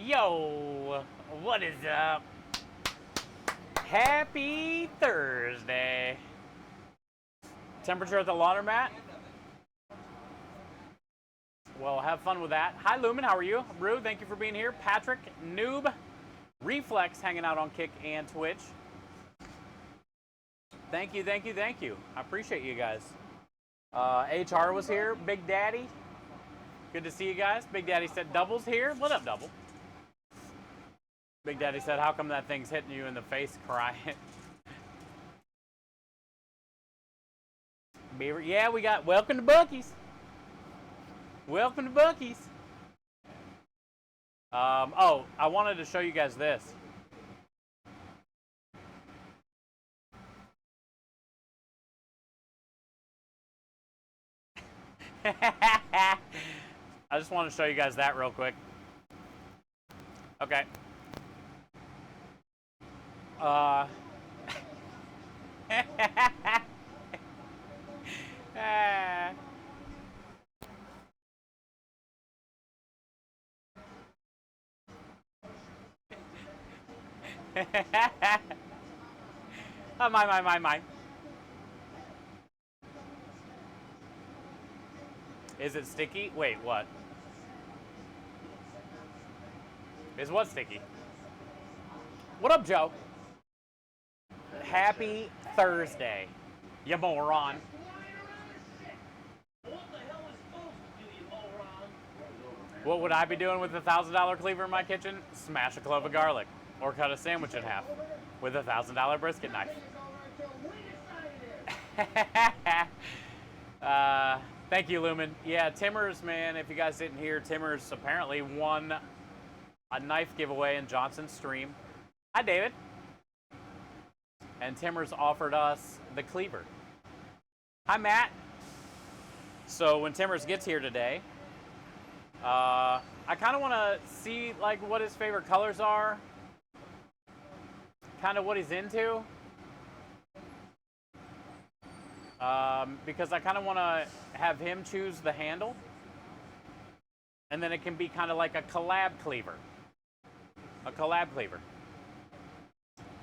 Yo, what is up? Happy Thursday. Temperature at the laundromat? Well, have fun with that. Hi, Lumen, how are you? Brew, thank you for being here. Patrick, Noob, Reflex, hanging out on Kick and Twitch. Thank you, thank you, thank you. I appreciate you guys. HR was here. Big Daddy. Good to see you guys. Big Daddy said Double's here. What up, Double? Big Daddy said, how come that thing's hitting you in the face crying? Beaver, yeah, we got welcome to Buc-ee's. Welcome to Buc-ee's. Oh, I wanted to show you guys this. I just want to show you guys that real quick. Okay. Oh, my. Is it sticky? Wait, what? Is what sticky? What up, Joe? Happy Thursday, you moron. What would I be doing with a $1,000 cleaver in my kitchen? Smash a clove of garlic, or cut a sandwich in half with a $1,000 brisket knife. Thank you, Lumen. Yeah, Timmers, man, if you guys didn't hear, Timmers apparently won a knife giveaway in Johnson's stream. Hi, David. And Timmers offered us the cleaver. Hi, Matt. So when Timmers gets here today, I kind of want to see like what his favorite colors are, kind of what he's into, because I kind of want to have him choose the handle, and then it can be kind of like a collab cleaver. A collab cleaver.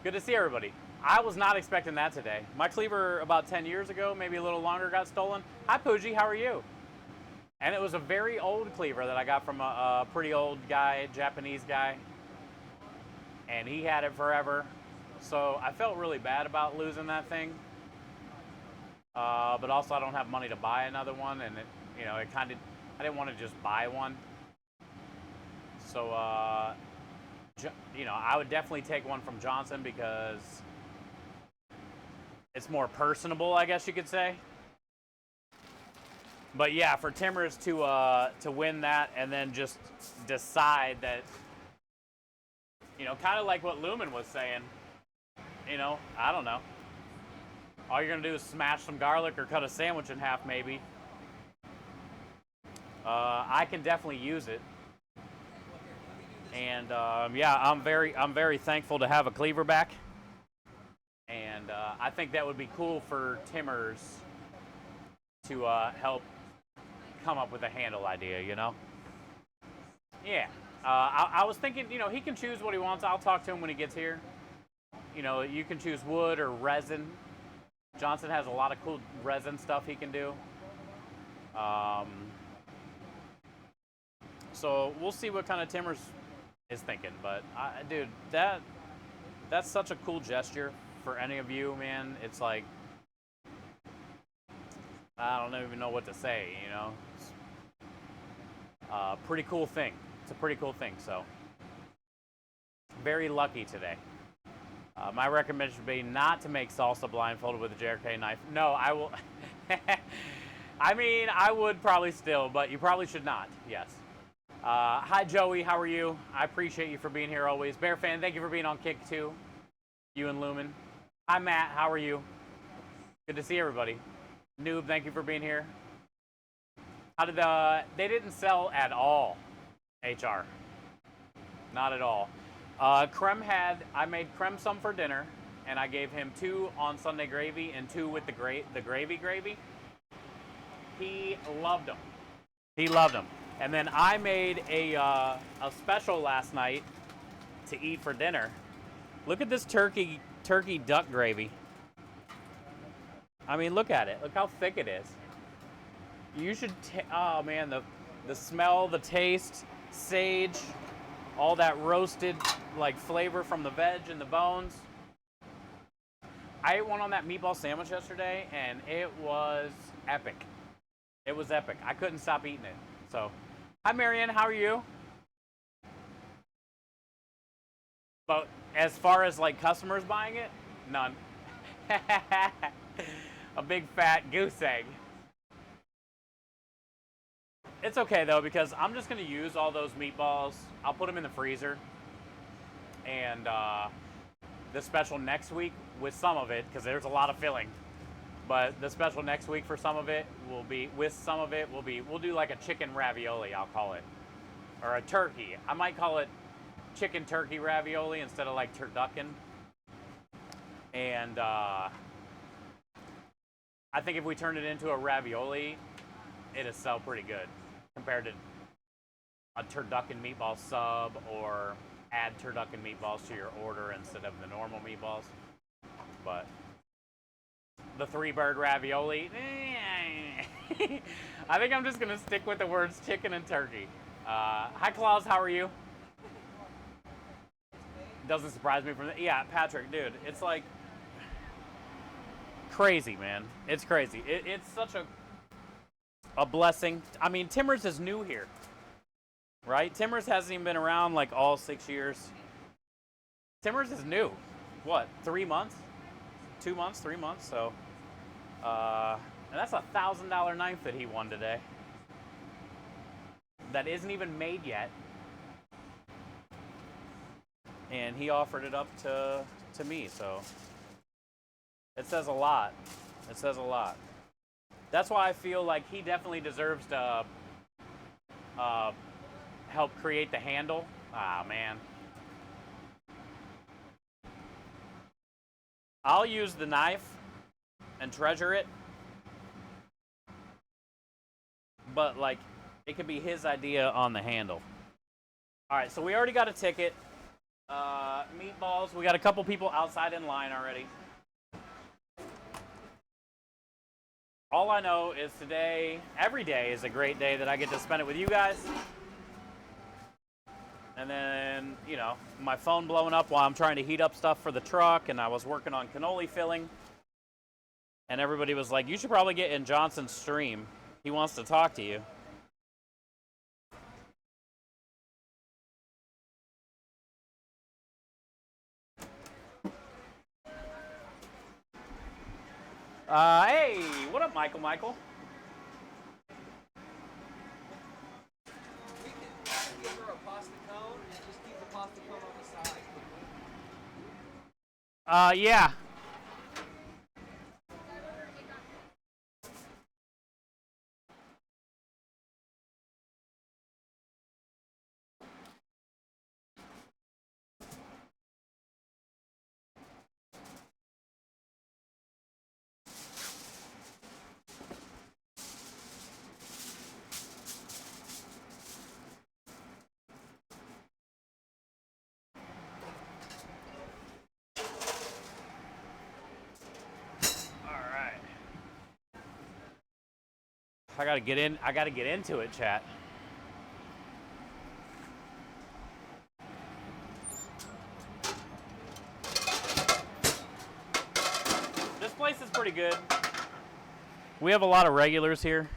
Good to see everybody. I was not expecting that today. My cleaver about 10 years ago, maybe a little longer, got stolen. Hi, Pooji, how are you? And it was a very old cleaver that I got from a pretty old guy, Japanese guy. And he had it forever. So I felt really bad about losing that thing. But also I don't have money to buy another one. And it kind of, I didn't want to just buy one. So, I would definitely take one from Johnson because it's more personable, I guess you could say. But yeah, for Timmers to win that and then just decide that, kind of like what Lumen was saying, I don't know. All you're gonna do is smash some garlic or cut a sandwich in half, maybe. I can definitely use it. And yeah, I'm very thankful to have a cleaver back. And I think that would be cool for Timmers to help come up with a handle idea, Yeah. I was thinking, he can choose what he wants. I'll talk to him when he gets here. You can choose wood or resin. Johnson has a lot of cool resin stuff he can do. So we'll see what kind of Timmers is thinking. But, dude, that's such a cool gesture for any of you, man. It's like, I don't even know what to say, It's a pretty cool thing. It's a pretty cool thing, so. Very lucky today. My recommendation would be not to make salsa blindfolded with a JRK knife. No, I will. I mean, I would probably still, but you probably should not, yes. Hi, Joey. How are you? I appreciate you for being here always. Bear Fan, thank you for being on Kick, too. You and Lumen. Hi, Matt. How are you? Good to see everybody. Noob, thank you for being here. How did they didn't sell at all, HR. Not at all. I made Creme some for dinner, and I gave him 2 on Sunday gravy and 2 with the gravy. He loved them. He loved them. And then I made a special last night to eat for dinner. Look at this turkey duck gravy. I mean, look at it. Look how thick it is. You should, oh man, the smell, the taste, sage, all that roasted like flavor from the veg and the bones. I ate one on that meatball sandwich yesterday and it was epic. It was epic. I couldn't stop eating it. So, hi Marianne, how are you? But as far as like customers buying it, none. A big fat goose egg. It's okay though because I'm just gonna use all those meatballs. I'll put them in the freezer, and the special next week with some of it because there's a lot of filling. But the special next week for some of it will be we'll do like a chicken ravioli, I'll call it, or a turkey. I might call it chicken turkey ravioli instead of like turducken. And I think if we turn it into a ravioli, it'll sell pretty good compared to a turducken meatball sub, or add turducken meatballs to your order instead of the normal meatballs. But the 3-bird ravioli, I think I'm just gonna stick with the words chicken and turkey. Hi Claus, how are you? Doesn't surprise me from the, yeah, Patrick, dude, it's like crazy, man. It's crazy. It's such a blessing. I mean, Timbers is new here, right? Timbers hasn't even been around like all 6 years. Timbers is new. What, 3 months? 2 months, 3 months? So, and that's a $1,000 knife that he won today. That isn't even made yet. And he offered it up to me, so it says a lot. It says a lot. That's why I feel like he definitely deserves to help create the handle. Ah, man. I'll use the knife and treasure it, but like it could be his idea on the handle. All right, so we already got a ticket. Meatballs, we got a couple people outside in line already. All I know is today, every day is a great day that I get to spend it with you guys. And then, you know, my phone blowing up while I'm trying to heat up stuff for the truck, and I was working on cannoli filling. And everybody was like, you should probably get in Johnson's stream. He wants to talk to you. Hey, what up, Michael? We can give her a pasta cone and just keep the pasta cone on the side. Yeah. I gotta get into it, chat. This place is pretty good. We have a lot of regulars here.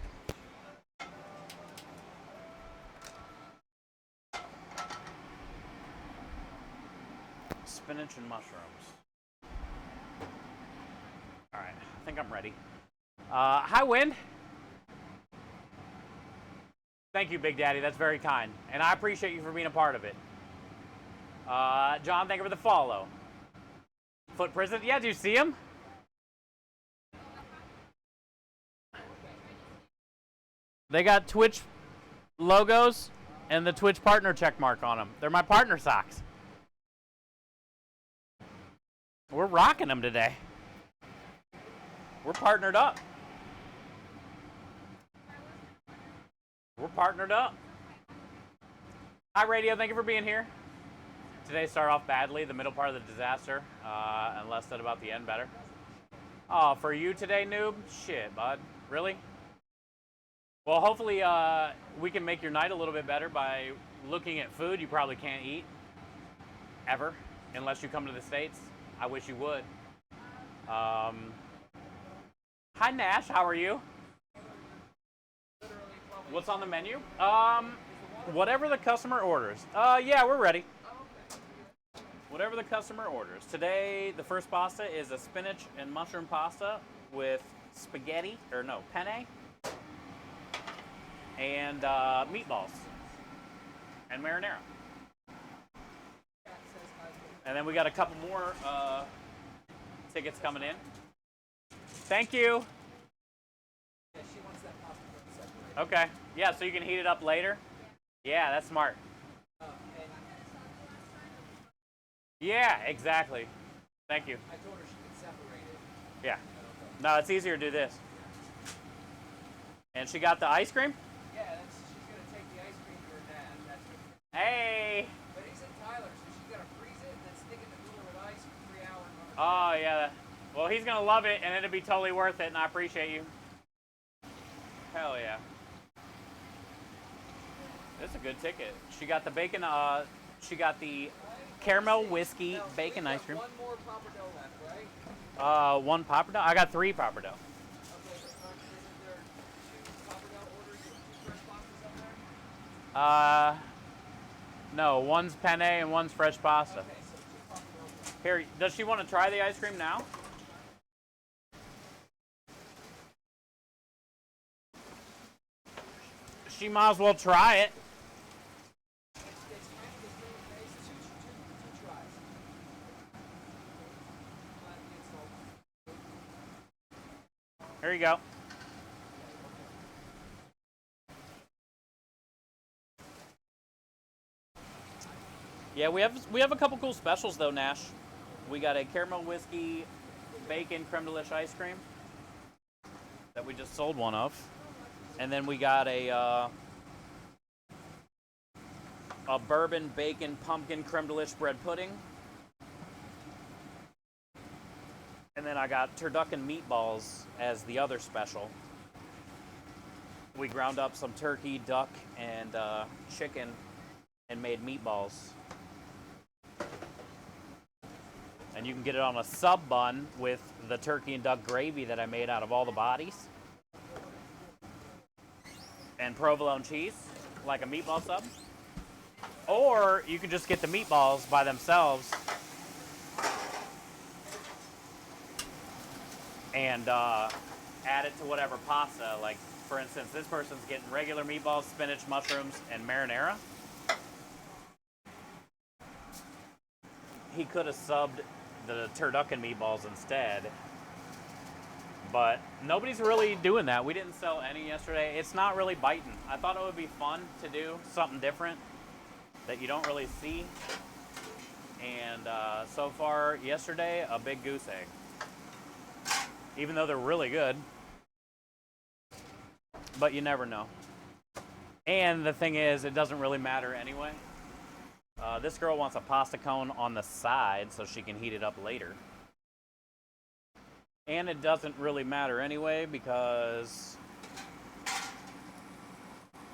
Spinach and mushrooms. All right, I think I'm ready. Hi, Wind. Thank you, Big Daddy. That's very kind. And I appreciate you for being a part of it. John, thank you for the follow. Foot Prison. Yeah, do you see him? They got Twitch logos and the Twitch partner check mark on them. They're my partner socks. We're rocking them today. We're partnered up. We're partnered up. Hi, radio. Thank you for being here. Today started off badly, the middle part of the disaster, and less said about the end better. Oh, for you today, noob? Shit, bud. Really? Well, hopefully we can make your night a little bit better by looking at food you probably can't eat. Ever. Unless you come to the States. I wish you would. Hi, Nash. How are you? What's on the menu? Whatever the customer orders. Yeah, we're ready. Whatever the customer orders. Today, the first pasta is a spinach and mushroom pasta with spaghetti, or no, penne, and meatballs, and marinara. And then we got a couple more tickets coming in. Thank you. Okay. Yeah, so you can heat it up later. Yeah, that's smart. Yeah, exactly. Thank you. I told her she could separate it. Yeah. No, it's easier to do this. And she got the ice cream? Yeah, she's going to take the ice cream to her dad. That's what, Hey! but he's in Tyler, so she's got to freeze it and then stick it in the cooler with ice for 3 hours. Oh, yeah. Well, he's going to love it, and it'll be totally worth it, and I appreciate you. Hell yeah. This is a good ticket. She got the bacon, she got the caramel whiskey bacon ice cream. One more pappardelle left, right? One pappardelle? I got 3 pappardelle. Okay, but isn't there 2 pappardelle orders and 2 fresh pastas up there? No, one's penne and one's fresh pasta. Okay, so 2 pappardelle. Here, does she want to try the ice cream now? She might as well try it. It's two tries. Here you go. Yeah, we have a couple cool specials though, Nash. We got a caramel whiskey bacon creme delish ice cream that we just sold one of, and then we got a bourbon bacon pumpkin creme delish bread pudding, and then I got turducken meatballs as the other special. We ground up some turkey, duck, and chicken and made meatballs. And you can get it on a sub bun with the turkey and duck gravy that I made out of all the bodies. And provolone cheese, like a meatball sub. Or you can just get the meatballs by themselves and add it to whatever pasta. Like, for instance, this person's getting regular meatballs, spinach, mushrooms, and marinara. He could have subbed the turducken meatballs instead, but nobody's really doing that. We didn't sell any yesterday. It's not really biting. I thought it would be fun to do something different that you don't really see, and so far yesterday, a big goose egg. Even though they're really good, but you never know. And the thing is, it doesn't really matter anyway. This girl wants a pasta cone on the side so she can heat it up later. And it doesn't really matter anyway because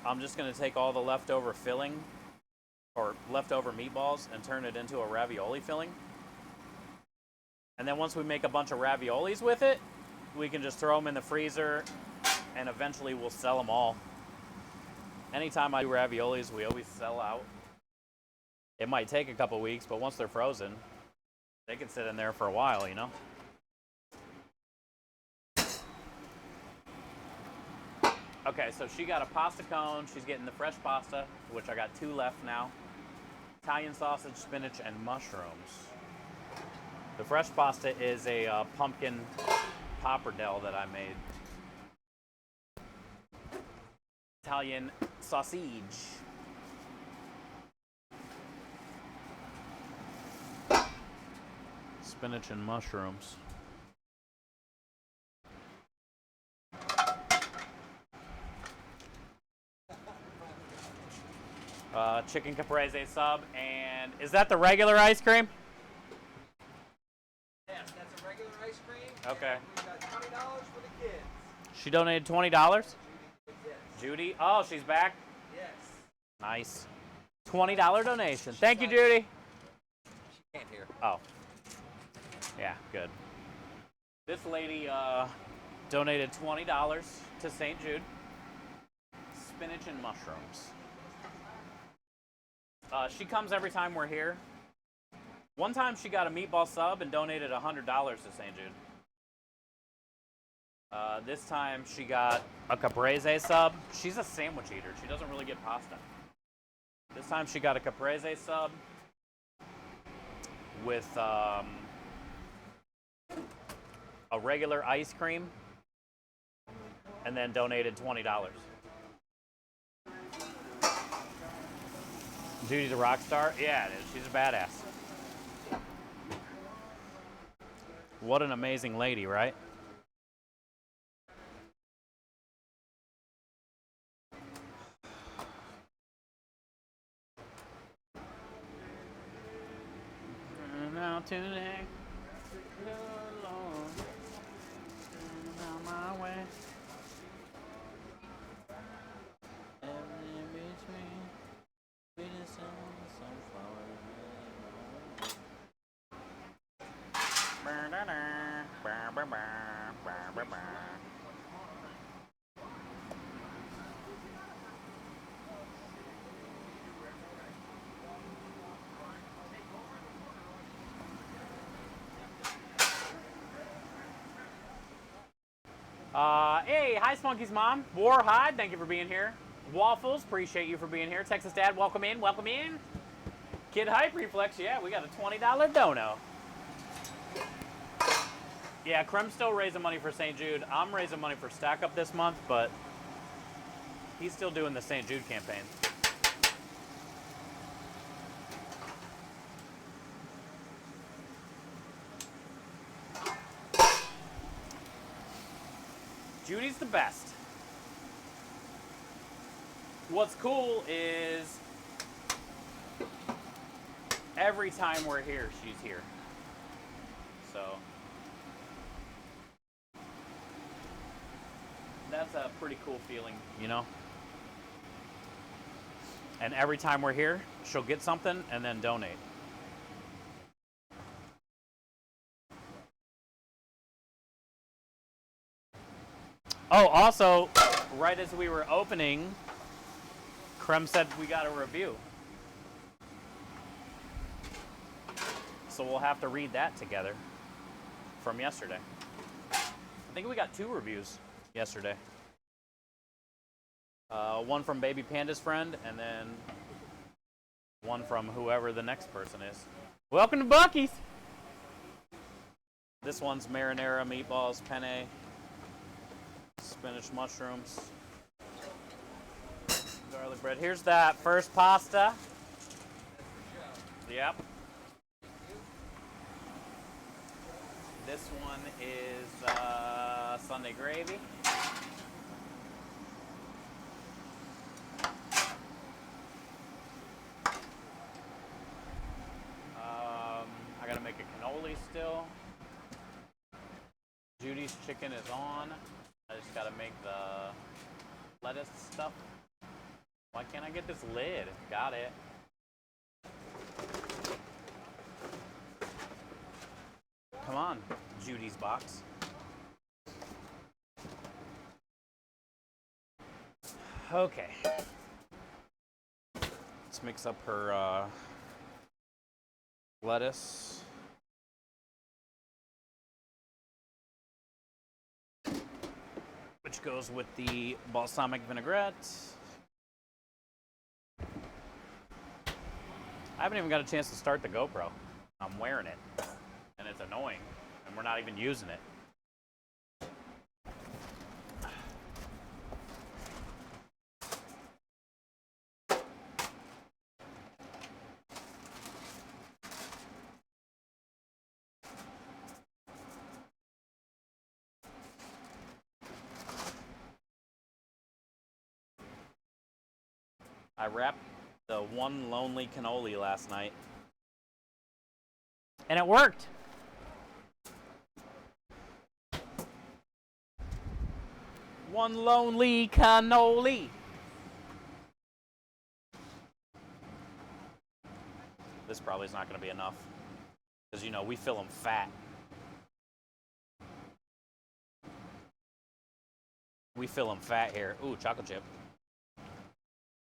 I'm just going to take all the leftover filling or leftover meatballs and turn it into a ravioli filling. And then once we make a bunch of raviolis with it, we can just throw them in the freezer and eventually we'll sell them all. Anytime I do raviolis, we always sell out. It might take a couple weeks, but once they're frozen, they can sit in there for a while, you know? Okay, so she got a pasta cone. She's getting the fresh pasta, which I got 2 left now. Italian sausage, spinach, and mushrooms. The fresh pasta is a pumpkin pappardelle that I made. Italian sausage. Spinach and mushrooms. chicken caprese sub, and is that the regular ice cream? Yes, that's a regular ice cream. Okay. And we've got $20 for the kids. She donated $20? Yes. Judy? Oh, she's back? Yes. Nice. $20 donation. Thank you, Judy. She can't hear. Oh. Yeah, good. This lady donated $20 to St. Jude. Spinach and mushrooms. She comes every time we're here. One time she got a meatball sub and donated $100 to St. Jude. This time she got a caprese sub. She's a sandwich eater. She doesn't really get pasta. This time she got a caprese sub with a regular ice cream and then donated $20. Judy's a rock star? Yeah, it is. She's a badass. What an amazing lady, right? Now today, Lord, on my way. Everything between, we just send hey, hi Spunky's mom. Warhide, thank you for being here. Waffles, appreciate you for being here. Texas Dad, welcome in, welcome in. Kid Hype Reflex, yeah, we got a $20 dono. Yeah, Krem's still raising money for St. Jude. I'm raising money for Stack Up this month, but he's still doing the St. Jude campaign. Judy's the best. What's cool is every time we're here, she's here. So that's a pretty cool feeling, you know? And every time we're here, she'll get something and then donate. Oh, also, right as we were opening, Krem said we got a review. So we'll have to read that together from yesterday. I think we got 2 reviews yesterday. One from Baby Panda's friend, and then one from whoever the next person is. Welcome to Buc-ee's! This one's marinara, meatballs, penne, spinach mushrooms, garlic bread. Here's that first pasta. Yep. This one is Sunday gravy. I gotta make a cannoli still. Judy's chicken is on. I just gotta make the lettuce stuff. Why can't I get this lid? Got it. Come on, Judy's box. Okay. Let's mix up her lettuce. Which goes with the balsamic vinaigrette. I haven't even got a chance to start the GoPro. I'm wearing it, and it's annoying, and we're not even using it. I wrapped the one lonely cannoli last night. And it worked. One lonely cannoli. This probably is not going to be enough. Because, you know, we fill them fat. We fill them fat here. Ooh, chocolate chip.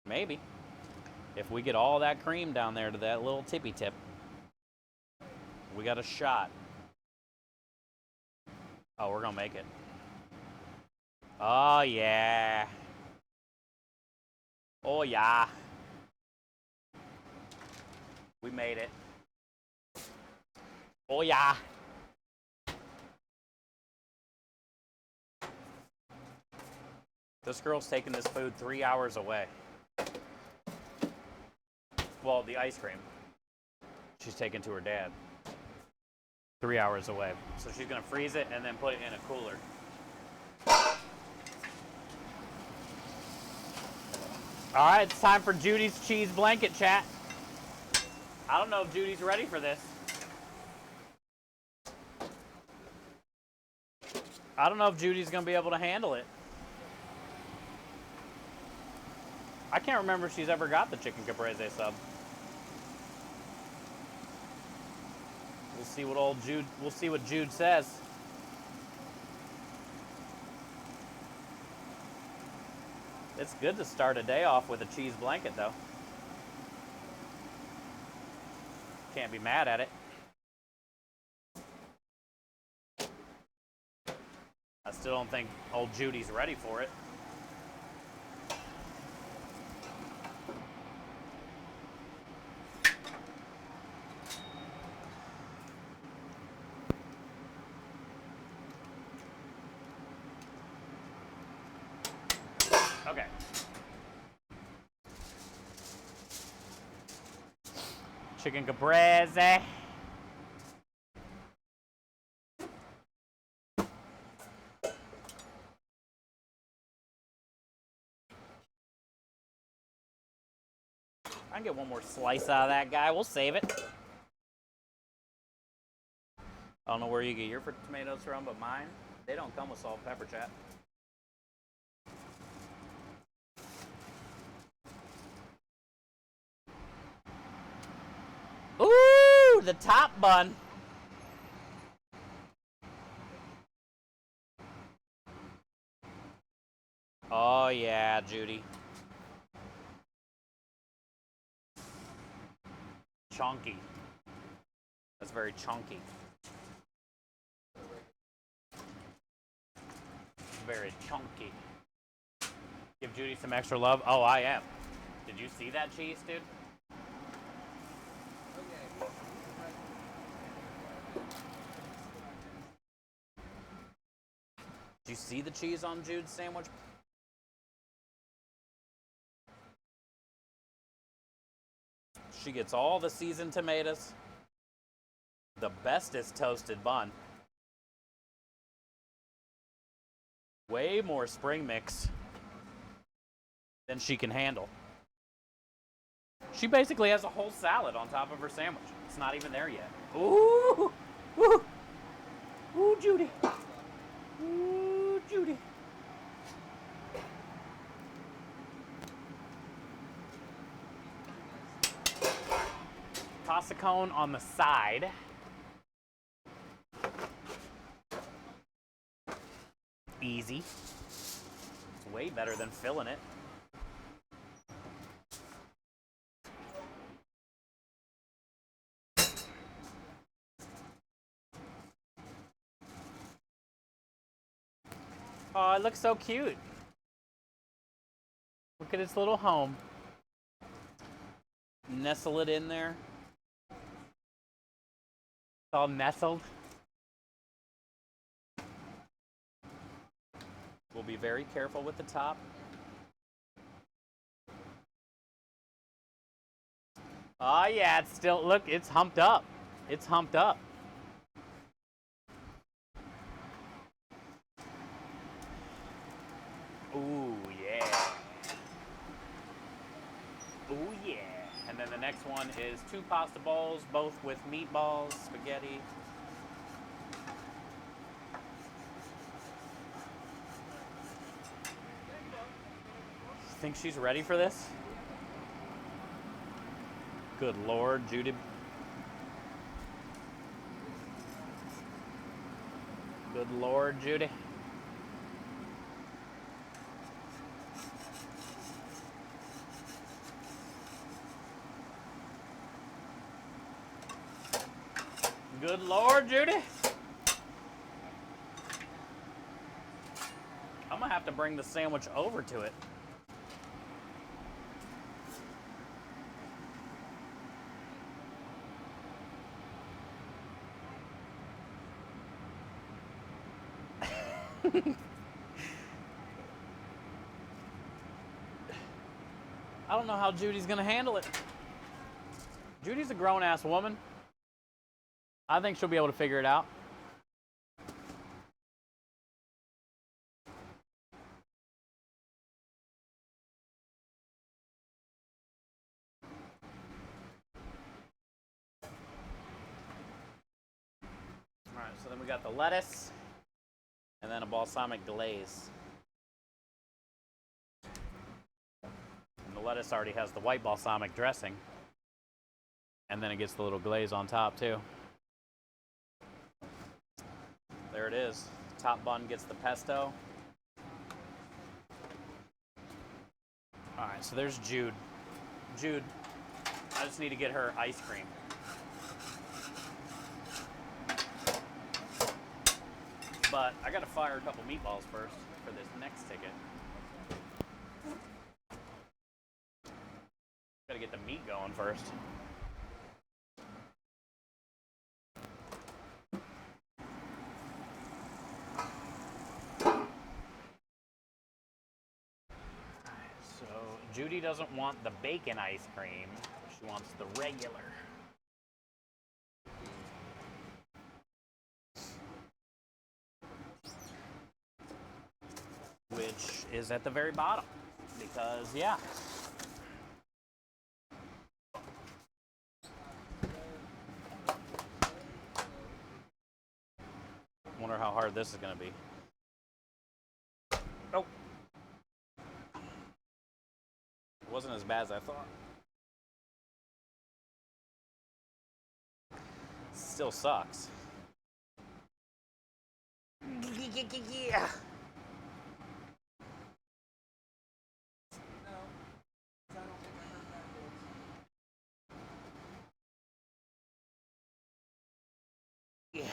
Maybe. If we get all that cream down there to that little tippy tip, we got a shot. Oh, we're going to make it. Oh, yeah. Oh, yeah. We made it. Oh, yeah. This girl's taking this food 3 hours away. Well, the ice cream. She's taking to her dad. 3 hours away. So she's going to freeze it and then put it in a cooler. All right, it's time for Judy's cheese blanket chat. I don't know if Judy's ready for this. I don't know if Judy's going to be able to handle it. I can't remember if she's ever got the chicken caprese sub. We'll see what Jude says. It's good to start a day off with a cheese blanket, though. Can't be mad at it. I still don't think old Judy's ready for it. Okay. Chicken caprese. I can get one more slice out of that guy. We'll save it. I don't know where you get your tomatoes from, but mine, they don't come with salt and pepper, chat. Ooh, the top bun. Oh, yeah, Judy. Chunky. That's very chunky. Very chunky. Give Judy some extra love. Oh, I am. Did you see that cheese, dude? Did you see the cheese on Jude's sandwich? She gets all the seasoned tomatoes, the bestest toasted bun, way more spring mix than she can handle. She basically has a whole salad on top of her sandwich. It's not even there yet. Ooh! Ooh! Ooh, Judy! Ooh, Judy! Toss a cone on the side. Easy. It's way better than filling it. Oh, it looks so cute. Look at its little home. Nestle it in there. It's all nestled. We'll be very careful with the top. Oh yeah, it's still, look, it's humped up. It's humped up. Ooh, yeah. Ooh, yeah. next one is 2 pasta bowls, both with meatballs, spaghetti. Think she's ready for this? Good Lord, Judy. Good Lord, Judy. Good Lord, Judy. I'm gonna have to bring the sandwich over to it. I don't know how Judy's gonna handle it. Judy's a grown-ass woman. I think she'll be able to figure it out. All right, so then we got the lettuce and then a balsamic glaze. And the lettuce already has the white balsamic dressing. And then it gets the little glaze on top too. There it is. Top bun gets the pesto. All right, so there's Jude. Jude, I just need to get her ice cream. But I gotta fire a couple meatballs first for this next ticket. Gotta get the meat going first. So Judy doesn't want the bacon ice cream. She wants the regular. Which is at the very bottom. Because, yeah. Wonder how hard this is going to be. Oh. It wasn't as bad as I thought. Still sucks. Yeah. Yeah.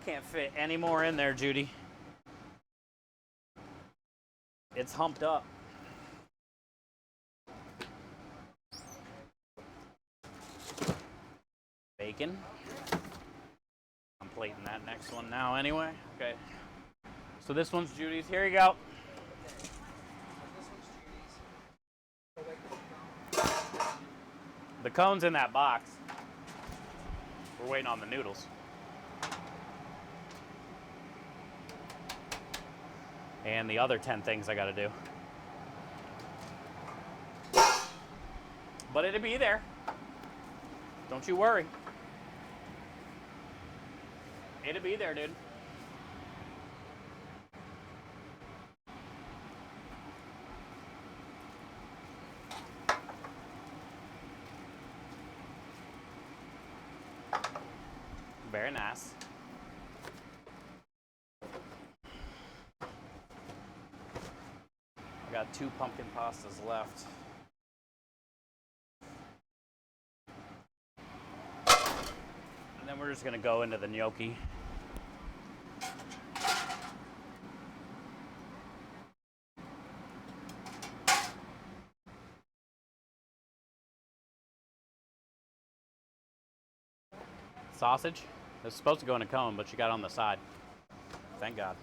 Can't fit any more in there, Judy. It's humped up. Bacon. I'm plating that next one now anyway. Okay. So this one's Judy's. Here you go. The cone's in that box. We're waiting on the noodles. And the other 10 things I gotta do. But it'll be there. Don't you worry. It'll be there, dude. Very nice. I got 2 pumpkin pastas left. And then we're just gonna go into the gnocchi. Sausage. It's supposed to go in a cone, but you got it on the side. Thank God.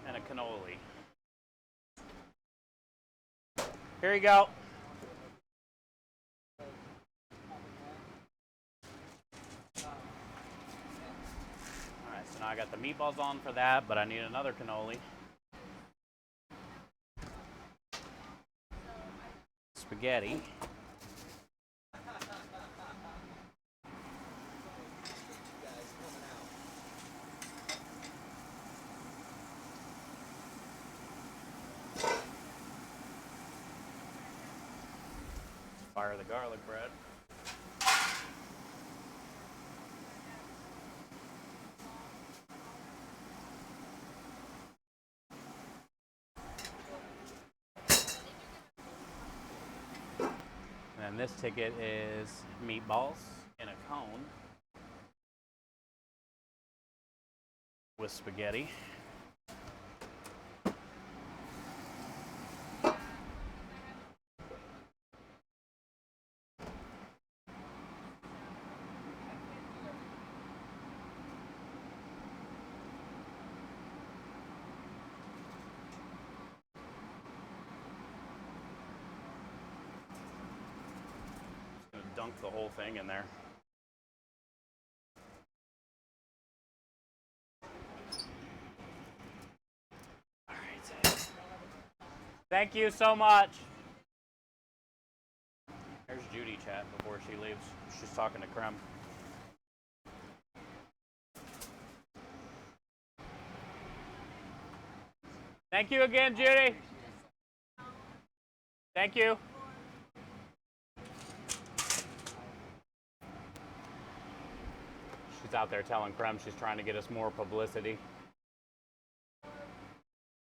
And a cannoli. Here you go. Alright, so now I got the meatballs on for that, but I need another cannoli. Spaghetti. Fire the garlic bread. And this ticket is meatballs in a cone with spaghetti. Dunk the whole thing in there. All right. Thank you so much. There's Judy chat before she leaves. She's talking to Krem. Thank you again, Judy. Thank you. She's out there telling Krem she's trying to get us more publicity.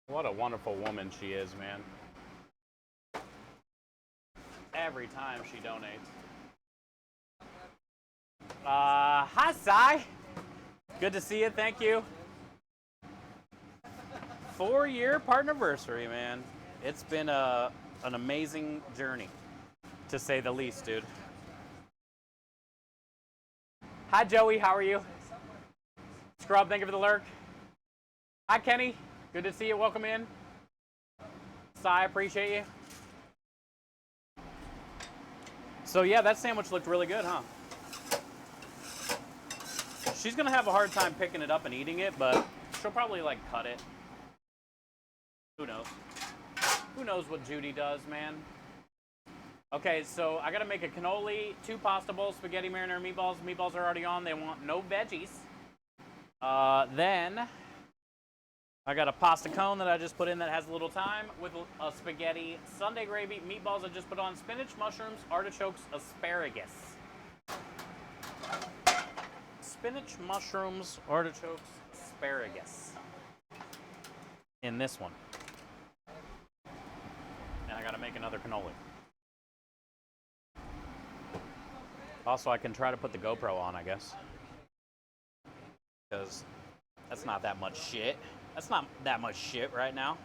What a wonderful woman she is, man. Every time she donates. Hi, Sai. Good to see you. Thank you. 4-year partnerversary, man. It's been an amazing journey, to say the least, dude. Hi, Joey. How are you? Scrub, thank you for the lurk. Hi, Kenny. Good to see you. Welcome in. Sai, appreciate you. So, yeah, that sandwich looked really good, huh? She's going to have a hard time picking it up and eating it, but she'll probably, like, cut it. Who knows? Who knows what Judy does, man? Okay, so I gotta make a cannoli, 2 pasta bowls, spaghetti marinara meatballs. Meatballs are already on. They want no veggies. Then I got a pasta cone that I just put in that has a little thyme with a spaghetti Sunday gravy. Meatballs I just put on spinach, mushrooms, artichokes, asparagus. Spinach, mushrooms, artichokes, asparagus. In this one. And I gotta make another cannoli. Also, I can try to put the GoPro on, I guess. Because that's not that much shit. That's not that much shit right now.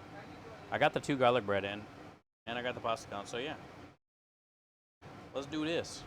I got the 2 garlic bread in. And I got the pasta cone, so yeah. Let's do this.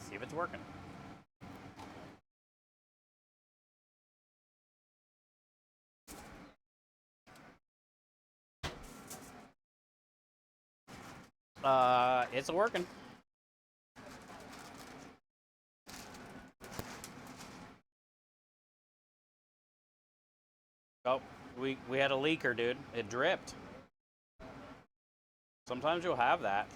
See if it's working. It's working. Oh, we had a leaker, dude. It dripped. Sometimes you'll have that.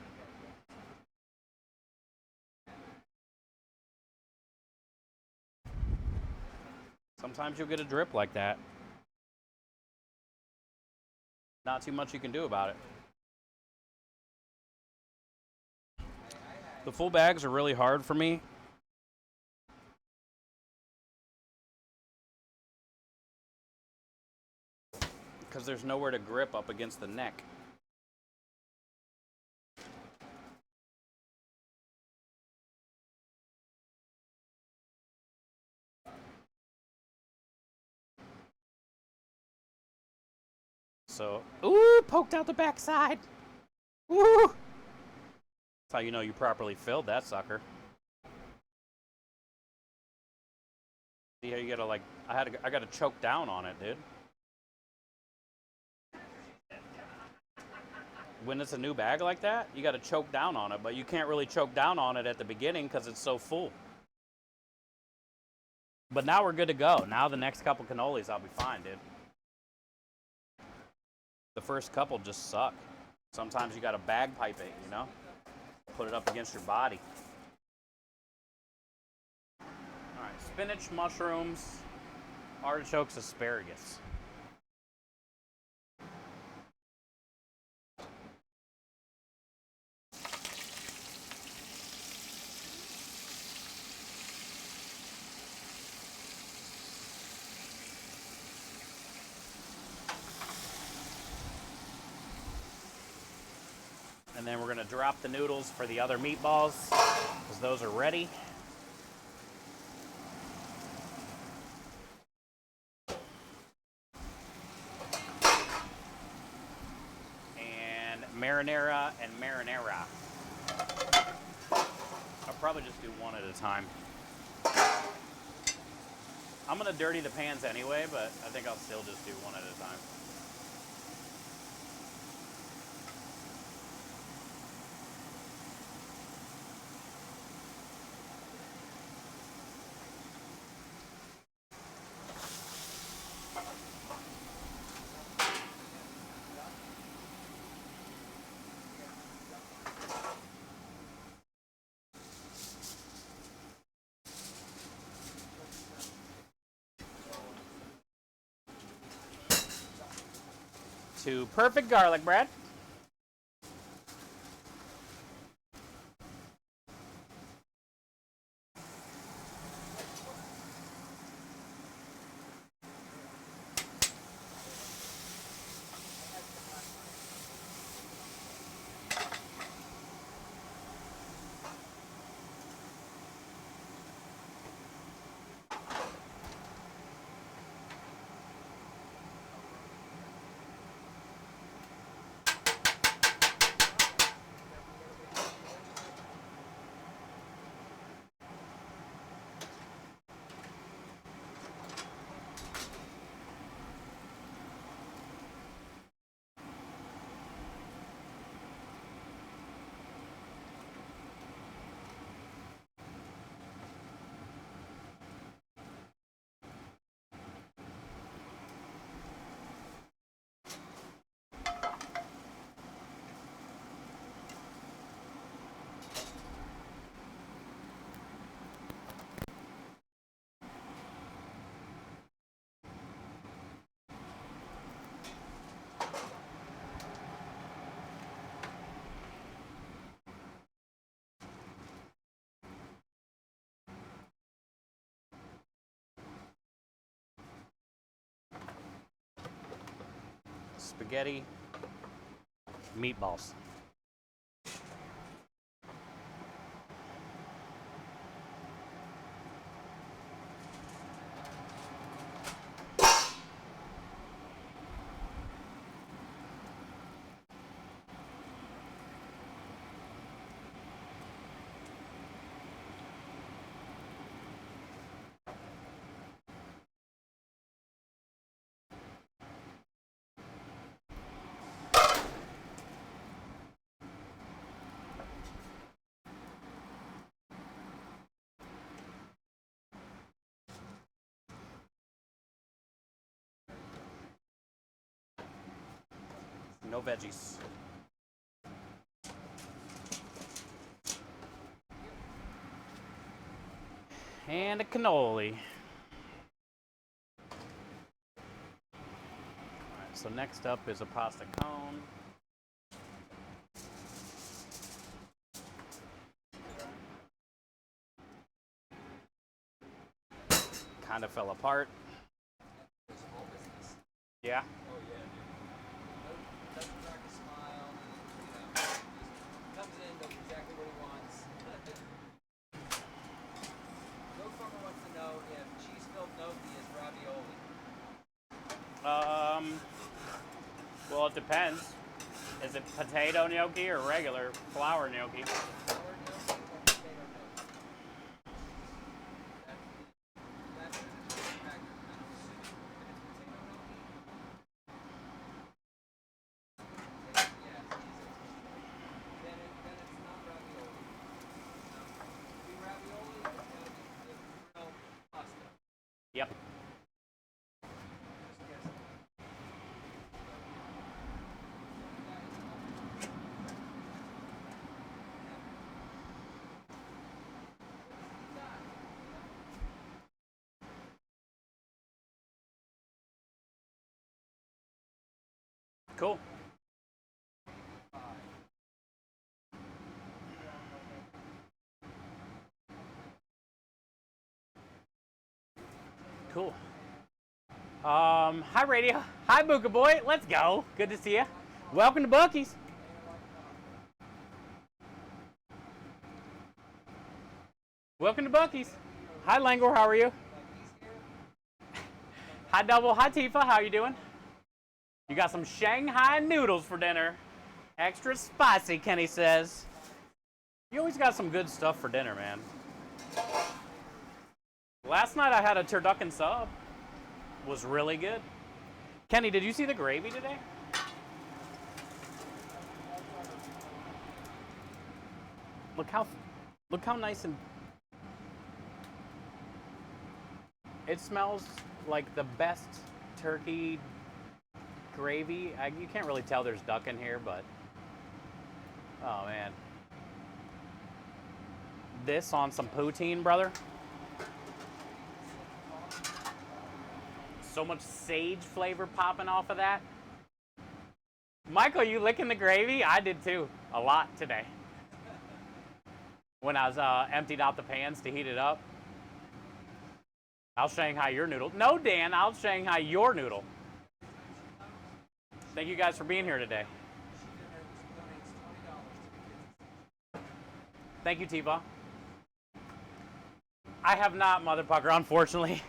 Sometimes you'll get a drip like that. Not too much you can do about it. The full bags are really hard for me. Because there's nowhere to grip up against the neck. So, ooh, poked out the backside. Woo! That's how you know you properly filled that sucker. See how you gotta like, I gotta choke down on it, dude. When it's a new bag like that, you gotta choke down on it, but you can't really choke down on it at the beginning because it's so full. But now we're good to go. Now the next couple cannolis, I'll be fine, dude. The first couple just suck. Sometimes you gotta bagpipe it, you know? Put it up against your body. All right, spinach, mushrooms, artichokes, asparagus. And then we're gonna drop the noodles for the other meatballs, because those are ready. And marinara and marinara. I'll probably just do one at a time. I'm gonna dirty the pans anyway, but I think I'll still just do one at a time. To perfect garlic bread. Spaghetti, meatballs. No veggies. And a cannoli. So next up is a pasta cone. Kind of fell apart. Small business. Yeah. Oh yeah, dude. Doesn't crack a smile. Just comes in, does exactly what he wants. No farmer wants to know if cheese-filled gnocchi is ravioli. Well, it depends. Is it potato gnocchi or regular flour gnocchi? Flour gnocchi or potato gnocchi? That's the factor, I'm assuming. If it's potato gnocchi, yeah, it's easy. Then it's not ravioli. No. To be ravioli, it's gotta be the real pasta. Yep. Just guessing. Cool. Cool. Hi Radio. Hi Booka Boy. Let's go. Good to see you. Welcome to Bucky's. Welcome to Bucky's. Hi Langor, how are you? Hi Double. Hi Tifa, how you doing? You got some Shanghai noodles for dinner. Extra spicy, Kenny says. You always got some good stuff for dinner, man. Last night I had a turducken sub. Was really good. Kenny, did you see the gravy today? Look how nice and it smells like the best turkey gravy. You can't really tell there's duck in here, but oh man. This on some poutine, brother. So much sage flavor popping off of that. Michael, you licking the gravy? I did too. A lot today. When I was emptied out the pans to heat it up. I'll Shanghai your noodle. No, Dan, I'll Shanghai your noodle. Thank you guys for being here today. Thank you, Tiva. I have not, Mother Pucker, unfortunately.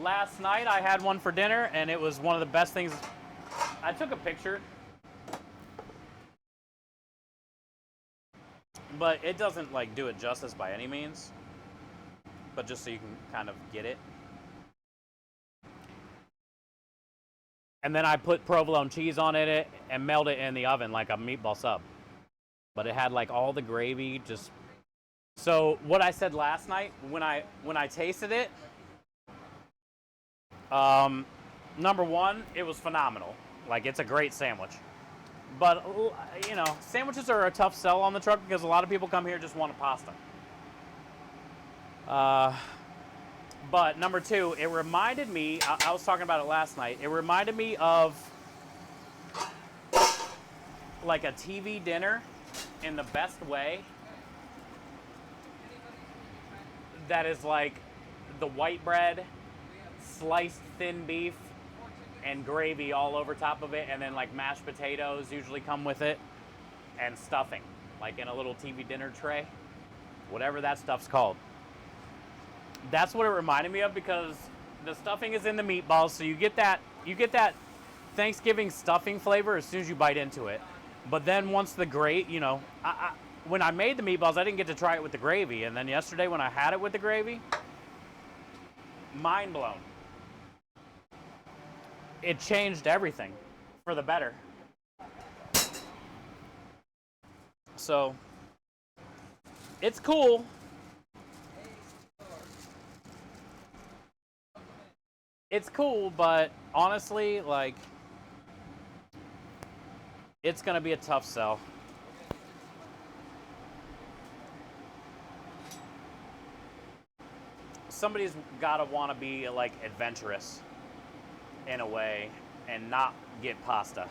Last night I had one for dinner, and it was one of the best things. I took a picture, but it doesn't like do it justice by any means. But just so you can kind of get it. And then I put provolone cheese on it and melt it in the oven like a meatball sub. But it had like all the gravy just. So what I said last night when I tasted it, number one, it was phenomenal. Like it's a great sandwich. But you know, sandwiches are a tough sell on the truck because a lot of people come here just want a pasta. But number two, it reminded me, I was talking about it last night, it reminded me of like a TV dinner in the best way. That is like the white bread, sliced thin beef, and gravy all over top of it, and then like mashed potatoes usually come with it, and stuffing, like in a little TV dinner tray, whatever that stuff's called. That's what it reminded me of because the stuffing is in the meatballs, so you get that Thanksgiving stuffing flavor as soon as you bite into it. But then once the you know, when I made the meatballs, I didn't get to try it with the gravy, and then yesterday when I had it with the gravy, mind blown. It changed everything for the better. So it's cool. It's cool, but honestly, like, it's gonna be a tough sell. Somebody's gotta wanna be like adventurous in a way and not get pasta.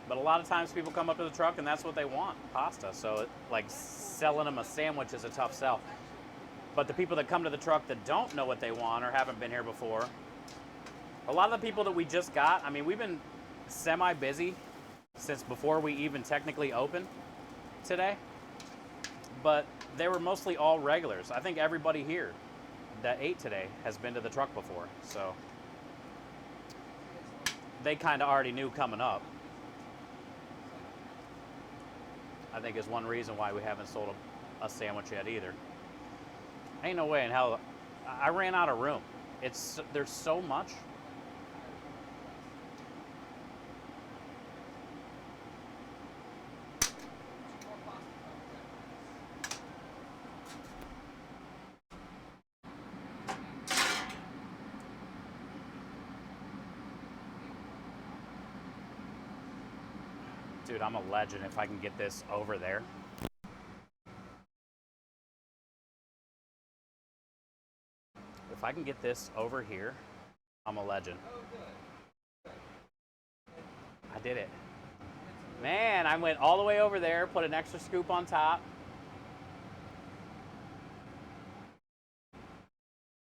But a lot of times people come up to the truck and that's what they want, pasta. So like selling them a sandwich is a tough sell. But the people that come to the truck that don't know what they want or haven't been here before, a lot of the people that we just got, I mean, we've been semi-busy since before we even technically opened today. But they were mostly all regulars. I think everybody here that ate today has been to the truck before. So they kind of already knew coming up. I think is one reason why we haven't sold a sandwich yet either. Ain't no way in hell. I ran out of room. There's so much. Dude, I'm a legend if I can get this over there. If I can get this over here, I'm a legend. I did it. Man, I went all the way over there, put an extra scoop on top.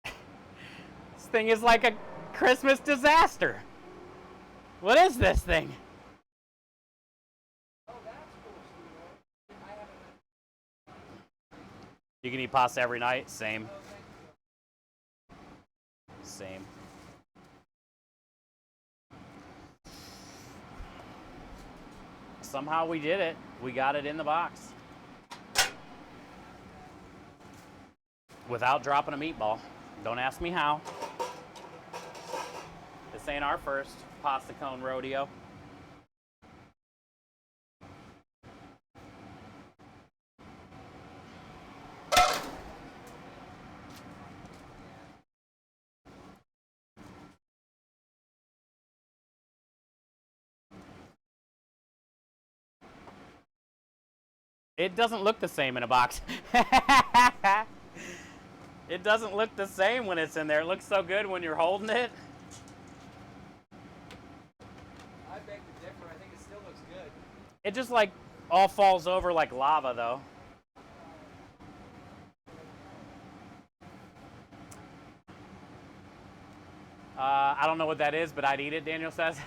This thing is like a Christmas disaster. What is this thing? You can eat pasta every night? Same. Same. Somehow we did it. We got it in the box. Without dropping a meatball. Don't ask me how. This ain't our first pasta cone rodeo. It doesn't look the same in a box. It doesn't look the same when it's in there. It looks so good when you're holding it. I beg to differ. I think it still looks good. It just like all falls over like lava though. I don't know what that is, but I'd eat it, Daniel says.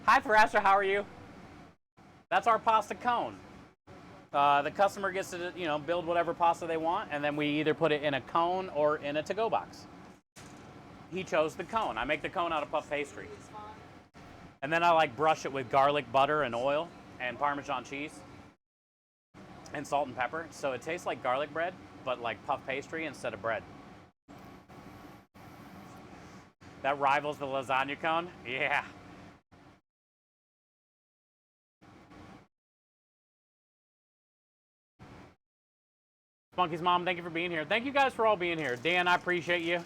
Hi, Thrasher, how are you? That's our pasta cone. The customer gets to, build whatever pasta they want, and then we either put it in a cone or in a to-go box. He chose the cone. I make the cone out of puff pastry. And then I like brush it with garlic, butter, and oil, and Parmesan cheese, and salt and pepper. So it tastes like garlic bread, but like puff pastry instead of bread. That rivals the lasagna cone? Yeah. Spunky's mom, thank you for being here. Thank you guys for all being here. Dan, I appreciate you.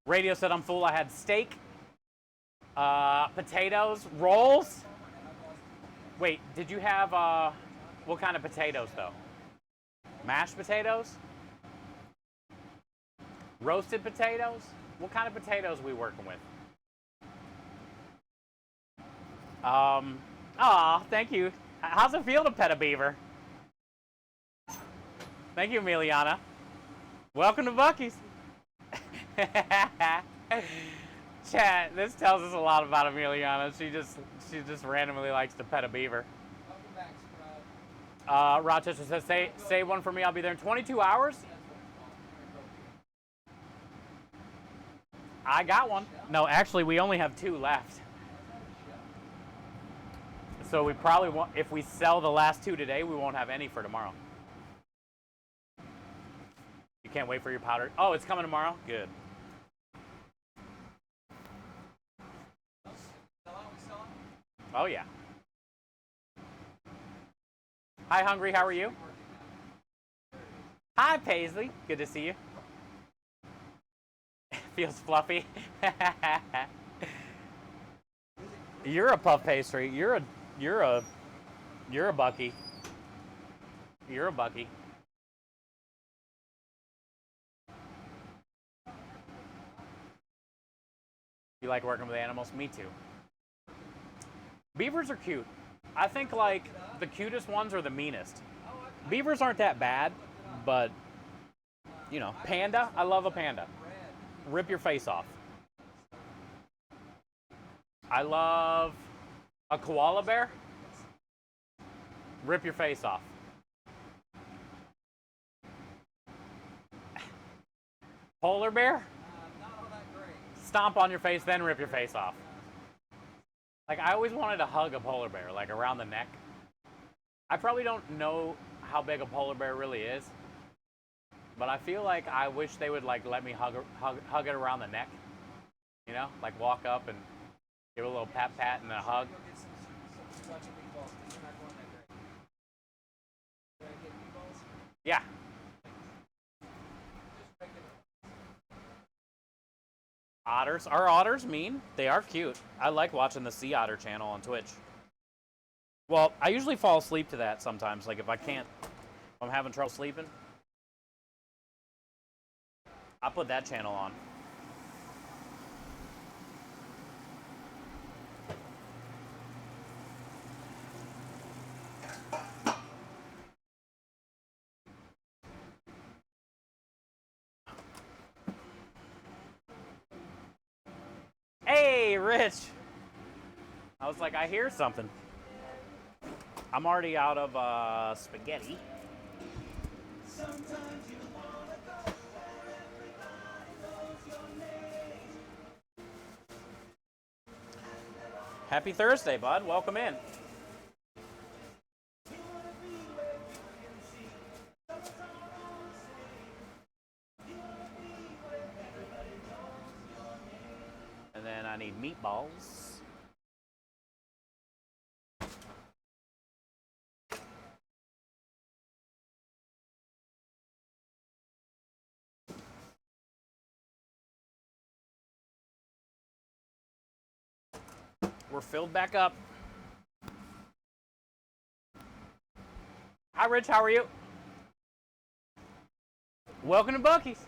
Radio said I'm full. I had steak, potatoes, rolls. Wait, did you have, what kind of potatoes though? Mashed potatoes? Roasted potatoes? What kind of potatoes are we working with? Aw, thank you. How's it feel to pet a beaver? Thank you, Emiliana. Welcome to Buc-ee's. Chat, this tells us a lot about Emiliana. She just randomly likes to pet a beaver. Welcome back, Rochester says, say one for me. I'll be there in 22 hours. I got one. No, actually, we only have 2 left. So we probably won't, if we sell the last 2 today, we won't have any for tomorrow. You can't wait for your powder. Oh, it's coming tomorrow? Good. Oh, yeah. Hi, Hungry. How are you? Hi, Paisley. Good to see you. Feels fluffy. You're a puff pastry. You're a Buc-ee. You're a Buc-ee. You like working with animals? Me too. Beavers are cute. I think like the cutest ones are the meanest. Beavers aren't that bad, but you know, panda, I love a panda. Rip your face off. I love a koala bear. Rip your face off. Polar bear? Not all that great. Stomp on your face, then rip your face off. Like, I always wanted to hug a polar bear, like around the neck. I probably don't know how big a polar bear really is, but I feel like I wish they would like let me hug it around the neck. You know, like walk up and give it a little pat and a hug. Go get some bunch of meatballs because you're not going that great. You want to get meatballs? Yeah. Just regular. Otters. Are otters mean? They are cute. I like watching the Sea Otter channel on Twitch. Well, I usually fall asleep to that sometimes. Like if I'm having trouble sleeping, I put that channel on. Hey, Rich! I was like, I hear something. I'm already out of spaghetti. Happy Thursday, bud. Welcome in. And then I need meatballs. We're filled back up. Hi, Rich. How are you? Welcome to Buc-ee's.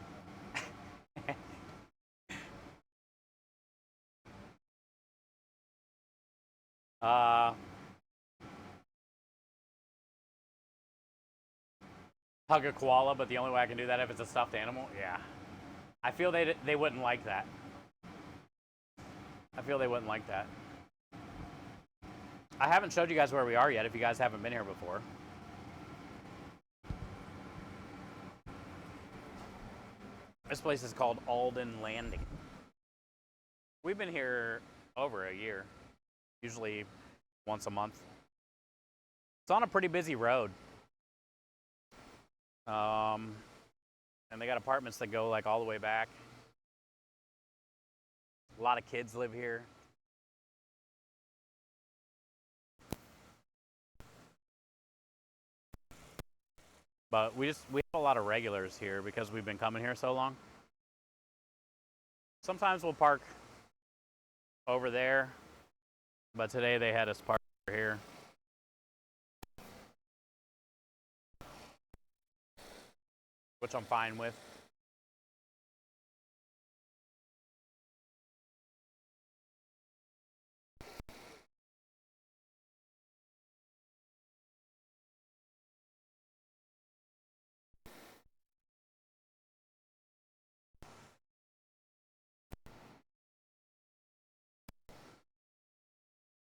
Hug a koala, but the only way I can do that if it's a stuffed animal? Yeah. I feel they wouldn't like that. I feel they wouldn't like that. I haven't showed you guys where we are yet if you guys haven't been here before. This place is called Alden Landing. We've been here over a year, usually once a month. It's on a pretty busy road. And they got apartments that go like all the way back. A lot of kids live here. But we have a lot of regulars here because we've been coming here so long. Sometimes we'll park over there, but today they had us park over here. Which I'm fine with.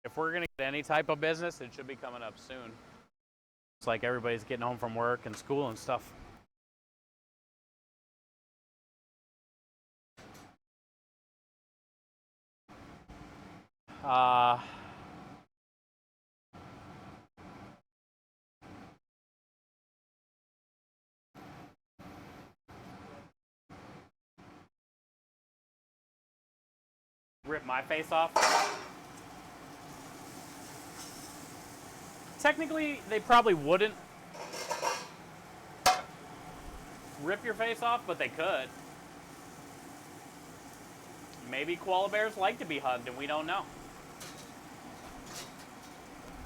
If we're going to get any type of business, it should be coming up soon. It's like everybody's getting home from work and school and stuff. Rip my face off. Technically, they probably wouldn't rip your face off, but they could. Maybe koala bears like to be hugged and we don't know.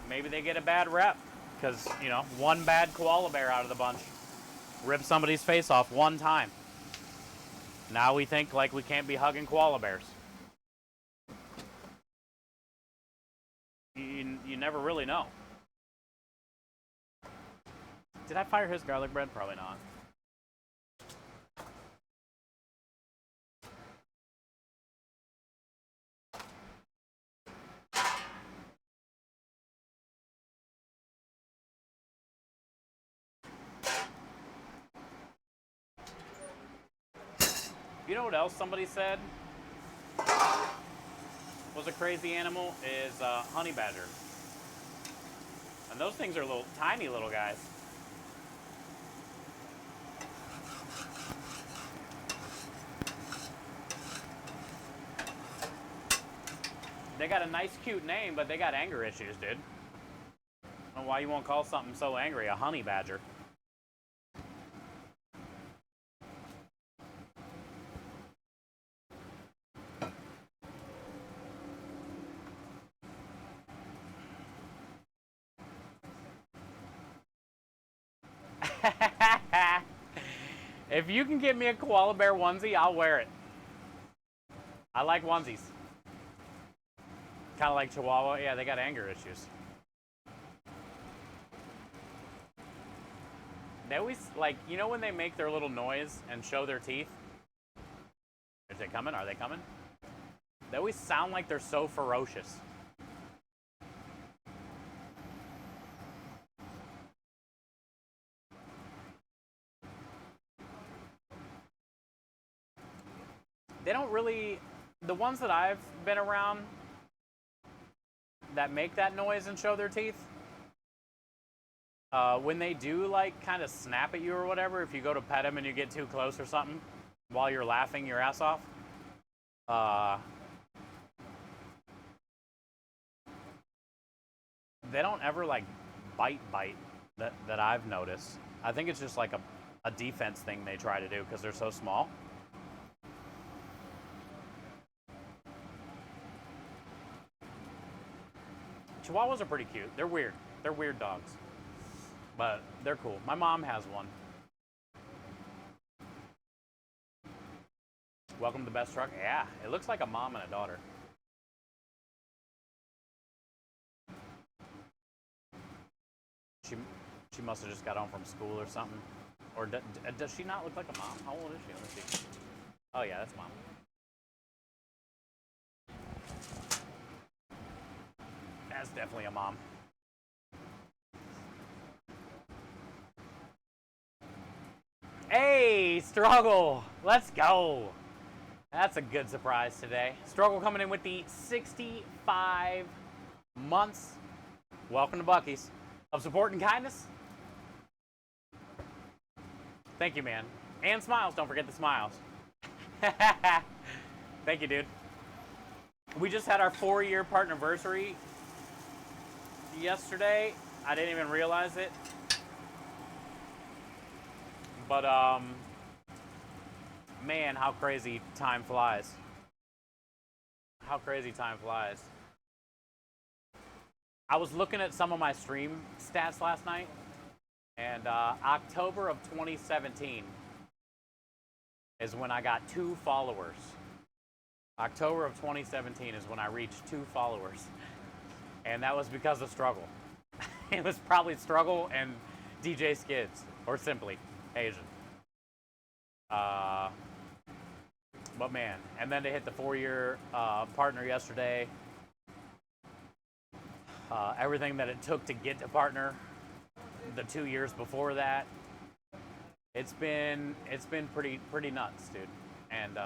Maybe they get a bad rep because, you know, one bad koala bear out of the bunch ripped somebody's face off one time. Now we think like we can't be hugging koala bears. you never really know. Did I fire his garlic bread? Probably not. You know what else somebody said was a crazy animal? Is honey badger. And those things are little, tiny little guys. They got a nice, cute name, but they got anger issues, dude. I don't know why you won't call something so angry a honey badger. If you can get me a koala bear onesie, I'll wear it. I like onesies. Kind of like Chihuahua. Yeah, they got anger issues. They always, like, you know when they make their little noise and show their teeth? Is they coming? Are they coming? They always sound like they're so ferocious. They don't really, the ones that I've been around that make that noise and show their teeth, when they do like kind of snap at you or whatever, if you go to pet them and you get too close or something while you're laughing your ass off, they don't ever like bite that I've noticed. I think it's just like a defense thing they try to do because they're so small. Chihuahuas are pretty cute. They're weird. They're weird dogs. But they're cool. My mom has one. Welcome to the best truck. Yeah, it looks like a mom and a daughter. She must have just got home from school or something. Or does she not look like a mom? How old is she? Let me see. Oh yeah, that's mom. That's definitely a mom. Hey, Struggle! Let's go! That's a good surprise today. Struggle coming in with the 65 months. Welcome to Buc-ee's. Of support and kindness. Thank you, man. And smiles. Don't forget the smiles. Thank you, dude. We just had our 4-year partnerversary yesterday. I didn't even realize it. But, man, how crazy time flies. How crazy time flies. I was looking at some of my stream stats last night, and October of 2017 is when I got 2 followers. October of 2017 is when I reached 2 followers, and that was because of Struggle. It was probably Struggle and DJ Skids, or simply Asian. But man, and then to hit the 4-year partner yesterday. Everything that it took to get to partner the 2 years before that. It's been pretty nuts, dude. And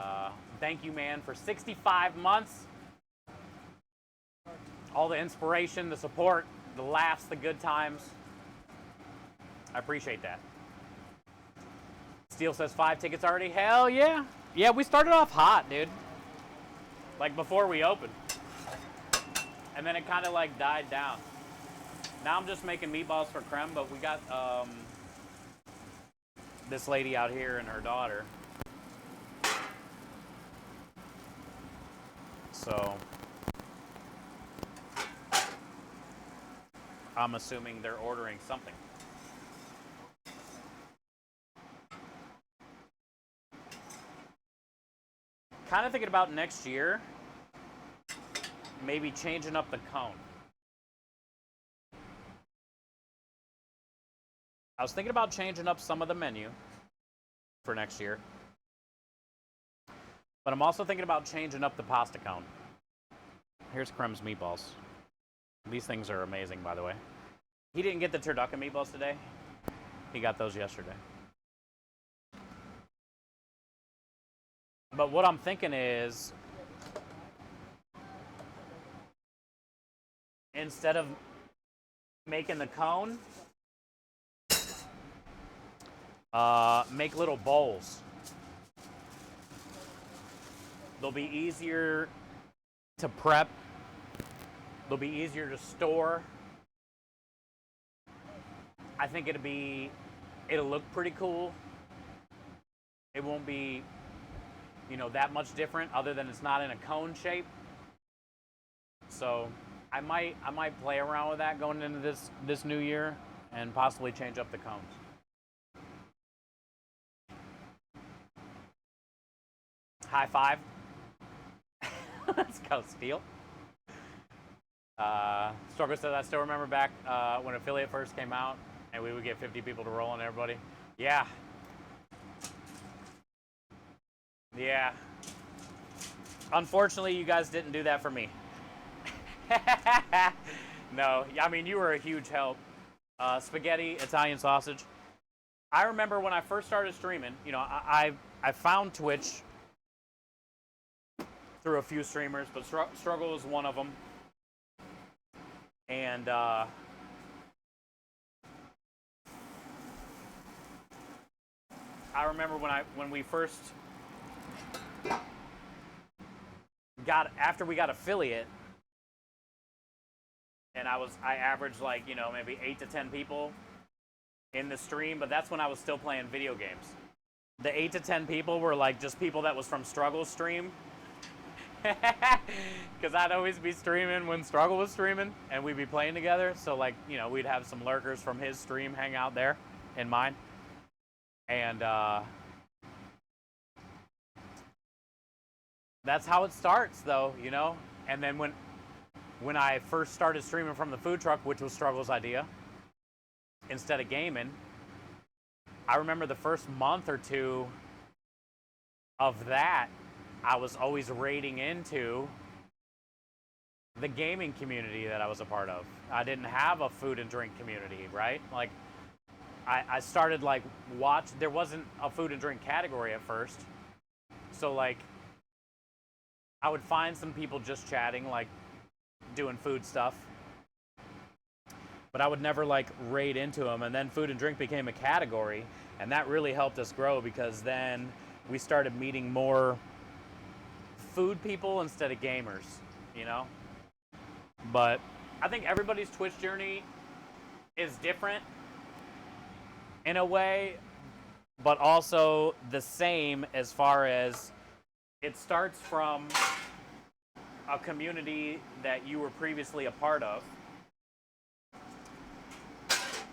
thank you, man, for 65 months. All the inspiration, the support, the laughs, the good times. I appreciate that. Steel says 5 tickets already. Hell yeah. Yeah, we started off hot, dude. Like before we opened. And then it kind of like died down. Now I'm just making meatballs for creme, but we got this lady out here and her daughter. So I'm assuming they're ordering something. Kind of thinking about next year, maybe changing up the cone. I was thinking about changing up some of the menu for next year. But I'm also thinking about changing up the pasta cone. Here's Krem's meatballs. These things are amazing, by the way. He didn't get the turducken meatballs today. He got those yesterday. But what I'm thinking is, instead of making the cone, make little bowls. They'll be easier to prep. They'll be easier to store. I think it'll look pretty cool. It won't be, that much different, other than it's not in a cone shape. So I might play around with that going into this new year and possibly change up the cones. High five. Let's go, Steel. Struggle says, I still remember back when Affiliate first came out and we would get 50 people to roll on everybody. Yeah. Yeah. Unfortunately, you guys didn't do that for me. No, I mean, you were a huge help. Spaghetti, Italian sausage. I remember when I first started streaming, I found Twitch through a few streamers, but Struggle was one of them. And I remember when we first after we got affiliate, and I averaged maybe 8 to 10 people in the stream, but that's when I was still playing video games. The 8 to 10 people were just people that was from Struggle's stream. Because I'd always be streaming when Struggle was streaming, and we'd be playing together. So, we'd have some lurkers from his stream hang out there in mine. And that's how it starts, though, And then when I first started streaming from the food truck, which was Struggle's idea, instead of gaming, I remember the first month or two of that, I was always raiding into the gaming community that I was a part of. I didn't have a food and drink community, right? I started there wasn't a food and drink category at first. So I would find some people just chatting, doing food stuff. But I would never raid into them. And then food and drink became a category, and that really helped us grow, because then we started meeting more food people instead of gamers, But I think everybody's Twitch journey is different in a way, but also the same as far as it starts from a community that you were previously a part of,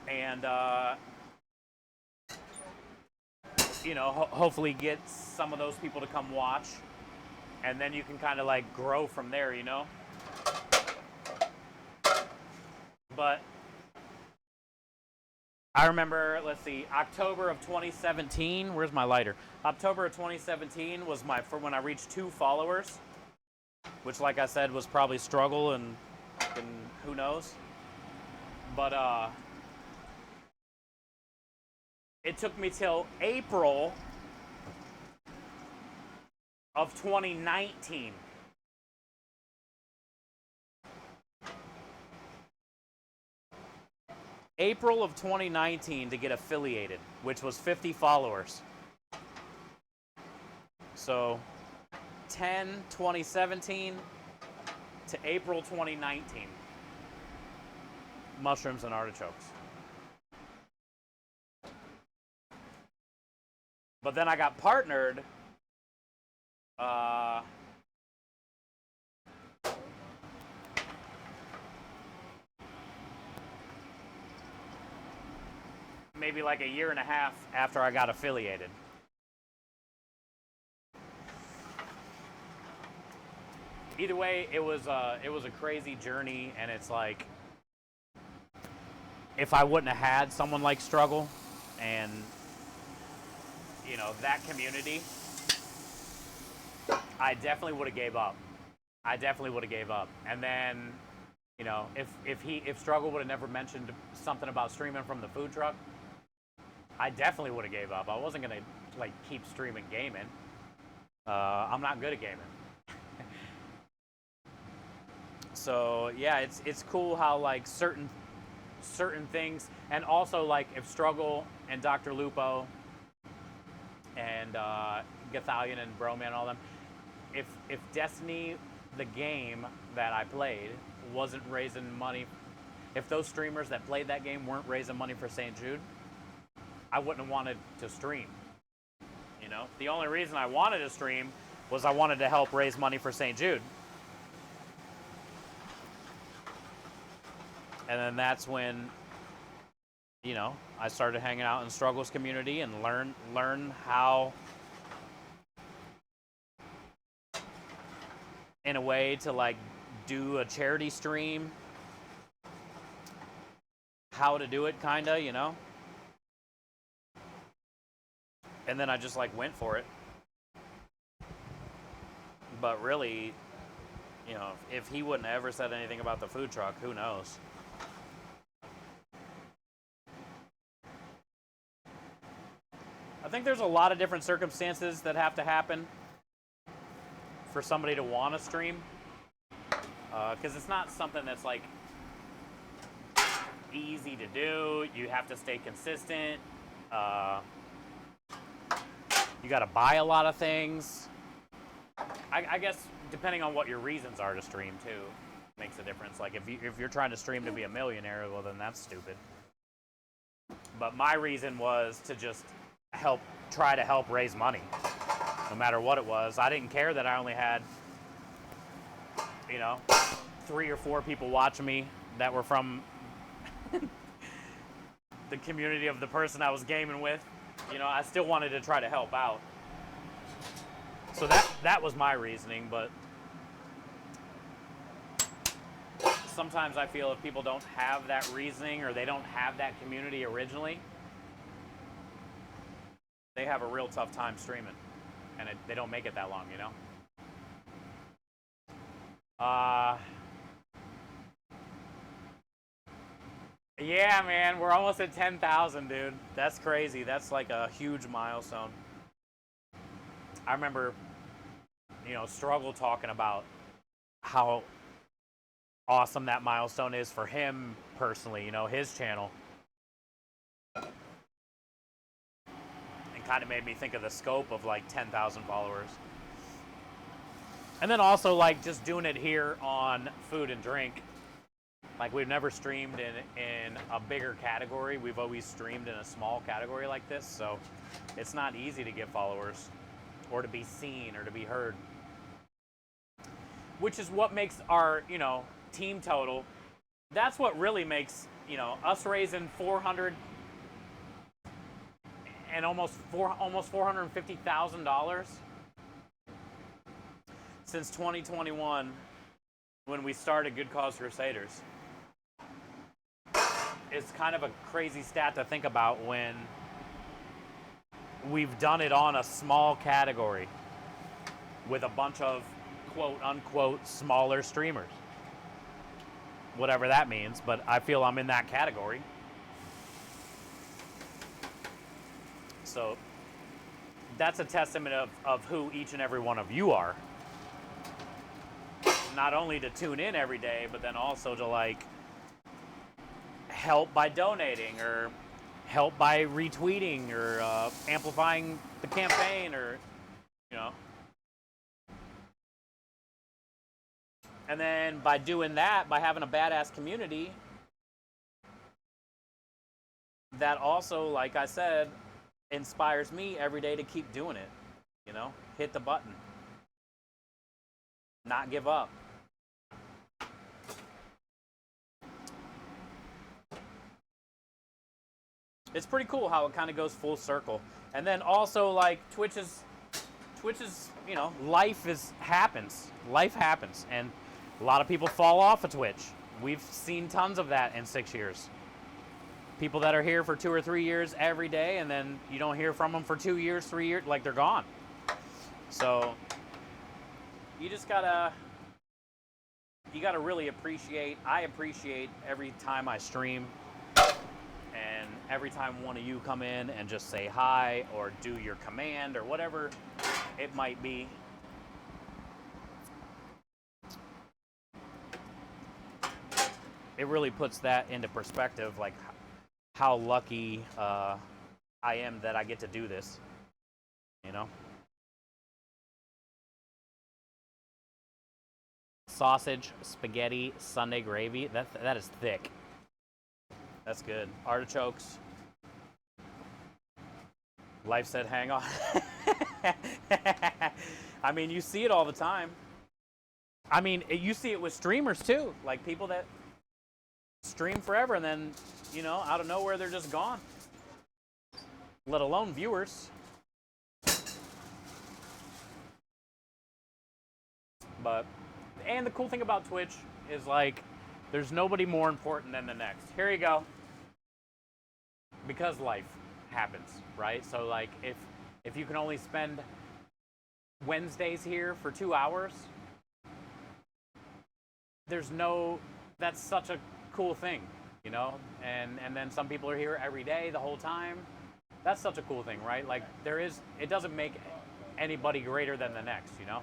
and hopefully get some of those people to come watch, and then you can kind of grow from there, But I remember, let's see, October of 2017. Where's my lighter? October of 2017 was for when I reached 2 followers, which, like I said, was probably Struggle and who knows. But it took me till April of 2019. April of 2019 to get affiliated, which was 50 followers. So 2017 to April 2019. Mushrooms and artichokes. But then I got partnered maybe a year and a half after I got affiliated. Either way, it was a crazy journey, and it's if I wouldn't have had someone like Struggle and, you know, that community, I definitely would have gave up. I definitely would have gave up. And then, you know, if Struggle would have never mentioned something about streaming from the food truck, I definitely would have gave up. I wasn't gonna like keep streaming gaming. I'm not good at gaming. So yeah, it's cool how like certain things, and also like if Struggle and Dr. Lupo and Gathalion and Broman and all them, if Destiny, the game that I played, wasn't raising money, if those streamers that played that game weren't raising money for St. Jude, I wouldn't have wanted to stream. You know, the only reason I wanted to stream was I wanted to help raise money for St. Jude. And then that's when, you know, I started hanging out in Struggles community and learn how, in a way, to like do a charity stream, how to do it, kinda, you know. And then I just like went for it. But really, you know, if he wouldn't have ever said anything about the food truck, who knows? I think there's a lot of different circumstances that have to happen for somebody to want to stream. Because it's not something that's like easy to do. You have to stay consistent. You got to buy a lot of things. I guess depending on what your reasons are to stream too, makes a difference. Like if you're trying to stream to be a millionaire, well then that's stupid. But my reason was to just try to help raise money, no matter what it was. I didn't care that I only had, you know, 3 or 4 people watching me that were from the community of the person I was gaming with. You know, I still wanted to try to help out. So that was my reasoning, but sometimes I feel if people don't have that reasoning or they don't have that community originally, they have a real tough time streaming, and they don't make it that long, you know? Yeah, man, we're almost at 10,000, dude. That's crazy. That's like a huge milestone. I remember, you know, Struggle talking about how awesome that milestone is for him personally, you know, his channel. And kind of made me think of the scope of like 10,000 followers. And then also like just doing it here on food and drink. Like we've never streamed in a bigger category. We've always streamed in a small category like this. So it's not easy to get followers or to be seen or to be heard. Which is what makes our, you know, team total. That's what really makes, you know, us raising 400 and almost $450,000 since 2021 when we started Good Cause Crusaders. It's kind of a crazy stat to think about when we've done it on a small category with a bunch of quote unquote smaller streamers. Whatever that means, but I feel I'm in that category. So that's a testament of who each and every one of you are. Not only to tune in every day, but then also to like help by donating or help by retweeting or amplifying the campaign or, you know. And then by doing that, by having a badass community, that also, like I said, inspires me every day to keep doing it. You know, hit the button. Not give up. It's pretty cool how it kind of goes full circle. And then also like Twitch's, you know, life happens. Life happens. And a lot of people fall off of Twitch. We've seen tons of that in 6 years. People that are here for 2 or 3 years every day, and then you don't hear from them for 2 years, 3 years, like they're gone. So you just gotta really appreciate. I appreciate every time I stream, and every time one of you come in and just say hi or do your command or whatever it might be. It really puts that into perspective, like how lucky I am that I get to do this, you know? Sausage, spaghetti, Sunday gravy. That is thick. That's good. Artichokes. Life said hang on. I mean, you see it all the time. I mean, you see it with streamers too. Like people that stream forever and then, you know, out of nowhere they're just gone. Let alone viewers. But, and the cool thing about Twitch is like, there's nobody more important than the next. Here you go. Because life happens, right? So like, if you can only spend Wednesdays here for 2 hours, that's such a cool thing, you know? And then some people are here every day, the whole time. That's such a cool thing, right? Like it doesn't make anybody greater than the next, you know?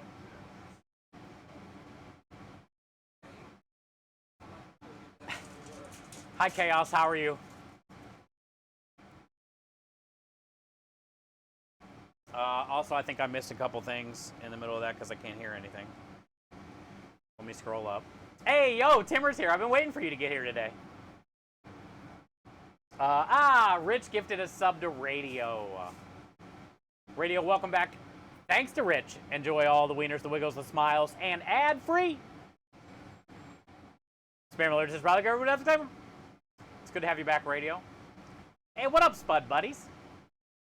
Hi, Chaos. How are you? Also, I think I missed a couple things in the middle of that because I can't hear anything. Let me scroll up. Hey, yo, Timmer's here. I've been waiting for you to get here today. Rich gifted a sub to Radio. Radio, welcome back. Thanks to Rich. Enjoy all the wieners, the wiggles, the smiles, and ad-free. Spam alert is probably everyone at the table. It's good to have you back, Radio. Hey, what up, Spud buddies?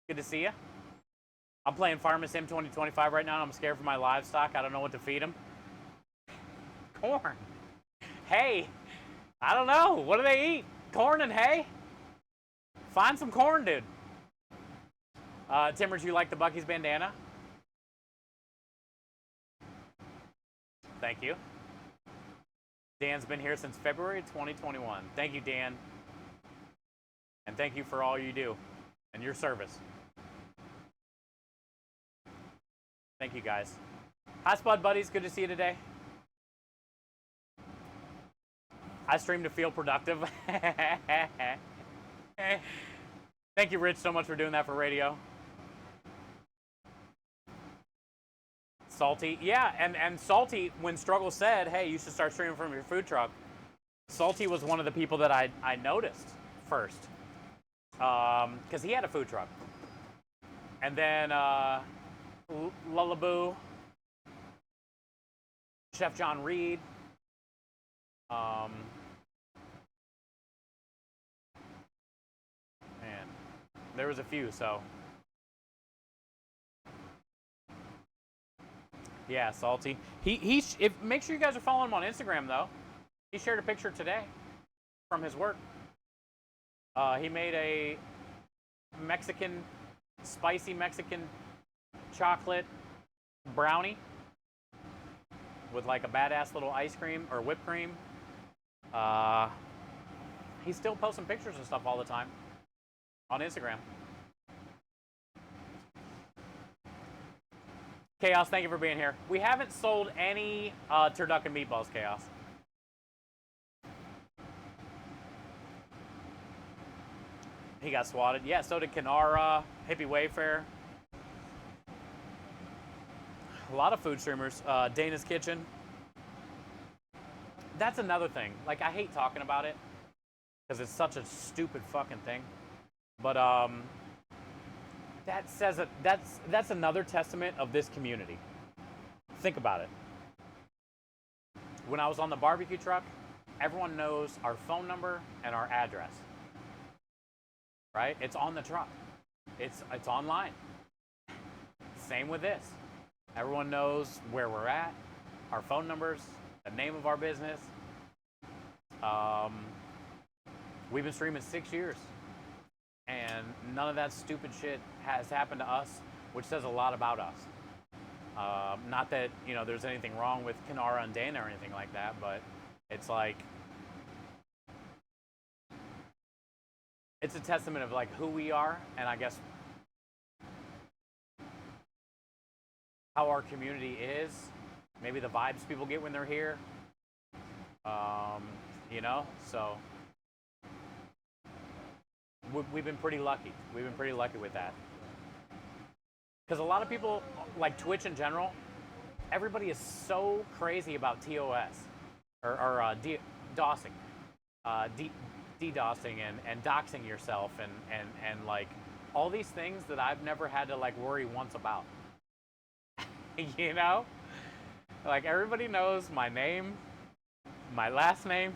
Good to see you. I'm playing Farming Sim 2025 right now, and I'm scared for my livestock. I don't know what to feed them. Corn. Hay. I don't know. What do they eat? Corn and hay? Find some corn, dude. Timbers, you like the Bucky's bandana? Thank you. Dan's been here since February 2021. Thank you, Dan. And thank you for all you do and your service. Thank you, guys. Hi, Spud buddies. Good to see you today. I stream to feel productive. Thank you, Rich, so much for doing that for Radio. Salty. Yeah, and Salty, when Struggle said, hey, you should start streaming from your food truck, Salty was one of the people that I noticed first. Because he had a food truck. And then Lullaboo, Chef John Reed, man, there was a few, so. Yeah, Salty. Make sure you guys are following him on Instagram, though. He shared a picture today from his work. He made a spicy Mexican chocolate brownie with like a badass little ice cream or whipped cream. He's still posting pictures and stuff all the time on Instagram. Chaos, thank you for being here. We haven't sold any turducken meatballs, Chaos. He got swatted. Yeah, so did Kanara, Hippie Wayfair. A lot of food streamers. Dana's Kitchen. That's another thing. Like, I hate talking about it because it's such a stupid fucking thing. But that's another testament of this community. Think about it. When I was on the barbecue truck, everyone knows our phone number and our address. Right? It's on the truck. It's online. Same with this. Everyone knows where we're at, our phone numbers, the name of our business. We've been streaming 6 years. and none of that stupid shit has happened to us, which says a lot about us. Not that, there's anything wrong with Kanara and Dana or anything like that, but it's like, it's a testament of like who we are, and I guess how our community is, maybe the vibes people get when they're here, so we've been pretty lucky. We've been pretty lucky with that. Because a lot of people, like Twitch in general, everybody is so crazy about TOS, or DOSing, DDoSing and doxing yourself and like all these things that I've never had to like worry once about. Like everybody knows my name, my last name,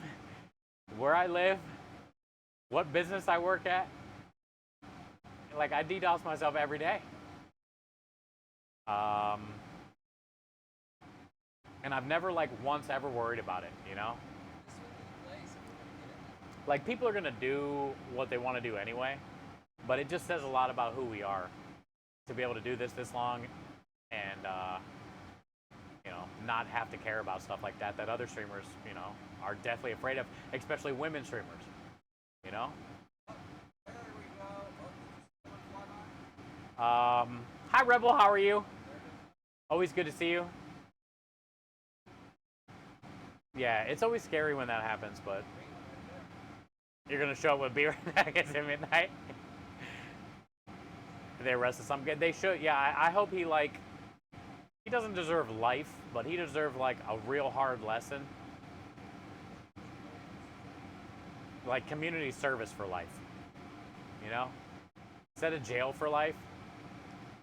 where I live, what business I work at. Like I DDoS myself every day. And I've never like once ever worried about it, Like people are gonna do what they want to do anyway, but it just says a lot about who we are to be able to do this long and not have to care about stuff like that other streamers, are definitely afraid of, especially women streamers, Hi Rebel, how are you? Always good to see you. Yeah, it's always scary when that happens, but you're gonna show up with beer at midnight. They arrested some kid. They should. Yeah, I hope he he doesn't deserve life, but he deserves like a real hard lesson, like community service for life. Instead of jail for life.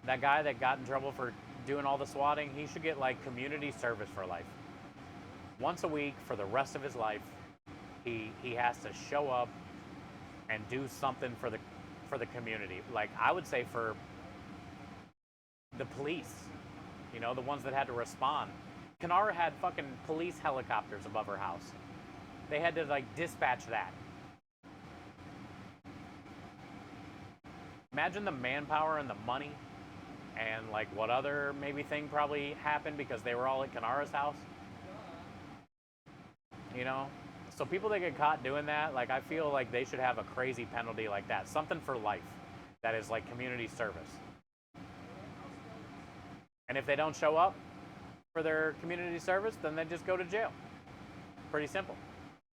That guy that got in trouble for doing all the swatting, he should get like community service for life. Once a week for the rest of his life, he has to show up and do something for the community. Like I would say for the police, the ones that had to respond. Kanara had fucking police helicopters above her house. They had to like dispatch that. Imagine the manpower and the money and like what other maybe thing probably happened because they were all at Kanara's house. So people that get caught doing that, like I feel like they should have a crazy penalty like that. Something for life that is like community service. And if they don't show up for their community service, then they just go to jail. Pretty simple.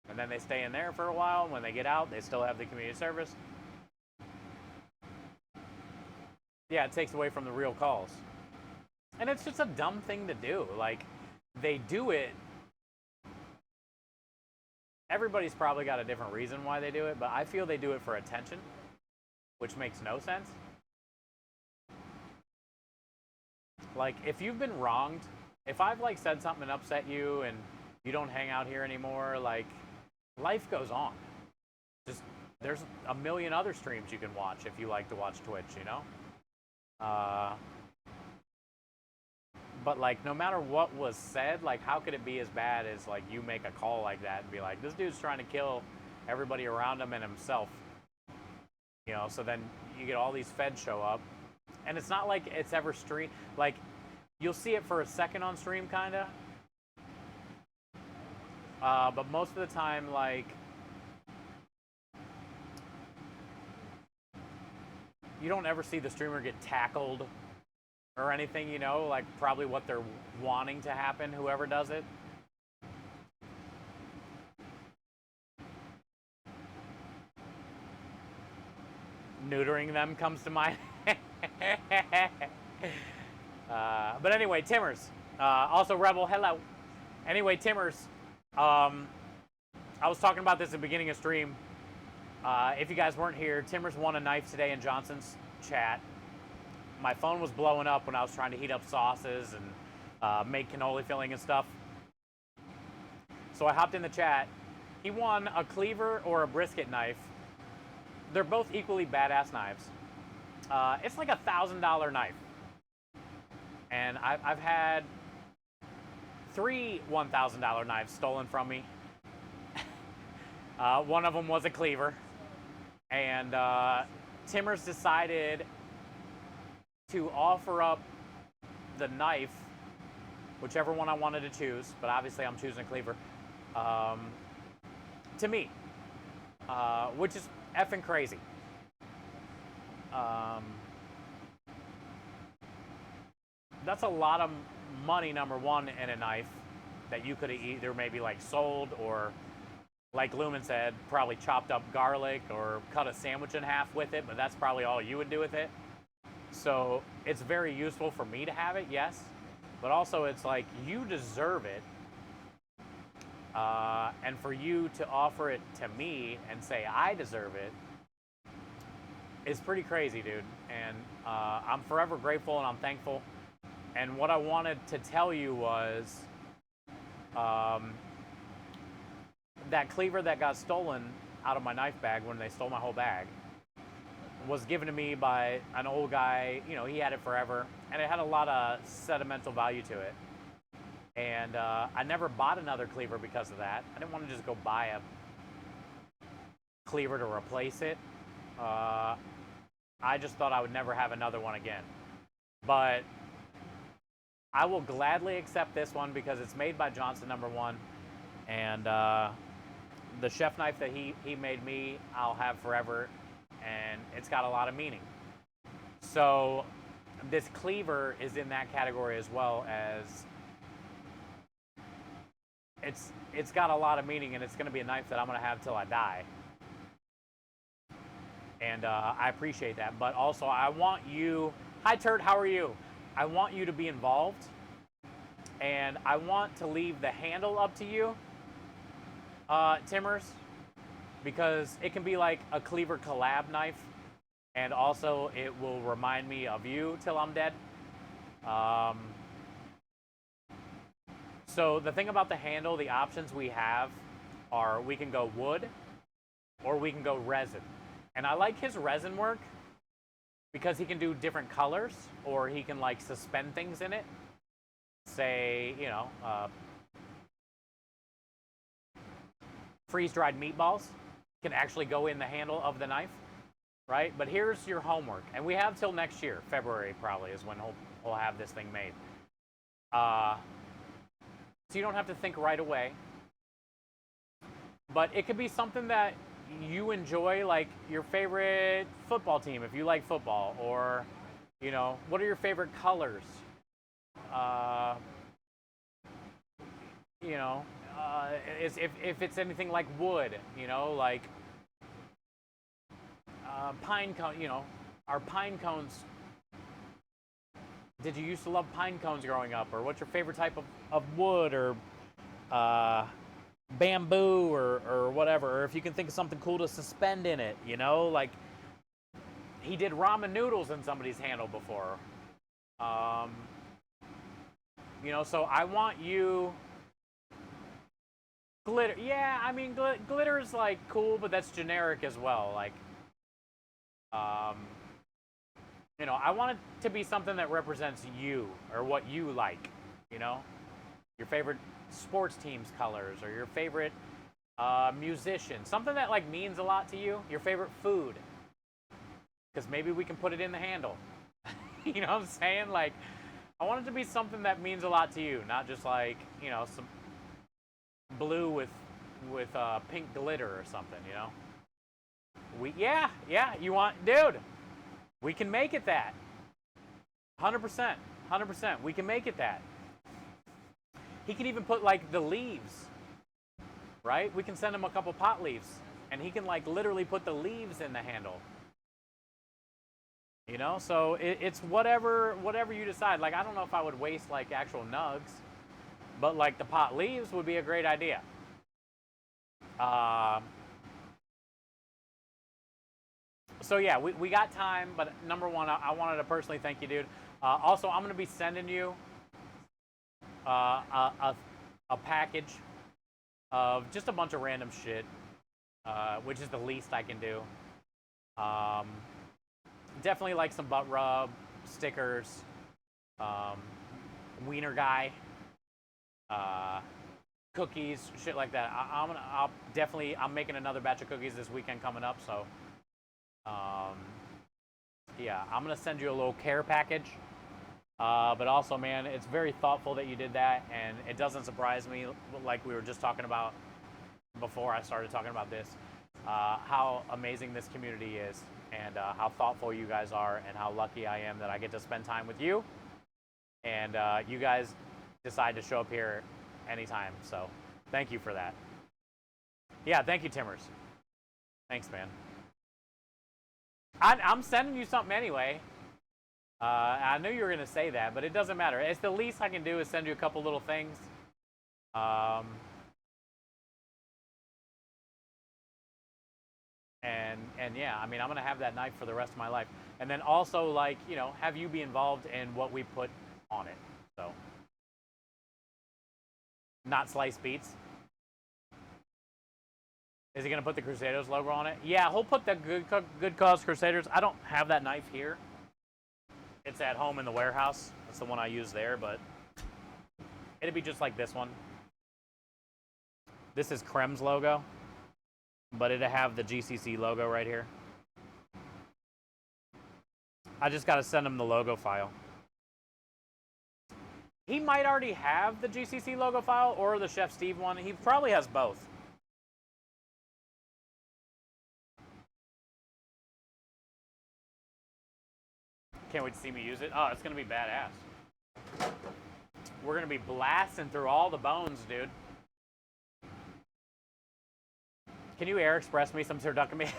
And then they stay in there for a while. When they get out, they still have the community service. Yeah, it takes away from the real calls. And it's just a dumb thing to do. Like, they do it. Everybody's probably got a different reason why they do it, but I feel they do it for attention, which makes no sense. Like, if you've been wronged, if I've, like, said something and upset you and you don't hang out here anymore, like, life goes on. Just, there's a million other streams you can watch if you like to watch Twitch, But, like, no matter what was said, like, how could it be as bad as, like, you make a call like that and be like, this dude's trying to kill everybody around him and himself. So then you get all these feds show up. And it's not like it's ever stream. Like, you'll see it for a second on stream, kind of. But most of the time, like, you don't ever see the streamer get tackled or anything, like probably what they're wanting to happen, whoever does it. Neutering them comes to mind. But anyway, Timmers. Also, Rebel, hello. Anyway, Timmers. I was talking about this at the beginning of stream. If you guys weren't here, Timmers won a knife today in Johnson's chat. My phone was blowing up when I was trying to heat up sauces and make cannoli filling and stuff. So I hopped in the chat. He won a cleaver or a brisket knife. They're both equally badass knives. It's like $1,000 knife. And I've had 3 $1,000 knives stolen from me. One of them was a cleaver. And Timbers decided to offer up the knife, whichever one I wanted to choose, but obviously I'm choosing cleaver, to me, which is effing crazy. That's a lot of money, number one, in a knife that you could have either maybe like sold or, like Lumen said, probably chopped up garlic or cut a sandwich in half with it, but that's probably all you would do with it. So it's very useful for me to have it, yes, but also it's like you deserve it. And for you to offer it to me and say I deserve it is pretty crazy, dude. And I'm forever grateful and I'm thankful. And what I wanted to tell you was that cleaver that got stolen out of my knife bag when they stole my whole bag was given to me by an old guy. You know, he had it forever, and it had a lot of sentimental value to it. And I never bought another cleaver because of that. I didn't want to just go buy a cleaver to replace it. I just thought I would never have another one again. But I will gladly accept this one because it's made by Johnson #1, and the chef knife that he made me, I'll have forever, and it's got a lot of meaning. So this cleaver is in that category as well, as it's got a lot of meaning, and it's going to be a knife that I'm going to have till I die. And I appreciate that. But also, I want you... Hi, Turd, how are you? I want you to be involved, and I want to leave the handle up to you, Timbers, because it can be like a cleaver collab knife, and also it will remind me of you till I'm dead. So the thing about the handle, the options we have are we can go wood or we can go resin. And I like his resin work because he can do different colors, or he can like suspend things in it. Say, you know, freeze-dried meatballs can actually go in the handle of the knife, right? But here's your homework, and we have till next year, February probably is when he'll have this thing made. So you don't have to think right away, but it could be something that you enjoy, like your favorite football team, if you like football, or, you know, what are your favorite colors? You know, if it's anything like wood, you know, like pine cone, you know, are pine cones, did you used to love pine cones growing up, or what's your favorite type of wood, or bamboo, or whatever, or if you can think of something cool to suspend in it, you know, like he did ramen noodles in somebody's handle before. You know, so I want you... Glitter, yeah, I mean, glitter is like cool, but that's generic as well. Like, you know, I want it to be something that represents you, or what you like, you know? Your favorite sports team's colors, or your favorite musician. Something that like means a lot to you. Your favorite food. Because maybe we can put it in the handle. You know what I'm saying? Like, I want it to be something that means a lot to you, not just like, you know, some blue with pink glitter or something, you know? Yeah, you want... Dude, we can make it that. 100%, we can make it that. He can even put like the leaves, right? We can send him a couple pot leaves, and he can like literally put the leaves in the handle. You know, so it's whatever you decide. Like, I don't know if I would waste like actual nugs, but like the pot leaves would be a great idea. So yeah, we got time, but number one, I wanted to personally thank you, dude. Also, I'm gonna be sending you a package of just a bunch of random shit, which is the least I can do. Definitely like some butt rub, stickers, wiener guy, cookies, shit like that. I'm making another batch of cookies this weekend coming up, so Yeah, I'm gonna send you a little care package. But also, man, it's very thoughtful that you did that, and it doesn't surprise me, like we were just talking about before I started talking about this, how amazing this community is, and how thoughtful you guys are, and how lucky I am that I get to spend time with you, and you guys decide to show up here anytime. So, thank you for that. Yeah, thank you, Timmers. Thanks, man. I'm sending you something anyway. I knew you were going to say that, but it doesn't matter. It's the least I can do is send you a couple little things. And yeah, I mean, I'm going to have that knife for the rest of my life. And then also, like, you know, have you be involved in what we put on it. So, not sliced beets. Is he going to put the Crusaders logo on it? Yeah, he'll put the Good Cause Crusaders. I don't have that knife here. It's at home in the warehouse. That's the one I use there, but it'd be just like this one. This is Krem's logo, but it'd have the GCC logo right here. I just got to send him the logo file. He might already have the GCC logo file or the Chef Steve one. He probably has both. Can't wait to see me use it. Oh, it's going to be badass. We're going to be blasting through all the bones, dude. Can you air express me some turducken meat?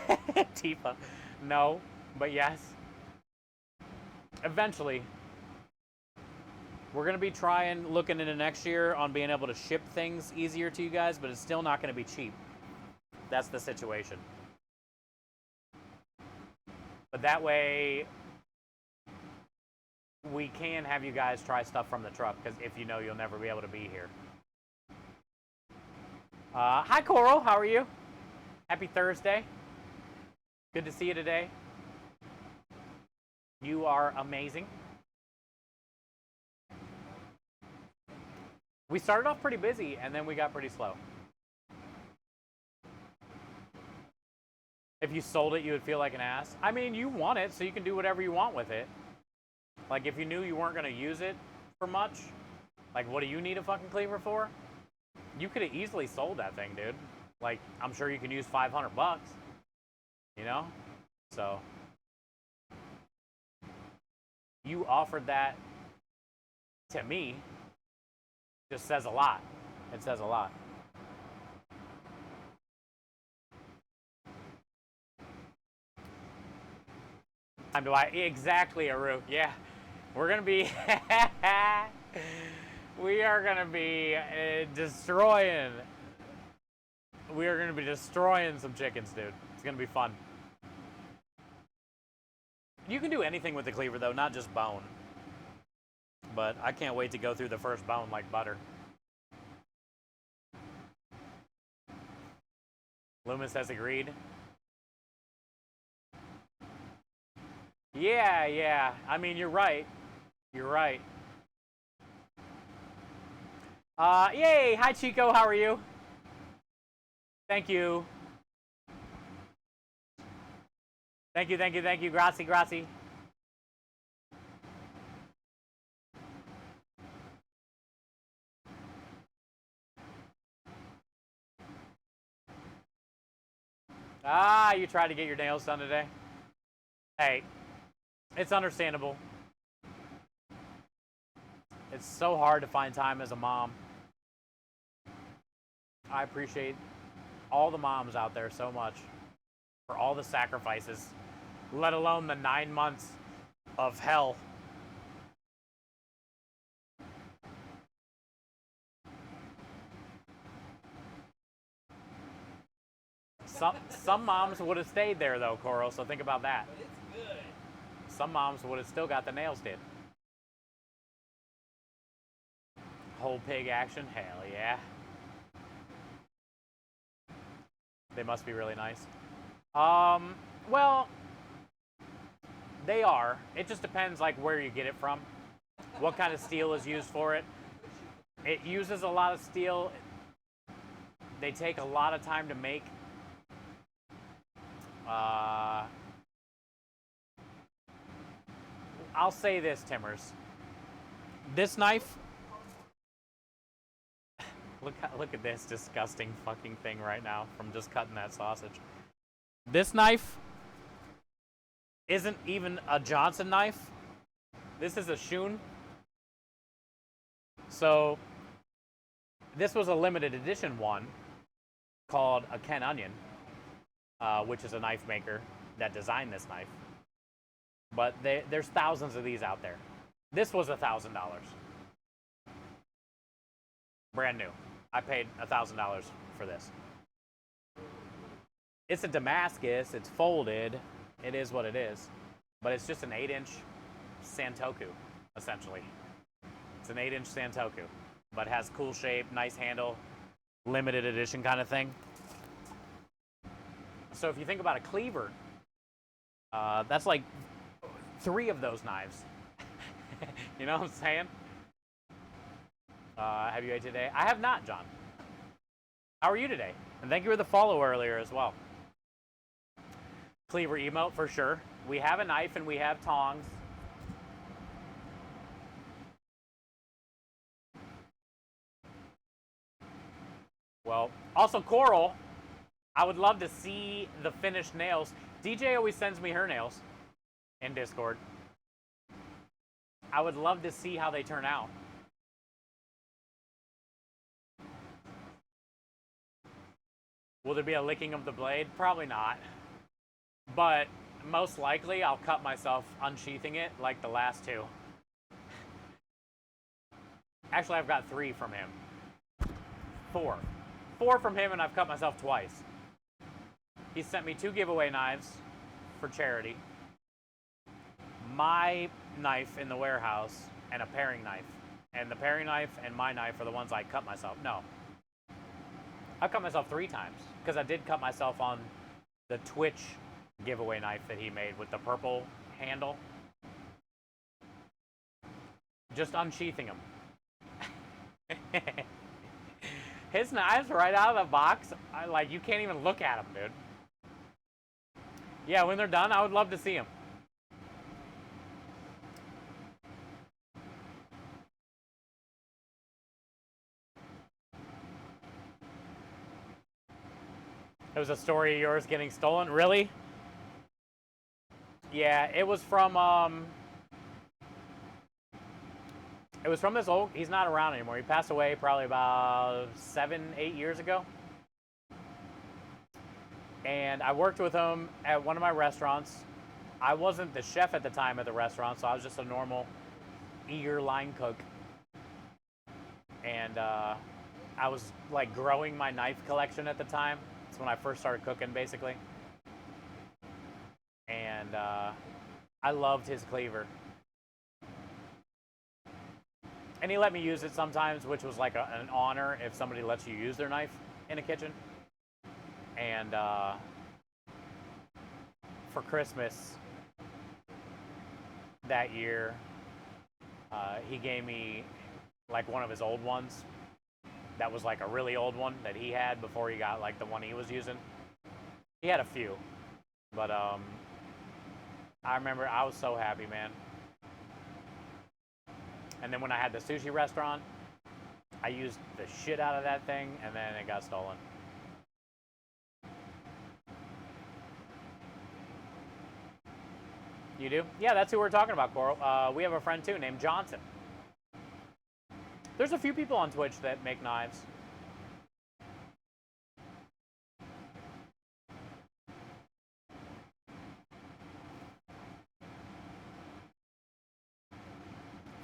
Tifa. No, but yes. Eventually. We're going to be looking into next year on being able to ship things easier to you guys, but it's still not going to be cheap. That's the situation. But that way, we can have you guys try stuff from the truck, because if you know, you'll never be able to be here. Hi, Coral. How are you? Happy Thursday. Good to see you today. You are amazing. We started off pretty busy, and then we got pretty slow. If you sold it, you would feel like an ass. I mean, you want it, so you can do whatever you want with it. Like, if you knew you weren't going to use it for much, like, what do you need a fucking cleaver for? You could have easily sold that thing, dude. Like, I'm sure you can use 500 bucks. You know? So, you offered that to me. Just says a lot. It says a lot. Time do I? Exactly, Aru. Yeah. We're going to be... we are going to be destroying... We are going to be destroying some chickens, dude. It's going to be fun. You can do anything with the cleaver, though, not just bone. But I can't wait to go through the first bone like butter. Loomis has agreed. Yeah. I mean, you're right. You're right. Yay! Hi, Chico. How are you? Thank you. Thank you. Grazie. You tried to get your nails done today? Hey, it's understandable. It's so hard to find time as a mom. I appreciate all the moms out there so much for all the sacrifices, let alone the 9 months of hell. Some moms would have stayed there though, Coral, so think about that. But it's good. Some moms would have still got the nails did. Whole pig action? Hell yeah. They must be really nice. Well, they are. It just depends like where you get it from. What kind of steel is used for it. It uses a lot of steel. They take a lot of time to make. I'll say this, Timmers. This knife. Look at this disgusting fucking thing right now from just cutting that sausage. This knife isn't even a Johnson knife. This is a Shun. So this was a limited edition one called a Ken Onion, which is a knife maker that designed this knife. But there's thousands of these out there. This was $1,000. Brand new. I paid $1,000 for this. It's a Damascus. It's folded. It is what it is. But it's just an 8-inch Santoku, essentially. It's an 8-inch Santoku, but has cool shape, nice handle, limited edition kind of thing. So if you think about a cleaver, that's like 3 of those knives. You know what I'm saying? Have you ate today? I have not, John. How are you today? And thank you for the follow earlier as well. Cleaver emote for sure. We have a knife and we have tongs. Well, also Coral, I would love to see the finished nails. DJ always sends me her nails in Discord. I would love to see how they turn out. Will there be a licking of the blade? Probably not. But most likely I'll cut myself unsheathing it like the last 2. Actually, I've got 3 from him. 4. 4 from him, and I've cut myself twice. He sent me 2 giveaway knives for charity, my knife in the warehouse, and a paring knife. And the paring knife and my knife are the ones I cut myself. No. I've cut myself 3 times, because I did cut myself on the Twitch giveaway knife that he made with the purple handle. Just unsheathing them. His knives right out of the box, you can't even look at them, dude. Yeah, when they're done, I would love to see them. It was a story of yours getting stolen? Really? Yeah, it was from this old, he's not around anymore. He passed away probably about 7-8 years ago. And I worked with him at one of my restaurants. I wasn't the chef at the time at the restaurant, so I was just a normal, eager line cook. And I was like growing my knife collection at the time. That's when I first started cooking, basically. And I loved his cleaver. And he let me use it sometimes, which was like an honor if somebody lets you use their knife in a kitchen. And for Christmas that year, he gave me like one of his old ones. That was like a really old one that he had before he got like the one he was using. He had a few, but I remember I was so happy, man. And then when I had the sushi restaurant, I used the shit out of that thing, and then it got stolen. You do? Yeah, that's who we're talking about, Coral. We have a friend too named Johnson. There's a few people on Twitch that make knives.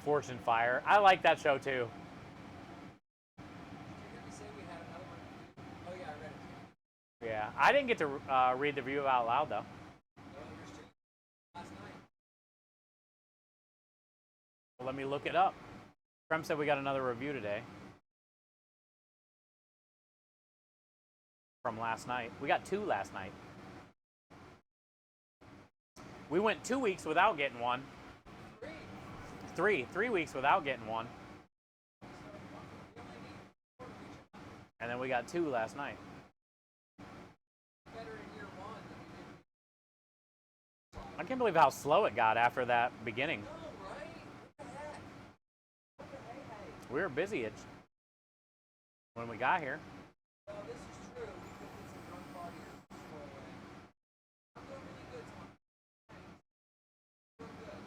Fortune Fire. I like that show too. Did you hear me say we had another one? Oh yeah, I read it. Yeah, I didn't get to read the review out loud though. No understood last night. Well, let me look it up. Trem said we got another review today. From last night. We got 2 last night. We went 2 weeks without getting one. 3 weeks without getting one. And then we got 2 last night. Better in year 1 than we I can't believe how slow it got after that beginning. No, right? What the heck? What the hey? We were busy when we got here. Well, this is true. We could get some drunk partiers to stroll in. I'm doing really good, Tom. Thanks. Doing good.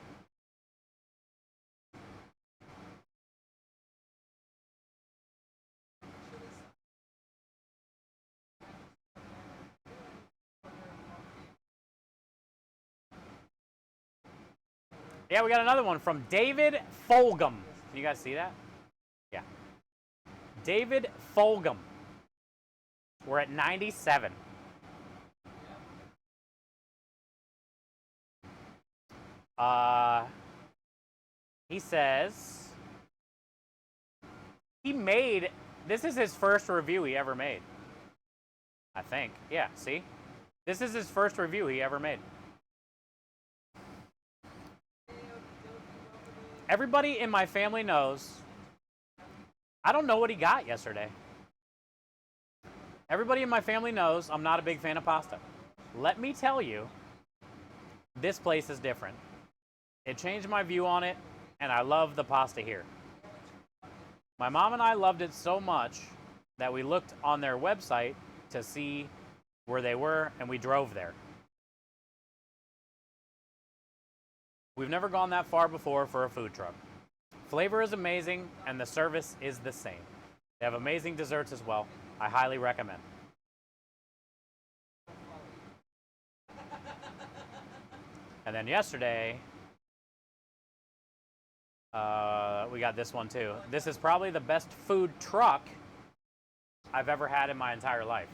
Yeah, we got another one from David Folgham. Can you guys see that? Yeah. David Folgham. We're at 97. He says he made, this is his first review he ever made. I think. Yeah, see? This is his first review he ever made. Everybody in my family knows I don't know what he got yesterday. Everybody in my family knows I'm not a big fan of pasta. Let me tell you, this place is different. It changed my view on it, and I love the pasta here. My mom and I loved it so much that we looked on their website to see where they were, and we drove there. We've never gone that far before for a food truck. Flavor is amazing, and the service is the same. They have amazing desserts as well. I highly recommend. And then yesterday, we got this one too. This is probably the best food truck I've ever had in my entire life.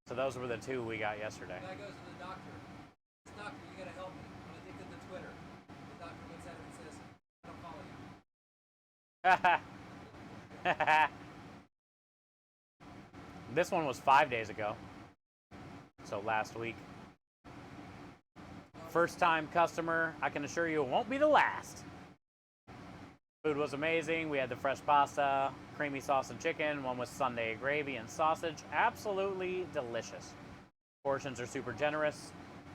So those were the two we got yesterday. The guy goes to the doctor. Says, doctor, you gotta help me. I'm addicted to Twitter. The doctor looks at him and says, I don't follow you. This one was 5 days ago. So last week. First time customer, I can assure you it won't be the last. Food was amazing. We had the fresh pasta, creamy sauce and chicken, one with Sunday gravy and sausage. Absolutely delicious. Portions are super generous.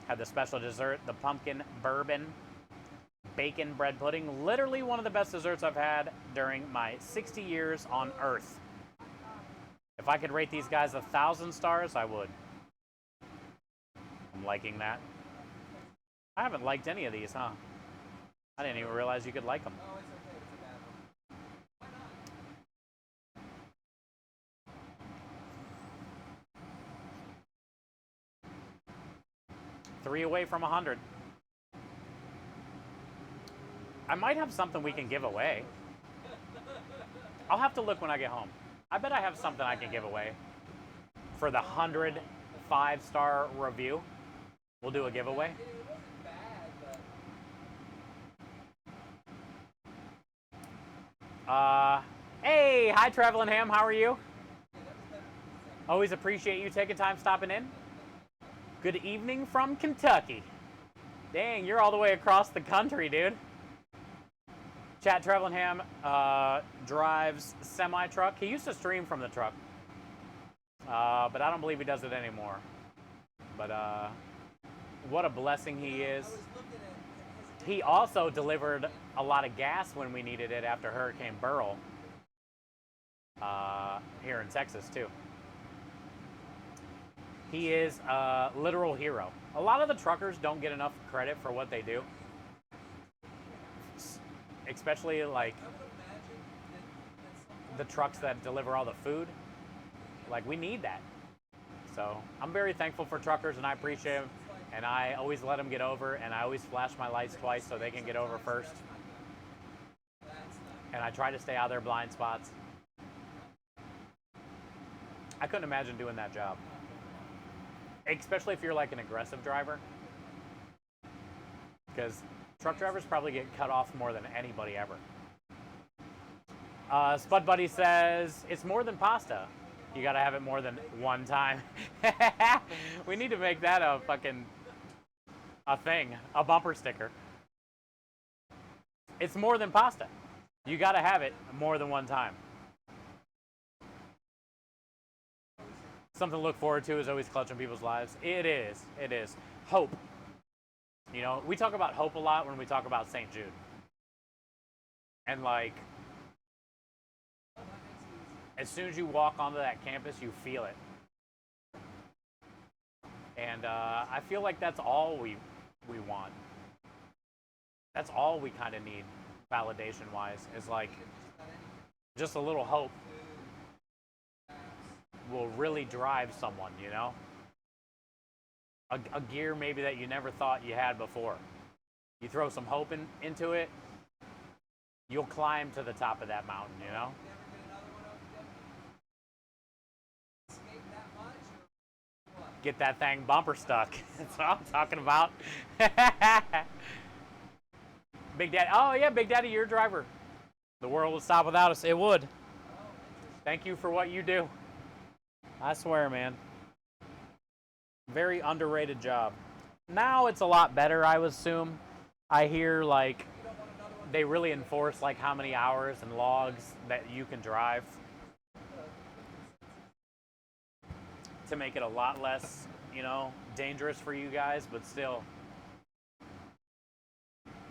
Had the special dessert, the pumpkin bourbon bacon bread pudding. Literally one of the best desserts I've had during my 60 years on Earth. If I could rate these guys 1,000 stars, I would. I'm liking that. I haven't liked any of these, huh? I didn't even realize you could like them. Oh, it's okay. It's a bad one. Why not? 3 away from 100. I might have something we can give away. I'll have to look when I get home. I bet I have something I can give away. For the 100 5-star review, we'll do a giveaway. It wasn't bad, but... Hey, hi Traveling Ham, how are you? Always appreciate you taking time stopping in. Good evening from Kentucky. Dang, you're all the way across the country, dude. Chat Traveling Ham drives semi-truck. He used to stream from the truck, but I don't believe he does it anymore. But what a blessing he is. He also delivered a lot of gas when we needed it after Hurricane Beryl here in Texas, too. He is a literal hero. A lot of the truckers don't get enough credit for what they do. Especially like the trucks that deliver all the food. Like, we need that. So I'm very thankful for truckers, and I appreciate them. And I always let them get over, and I always flash my lights twice so they can get over first. And I try to stay out of their blind spots. I couldn't imagine doing that job. Especially if you're like an aggressive driver. Because truck drivers probably get cut off more than anybody ever. Spud Buddy says, it's more than pasta. You gotta have it more than one time. We need to make that a thing, a bumper sticker. It's more than pasta. You gotta have it more than one time. Something to look forward to is always clutching people's lives. It is. It is. Hope. You know, we talk about hope a lot when we talk about St. Jude. And like, as soon as you walk onto that campus, you feel it. And I feel like that's all we want. That's all we kind of need, validation-wise, is like just a little hope will really drive someone, you know? A gear maybe that you never thought you had before. You throw some hope into it, you'll climb to the top of that mountain, you know? Get that thing bumper stuck. That's what I'm talking about. Big Daddy. Oh, yeah, Big Daddy, you're a driver. The world would stop without us. It would. Thank you for what you do. I swear, man. Very underrated job. Now it's a lot better, I would assume. I hear, like, they really enforce, like, how many hours and logs that you can drive to make it a lot less, you know, dangerous for you guys, but still,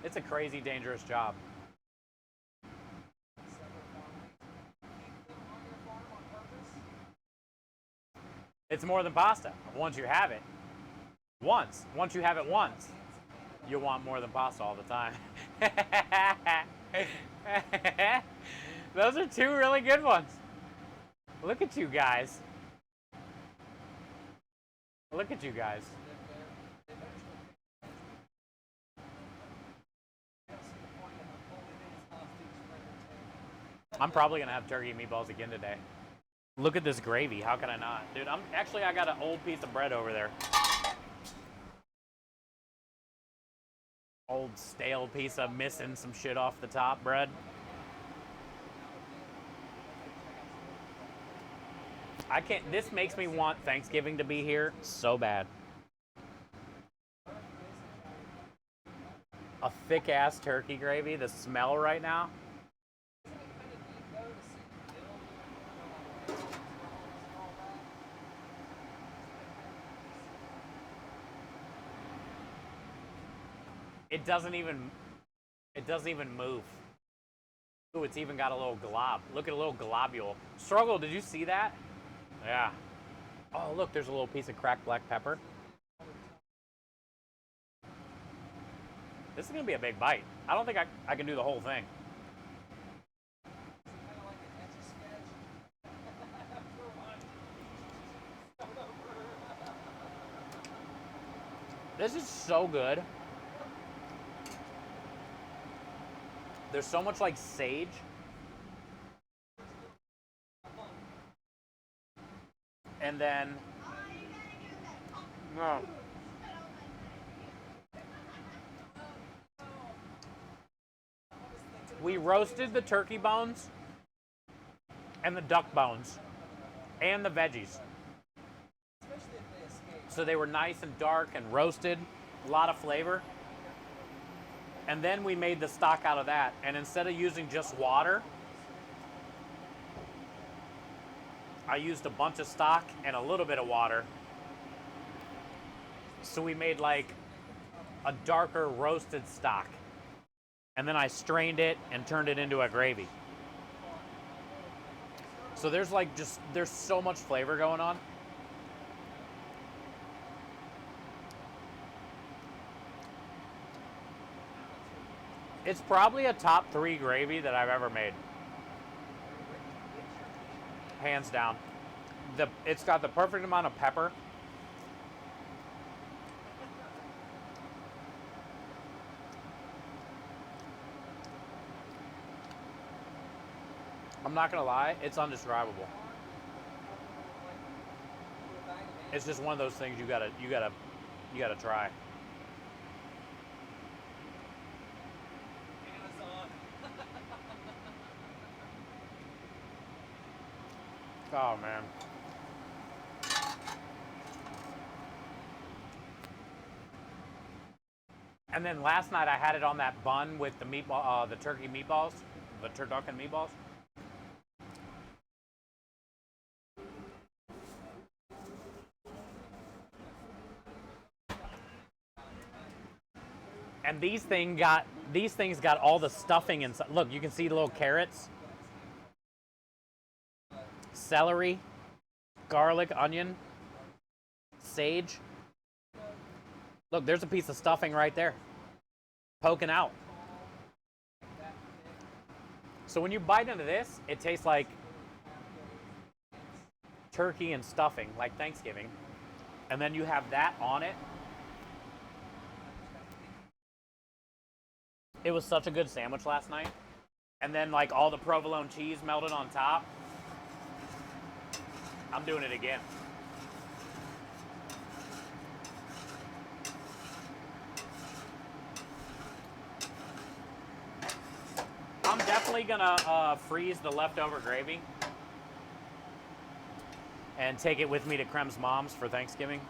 it's a crazy dangerous job. It's more than pasta. Once you have it, once you have it once, you'll want more than pasta all the time. Those are two really good ones. Look at you guys. Look at you guys. I'm probably gonna have turkey and meatballs again today. Look at this gravy. How can I not? Dude, I got an old piece of bread over there. Old stale piece of missing some shit off the top bread. I can't, this makes me want Thanksgiving to be here so bad. A thick ass turkey gravy, the smell right now. It doesn't even move. Ooh, it's even got a little glob. Look at a little globule. Struggle, did you see that? Yeah. Oh, look, there's a little piece of cracked black pepper. This is gonna be a big bite. I don't think I can do the whole thing. This is so good. There's so much like sage. And then, no. We roasted the turkey bones and the duck bones and the veggies. So they were nice and dark and roasted, a lot of flavor. And then we made the stock out of that. And instead of using just water, I used a bunch of stock and a little bit of water. So we made like a darker roasted stock. And then I strained it and turned it into a gravy. So there's like there's so much flavor going on. It's probably a top 3 gravy that I've ever made. Hands down. It's got the perfect amount of pepper. I'm not gonna lie, it's undescribable. It's just one of those things you gotta try. Oh man. And then last night I had it on that bun with the meatball, the turkey meatballs, the Turducken meatballs. And these things got all the stuffing inside. Look, you can see the little carrots, celery, garlic, onion, sage. Look, there's a piece of stuffing right there, poking out. So when you bite into this, it tastes like turkey and stuffing, like Thanksgiving. And then you have that on it. It was such a good sandwich last night. And then like all the provolone cheese melted on top. I'm doing it again. I'm definitely gonna freeze the leftover gravy and take it with me to Krem's mom's for Thanksgiving,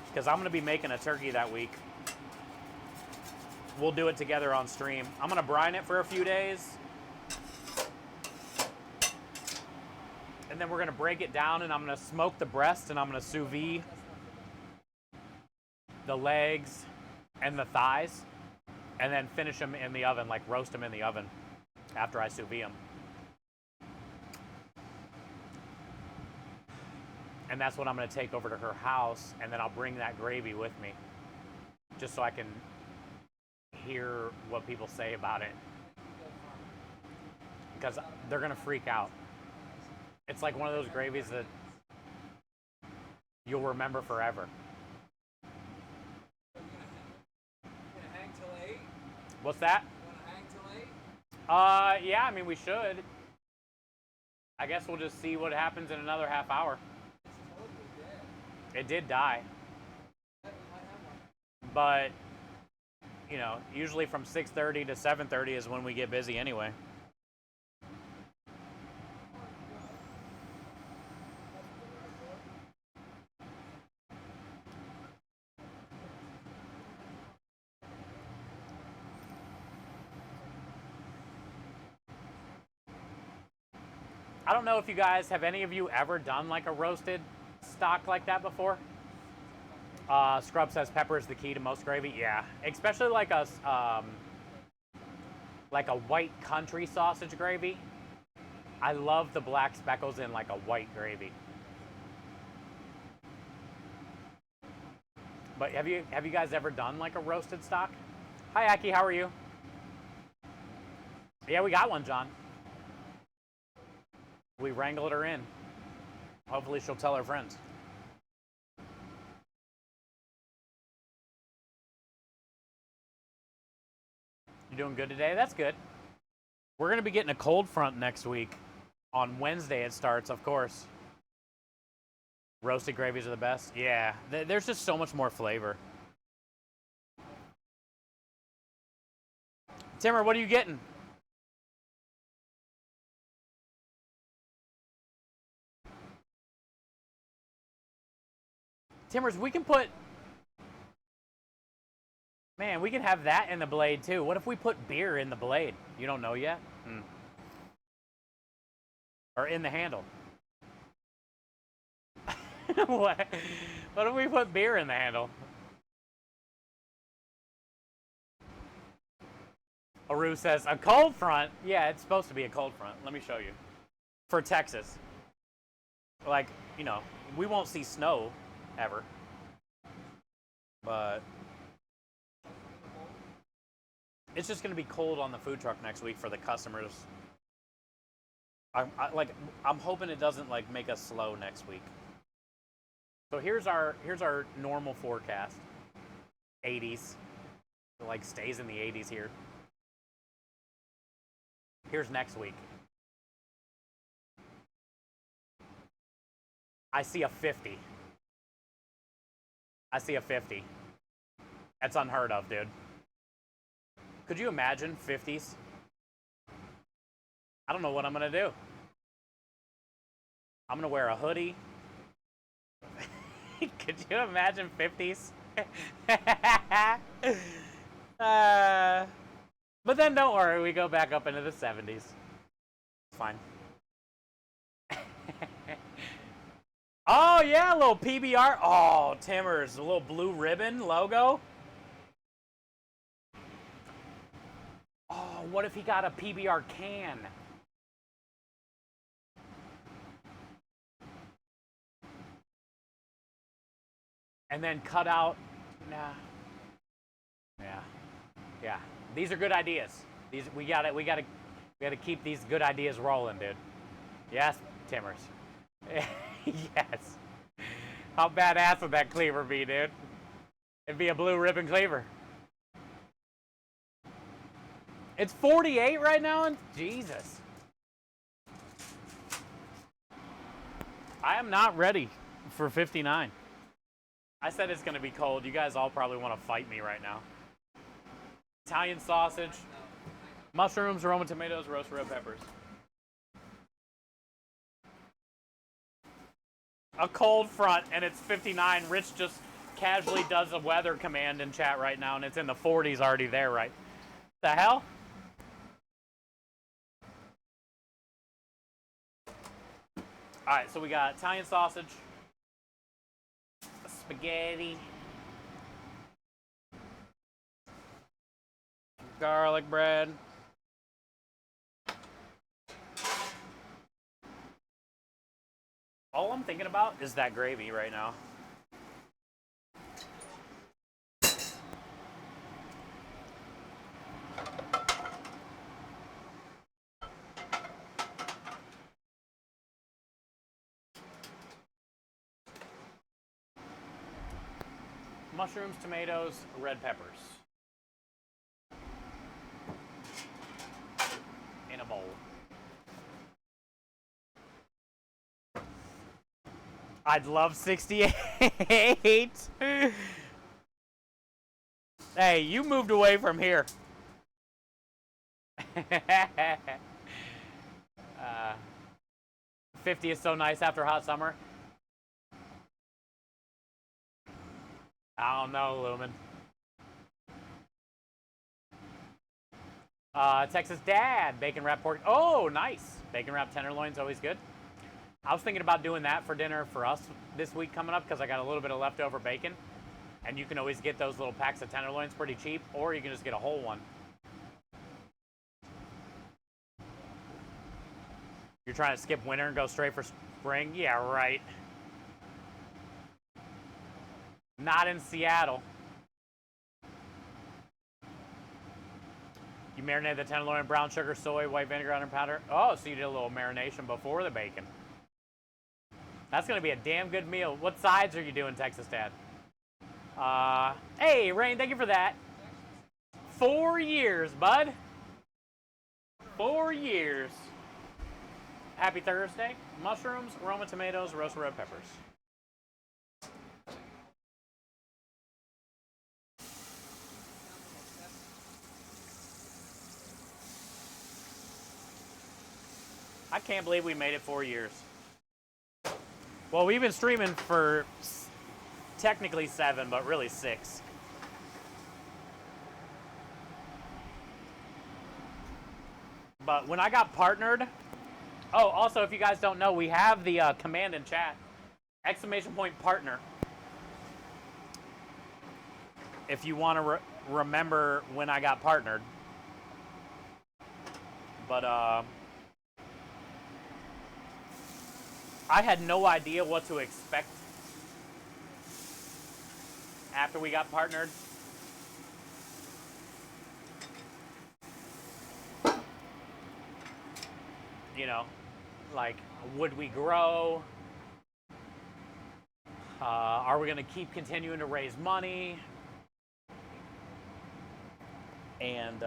because I'm gonna be making a turkey that week. We'll do it together on stream. I'm gonna brine it for a few days, and then we're gonna break it down, and I'm gonna smoke the breast, and I'm gonna sous vide the legs and the thighs, and then finish them in the oven, like roast them in the oven after I sous vide them. And that's what I'm going to take over to her house, and then I'll bring that gravy with me, just so I can hear what people say about it, because they're going to freak out. It's like one of those gravies that you'll remember forever. You gonna hang till 8? What's that? You wanna hang till 8? Yeah, I mean, we should. I guess we'll just see what happens in another half hour. It's totally dead. It did die. We might have one. But, you know, usually from 6:30 to 7:30 is when we get busy anyway. I don't know if you guys, have any of you ever done like a roasted stock like that before? Scrub says pepper is the key to most gravy. Yeah, especially like a white country sausage gravy. I love the black speckles in like a white gravy. But have you guys ever done like a roasted stock? Hi Aki, how are you? Yeah, we got one, John. We wrangled her in. Hopefully she'll tell her friends. You doing good today? That's good. We're going to be getting a cold front next week. On Wednesday it starts, of course. Roasted gravies are the best. Yeah, there's just so much more flavor. Timmer, what are you getting? Timmers, we can put... Man, we can have that in the blade too. What if we put beer in the blade? You don't know yet? Or in the handle? What if we put beer in the handle? Aru says, a cold front? Yeah, it's supposed to be a cold front. Let me show you. For Texas. Like, you know, we won't see snow ever. But it's just going to be cold on the food truck next week for the customers. I'm hoping it doesn't like make us slow next week. So here's our normal forecast. 80s. It like stays in the 80s here. Here's next week. I see a 50. I see a 50. That's unheard of, dude. Could you imagine 50s? I don't know what I'm gonna do. I'm gonna wear a hoodie. Could you imagine 50s? But then don't worry, we go back up into the 70s. It's fine. Oh yeah, a little PBR. Oh, Timmers, a little blue ribbon logo. what if he got a PBR can? And then cut out, nah. Yeah. These are good ideas. We gotta keep these good ideas rolling, dude. Yes, Timmers. Yes. How badass would that cleaver be, dude? It'd be a blue ribbon cleaver. It's 48 right now, and Jesus. I am not ready for 59. I said it's gonna be cold. You guys all probably want to fight me right now. Italian sausage, mushrooms, Roma tomatoes, roast red peppers. A cold front, and it's 59. Rich just casually does a weather command in chat right now, and it's in the 40s already there, right? The hell? All right, so we got Italian sausage, spaghetti, garlic bread. All I'm thinking about is that gravy right now. Mushrooms, tomatoes, red peppers. In a bowl. I'd love 68. Hey, you moved away from here. 50 is so nice after a hot summer. I don't know, Lumen. Texas Dad, bacon wrap pork. Oh, nice. Bacon wrap tenderloin's always good. I was thinking about doing that for dinner for us this week coming up because I got a little bit of leftover bacon. And you can always get those little packs of tenderloins pretty cheap, or you can just get a whole one. You're trying to skip winter and go straight for spring? Yeah, right. Not in Seattle. You marinated the tenderloin in brown sugar, soy, white vinegar, onion powder. Oh, so you did a little marination before the bacon. That's going to be a damn good meal. What sides are you doing, Texas Dad? Hey, Rain, thank you for that. 4 years, bud. 4 years. Happy Thursday. Mushrooms, Roma tomatoes, roasted red peppers. I can't believe we made it 4 years. Well, we've been streaming for technically 7, but really 6. But when I got partnered, oh, also, if you guys don't know, we have the command in chat, !partner. If you want to remember when I got partnered. But I had no idea what to expect after we got partnered. You know, like, would we grow? Are we going to keep continuing to raise money? And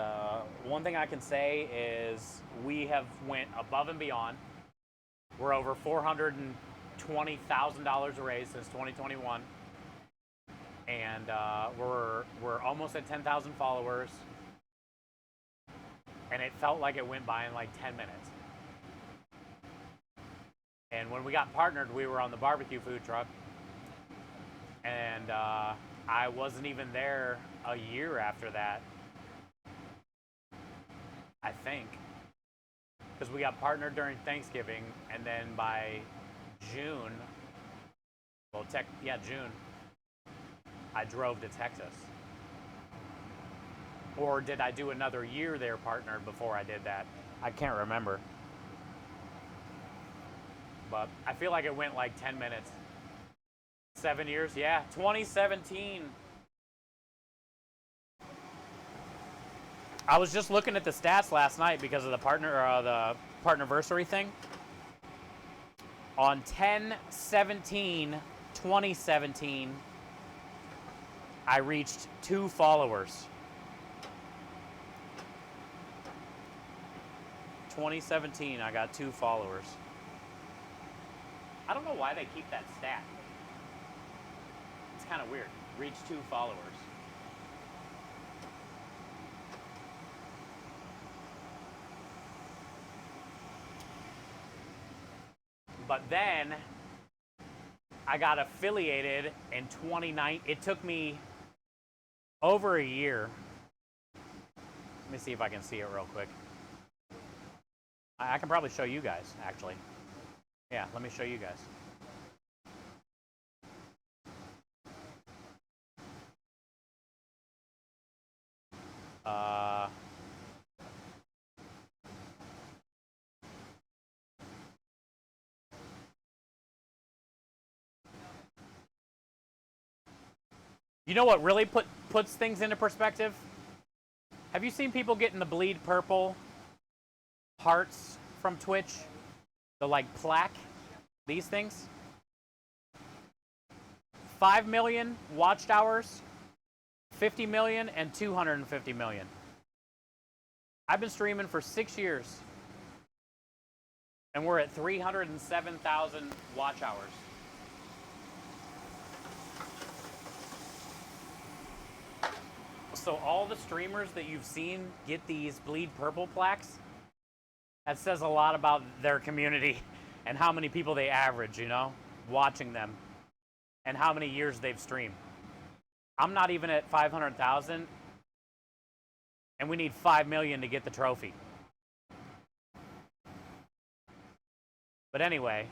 one thing I can say is we have went above and beyond. We're over $420,000 raised since 2021, and we're almost at 10,000 followers. And it felt like it went by in like 10 minutes. And when we got partnered, we were on the barbecue food truck, and I wasn't even there a year after that, I think. Because we got partnered during Thanksgiving, and then by June, June, I drove to Texas. Or did I do another year there partnered before I did that? I can't remember. But I feel like it went like 10 minutes. 7 years? Yeah, 2017. I was just looking at the stats last night because of the partnerversary thing. On 10/17/2017, I reached 2 followers. 2017, I got 2 followers. I don't know why they keep that stat. It's kind of weird. Reach 2 followers. But then I got affiliated in 2019. It took me over a year. Let me see if I can see it real quick. I can probably show you guys, actually. Yeah, let me show you guys. You know what really puts things into perspective? Have you seen people getting the bleed purple hearts from Twitch? The like plaque? These things? 5 million watched hours, 50 million, and 250 million. I've been streaming for 6 years, and we're at 307,000 watch hours. So all the streamers that you've seen get these bleed purple plaques, that says a lot about their community and how many people they average, you know, watching them, and how many years they've streamed. I'm not even at 500,000, and we need 5 million to get the trophy. But anyway,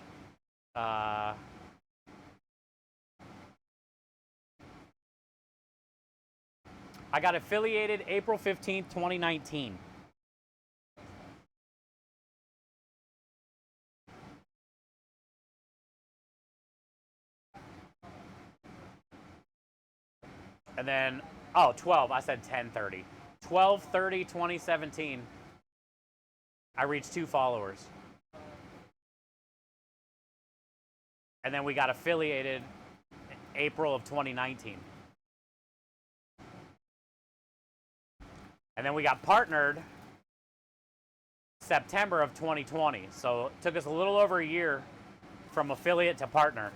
I got affiliated April 15th, 2019. And then, 12, I said 10/30. 12/30/2017, I reached 2 followers. And then we got affiliated in April of 2019. And then we got partnered September of 2020. So it took us a little over a year from affiliate to partner.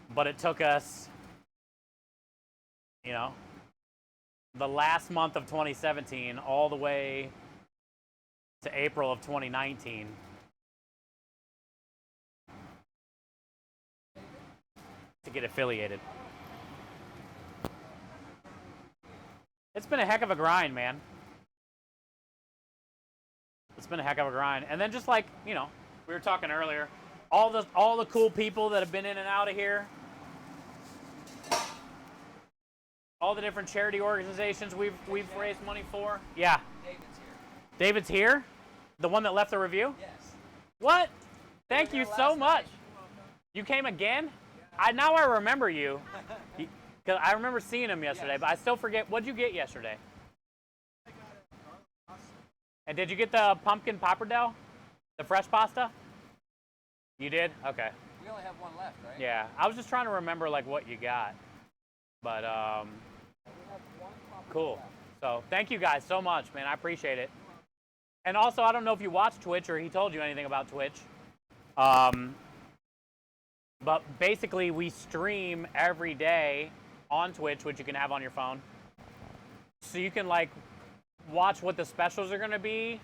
But it took us, you know, the last month of 2017 all the way to April of 2019 to get affiliated. It's been a heck of a grind, man. It's been a heck of a grind. And then just like, you know, we were talking earlier, all the cool people that have been in and out of here, all the different charity organizations we've raised money for. Yeah. David's here. David's here? The one that left the review? Yes. What? Thank you so much. You came again? Now I remember you. Because I remember seeing him yesterday, but I still forget. What'd you get yesterday? And did you get the pumpkin pappardelle? The fresh pasta? You did? Okay. We only have one left, right? Yeah. I was just trying to remember like what you got. But cool. So thank you guys so much, man. I appreciate it. And also, I don't know if you watch Twitch or he told you anything about Twitch. But basically, we stream every day on Twitch, which you can have on your phone. So you can like watch what the specials are going to be.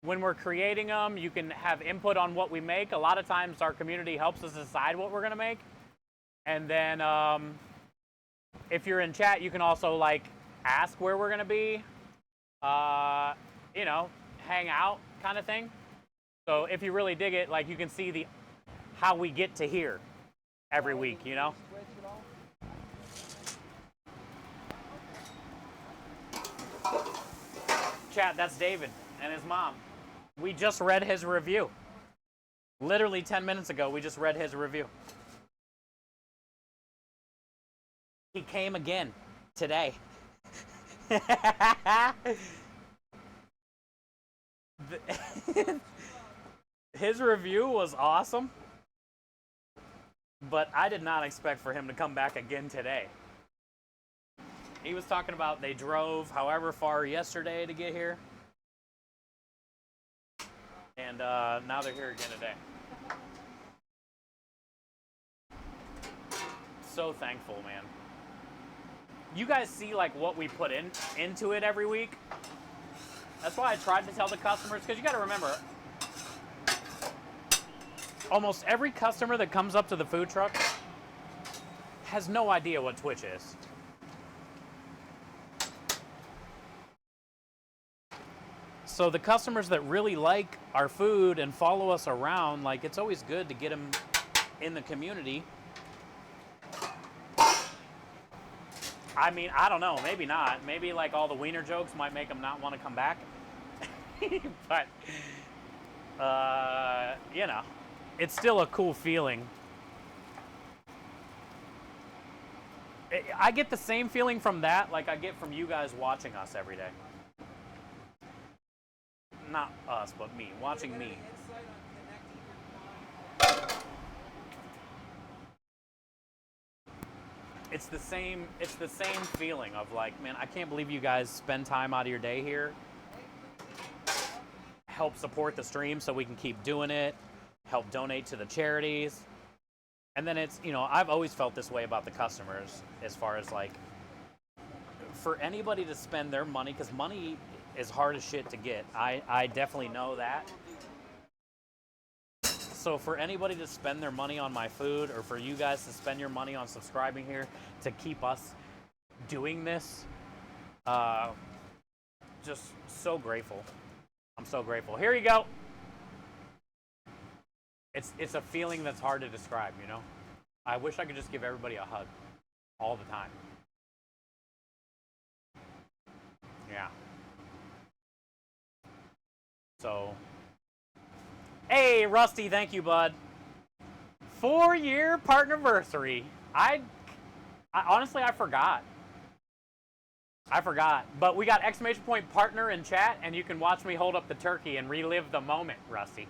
When we're creating them, you can have input on what we make. A lot of times our community helps us decide what we're going to make. And then if you're in chat, you can also like ask where we're going to be. You know, hang out kind of thing. So if you really dig it, like you can see how we get to here every week, you know? Chat, that's David and his mom. We just read his review. Literally 10 minutes ago, we just read his review. He came again today. His review was awesome, but I did not expect for him to come back again today. He was talking about they drove however far yesterday to get here, and now they're here again today. So thankful, man. You guys see like what we put into it every week. That's why I tried to tell the customers, because you got to remember, almost every customer that comes up to the food truck has no idea what Twitch is. So the customers that really like our food and follow us around, like, it's always good to get them in the community. I mean, I don't know, maybe not. Maybe like all the wiener jokes might make them not want to come back. But, you know, it's still a cool feeling. I get the same feeling from that like I get from you guys watching us every day. Not us, but me, watching me. It's the same feeling of like, man, I can't believe you guys spend time out of your day here. Help support the stream so we can keep doing it. Help donate to the charities. And then it's, you know, I've always felt this way about the customers as far as like, for anybody to spend their money, because money is hard as shit to get. I definitely know that. So for anybody to spend their money on my food, or for you guys to spend your money on subscribing here to keep us doing this, just so grateful. I'm so grateful. Here you go. It's a feeling that's hard to describe, you know? I wish I could just give everybody a hug all the time. Yeah. So, hey, Rusty, thank you, bud. 4-year partnerversary. I honestly, I forgot. But we got exclamation point partner in chat, and you can watch me hold up the turkey and relive the moment, Rusty.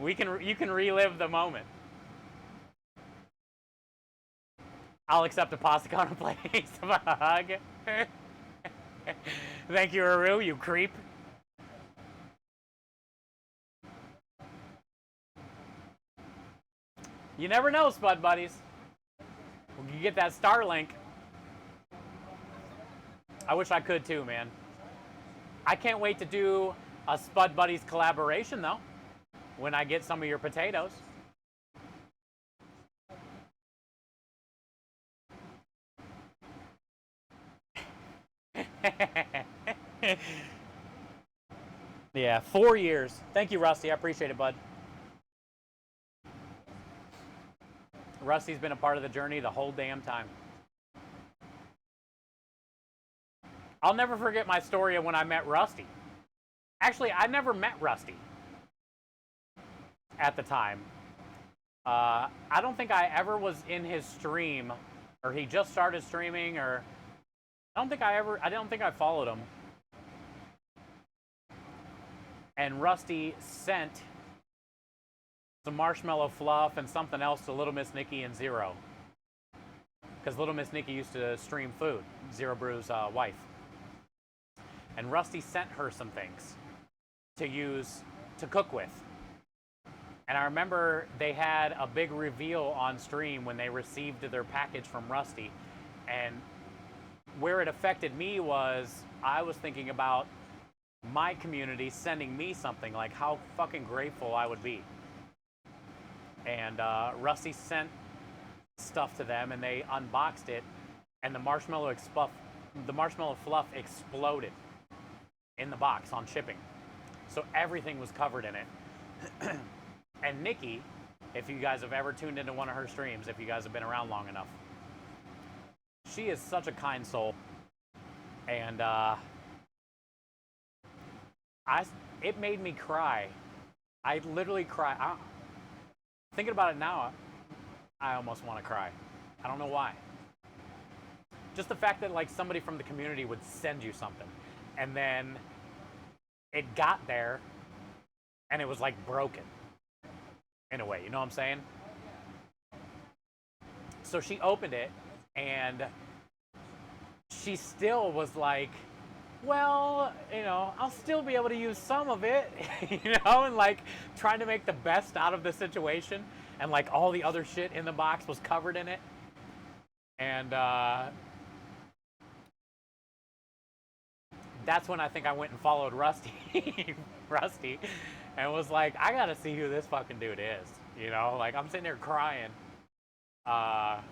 You can relive the moment. I'll accept a pasta on a plate of a hug. Thank you, Aru, you creep. You never know, Spud Buddies. We can get that Starlink. I wish I could too, man. I can't wait to do a Spud Buddies collaboration, though, when I get some of your potatoes. Yeah, 4 years. Thank you, Rusty. I appreciate it, bud. Rusty's been a part of the journey the whole damn time. I'll never forget my story of when I met Rusty. Actually, I never met Rusty at the time. I don't think I ever was in his stream, or he just started streaming, or I don't think I followed him. And Rusty sent some marshmallow fluff and something else to Little Miss Nikki and Zero. Because Little Miss Nikki used to stream food, Zero Brew's wife. And Rusty sent her some things to use to cook with. And I remember they had a big reveal on stream when they received their package from Rusty. And where it affected me was I was thinking about my community sending me something, like how fucking grateful I would be. And Rusty sent stuff to them, and they unboxed it, and the marshmallow fluff exploded in the box on shipping. So everything was covered in it. And Nikki, if you guys have ever tuned into one of her streams, if you guys have been around long enough, she is such a kind soul. And it made me cry. I literally cry. Thinking about it now, I almost want to cry. I don't know why. Just the fact that like somebody from the community would send you something, and then it got there, and it was like broken, in a way. You know what I'm saying? So she opened it, and she still was like, well, you know, I'll still be able to use some of it, you know, and like trying to make the best out of the situation. And like all the other shit in the box was covered in it. And that's when I think I went and followed Rusty, and was like, I gotta see who this fucking dude is, you know? Like, I'm sitting there crying about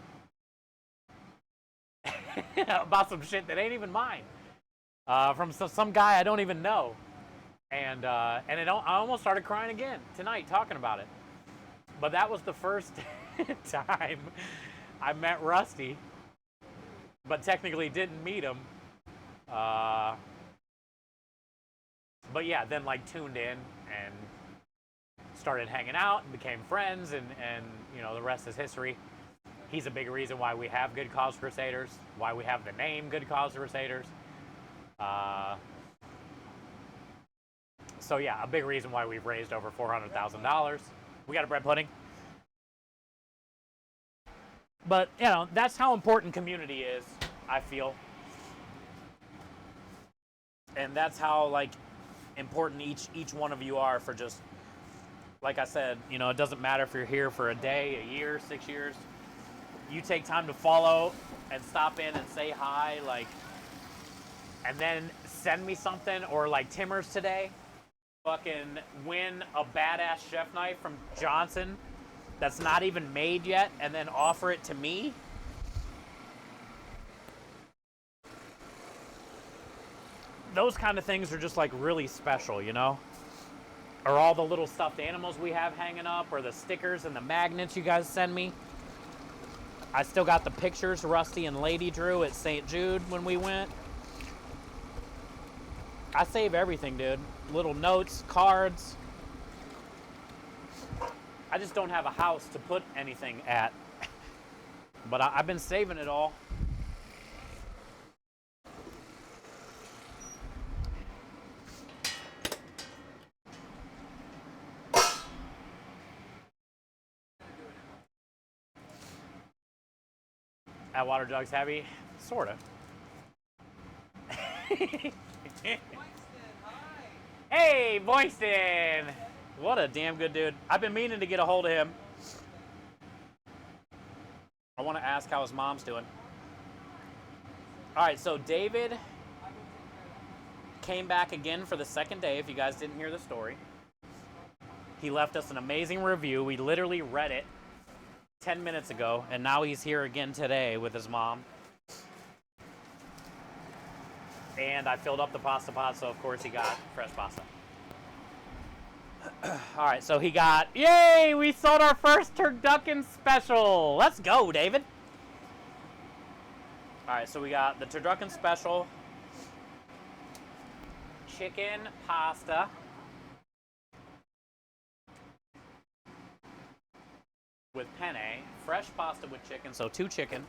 some shit that ain't even mine. From some guy I don't even know, and I almost started crying again tonight talking about it. But that was the first time I met Rusty, but technically didn't meet him. But yeah, then like tuned in and started hanging out and became friends, and you know, the rest is history. He's a big reason why we have Good Cause Crusaders, why we have the name Good Cause Crusaders. So yeah, a big reason why we've raised over $400,000. We got a bread pudding. But, you know, that's how important community is, I feel. And that's how, like, important each one of you are for just, like I said, you know, it doesn't matter if you're here for a day, a year, 6 years. You take time to follow and stop in and say hi, like, and then send me something, or like Timmer's today, fucking win a badass chef knife from Johnson that's not even made yet, and then offer it to me. Those kind of things are just like really special, you know? Or all the little stuffed animals we have hanging up, or the stickers and the magnets you guys send me. I still got the pictures Rusty and Lady drew at St. Jude when we went. I save everything, dude. Little notes, cards. I just don't have a house to put anything at. But I've been saving it all. That water jug's heavy? Sorta. Hey, Boyston! What a damn good dude. I've been meaning to get a hold of him. I want to ask how his mom's doing. All right, so David came back again for the second day, if you guys didn't hear the story. He left us an amazing review. We literally read it 10 minutes ago, and now he's here again today with his mom. And I filled up the pasta pot, so of course he got fresh pasta. All right, so he got, yay, we sold our first Turducken special. Let's go, David. All right, so we got the Turducken special, chicken pasta, with penne, fresh pasta with chicken, so 2 chicken.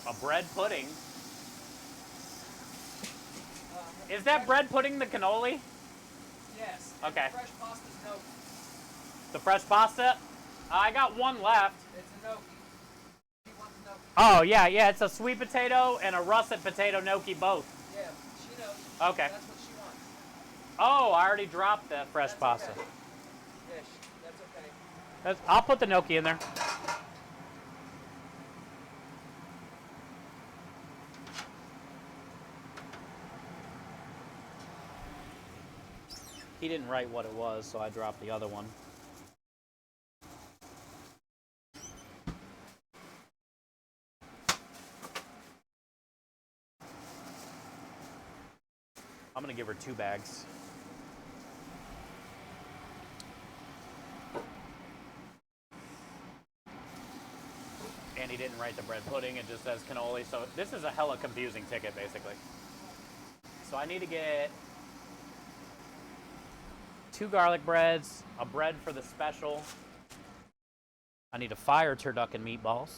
A bread pudding. Is that bread pudding the cannoli? Yes. Okay. Fresh pasta's gnocchi. The fresh pasta? I got one left. It's a gnocchi. She wants gnocchi. Oh, yeah, it's a sweet potato and a russet potato gnocchi both. Yeah, she knows. Okay. That's what she wants. Oh, I already dropped the fresh pasta. Okay. Yes, that's okay. I'll put the gnocchi in there. He didn't write what it was, so I dropped the other one. I'm gonna give her 2 bags. And he didn't write the bread pudding. It just says cannoli. So this is a hella confusing ticket, basically. So I need to get 2 garlic breads, a bread for the special. I need to fire turducken meatballs.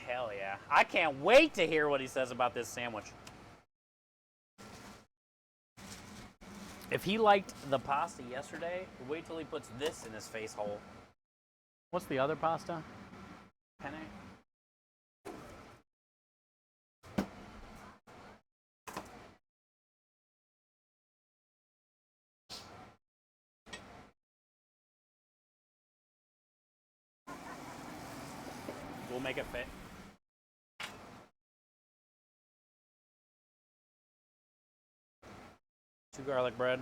Hell yeah. I can't wait to hear what he says about this sandwich. If he liked the pasta yesterday, wait till he puts this in his face hole. What's the other pasta? Penne? We'll make it fit. Two garlic bread.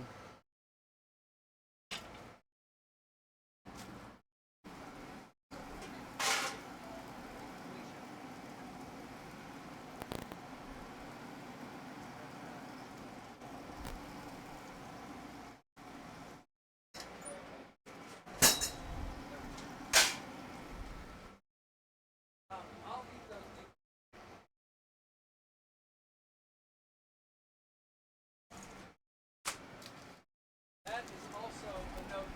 I'll leave those. That is also a note.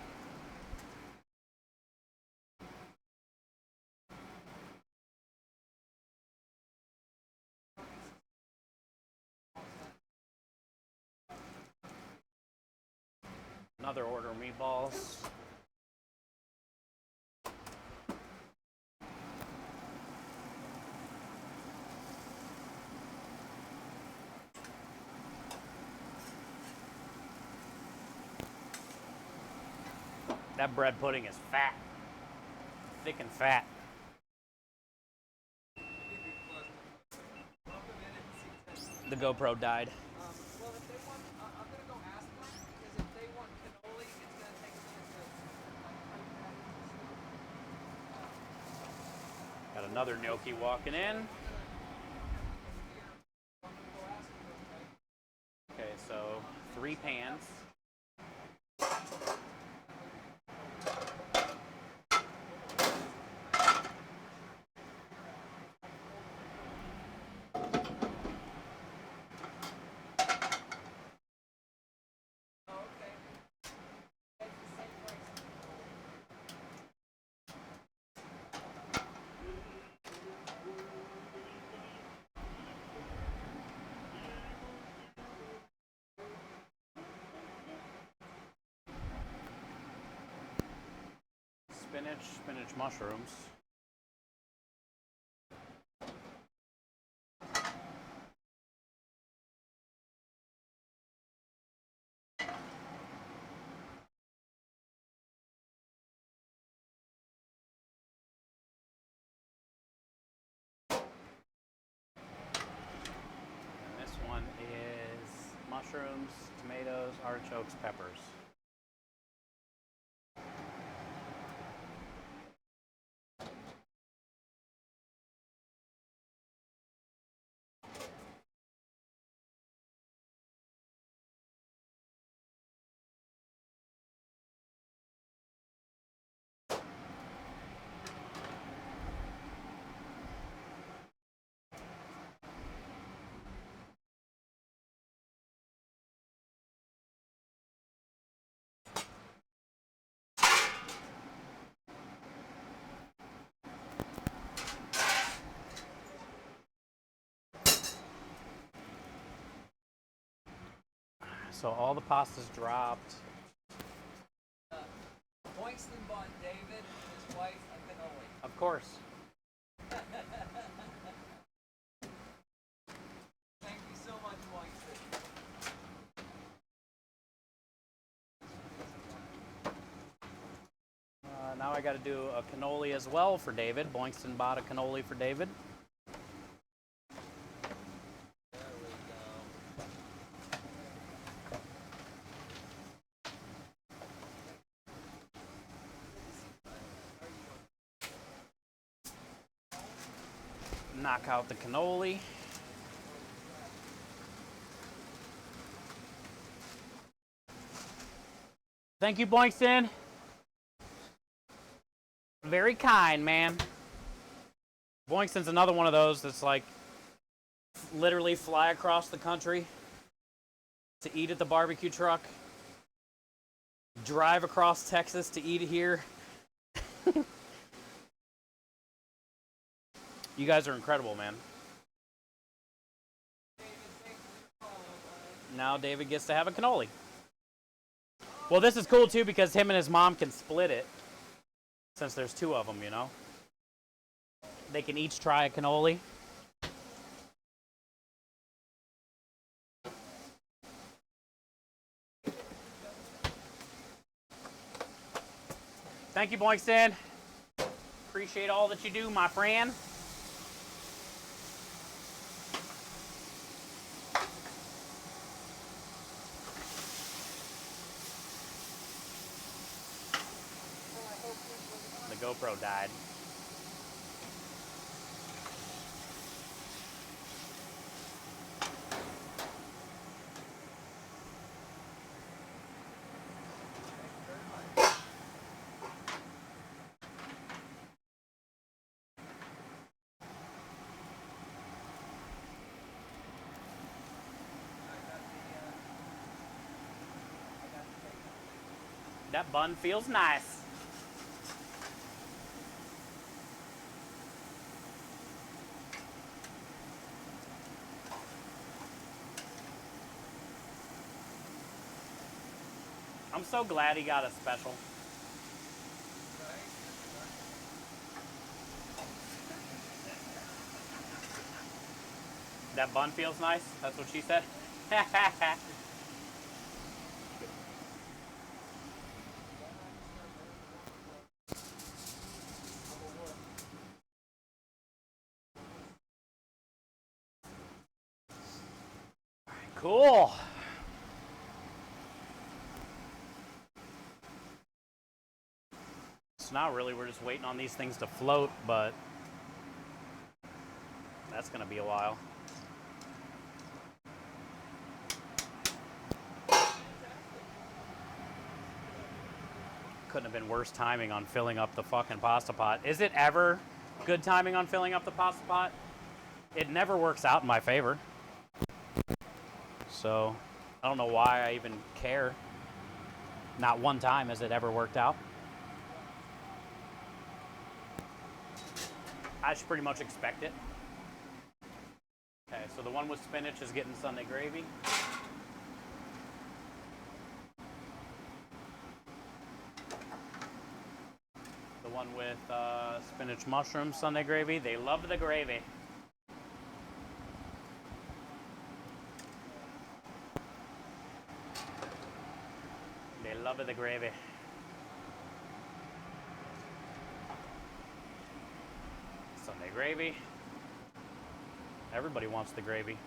Another order of meatballs. That bread pudding is fat. Thick and fat. The GoPro died. Well, if they want, I'm gonna go ask them because if they want cannoli, it's gonna take a minute to. Got another gnocchi walking in. Okay, so 3 pans. Spinach mushrooms. And this one is mushrooms, tomatoes, artichokes, peppers. So all the pasta's dropped. Boynton bought David and his wife a cannoli. Of course. Thank you so much, Boynton. Now I got to do a cannoli as well for David. Boynton bought a cannoli for David. There we go. Knock out the cannoli. Thank you, Boinkston. Very kind, man. Boinkston's another one of those that's like literally fly across the country to eat at the barbecue truck, drive across Texas to eat here. You guys are incredible, man. Now David gets to have a cannoli. Well, this is cool too because him and his mom can split it since there's two of them, you know. They can each try a cannoli. Thank you, Boinkston. Appreciate all that you do, my friend. The GoPro died. That bun feels nice. I'm so glad he got a special. That bun feels nice? That's what she said? Cool. So now really we're just waiting on these things to float, but that's gonna be a while. Couldn't have been worse timing on filling up the fucking pasta pot. Is it ever good timing on filling up the pasta pot? It never works out in my favor. So I don't know why I even care. Not one time has it ever worked out. I should pretty much expect it. Okay, so the one with spinach is getting Sunday gravy. The one with spinach mushroom Sunday gravy, they love the gravy. They love the gravy. Sunday gravy. Everybody wants the gravy.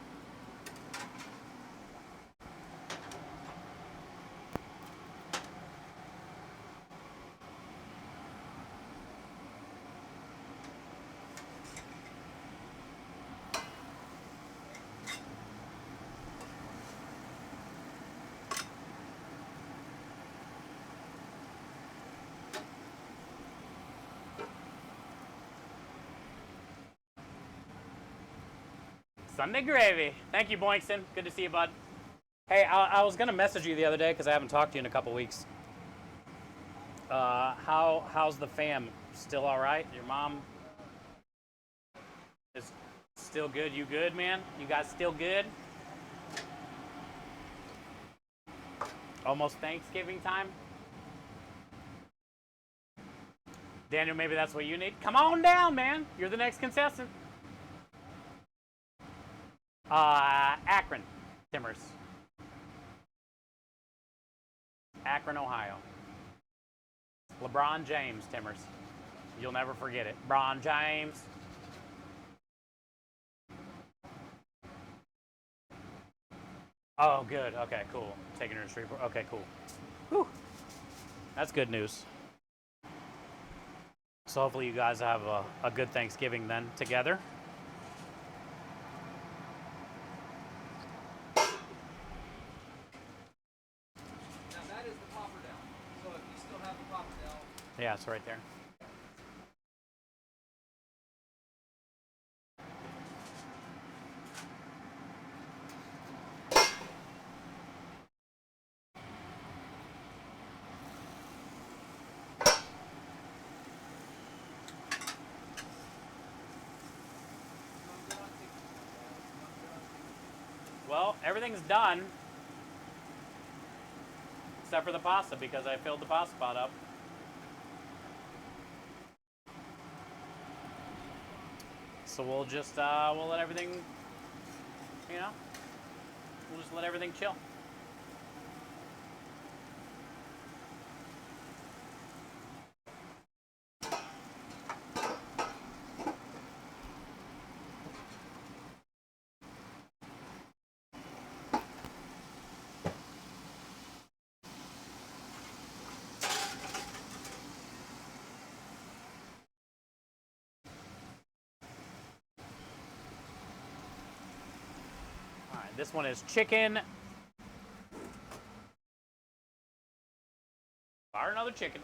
Sunday gravy. Thank you, Boinkston. Good to see you, bud. Hey, I was gonna message you the other day because I haven't talked to you in a couple weeks. How's the fam? Still all right? Your mom is still good? You good, man? You guys still good? Almost Thanksgiving time. Daniel, maybe that's what you need. Come on down, man. You're the next contestant. Akron, Timbers. Akron, Ohio. LeBron James, Timbers. You'll never forget it. LeBron James. Oh, good. Okay, cool. Taking her to Shreveport. Okay, cool. Whew. That's good news. So hopefully you guys have a good Thanksgiving then together. that is the pappardelle. So if you still have the pappardelle, Yeah, it's right there. Well, everything's done except for the pasta because I filled the pasta pot up. So we'll just we'll let everything, you know, we'll just let everything chill. All right, this one is chicken. Fire another chicken.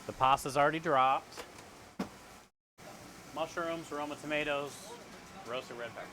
The pasta's already dropped. Mushrooms, Roma tomatoes, roasted red peppers.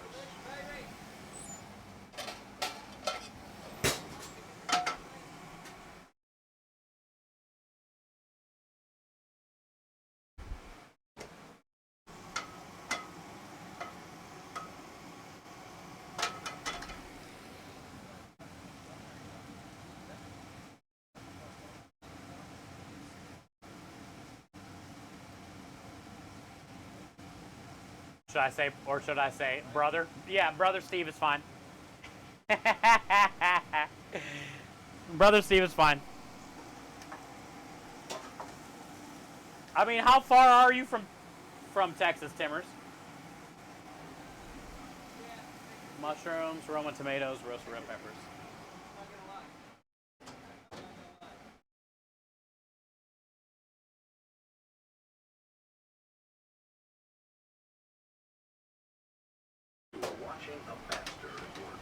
Should I say, or should I say, brother? Yeah, brother Steve is fine. Brother Steve is fine. I mean, how far are you from Texas, Timmers? Mushrooms, Roma tomatoes, roasted red peppers. Watching a master at work.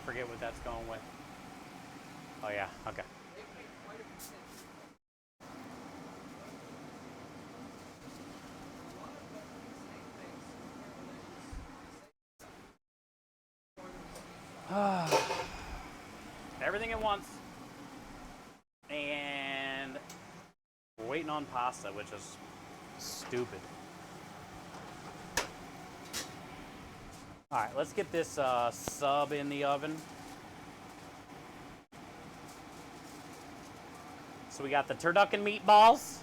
Forget what that's going with. Oh yeah, okay. Everything at once. And we're waiting on pasta, which is stupid. All right, let's get this sub in the oven. So we got the turducken meatballs.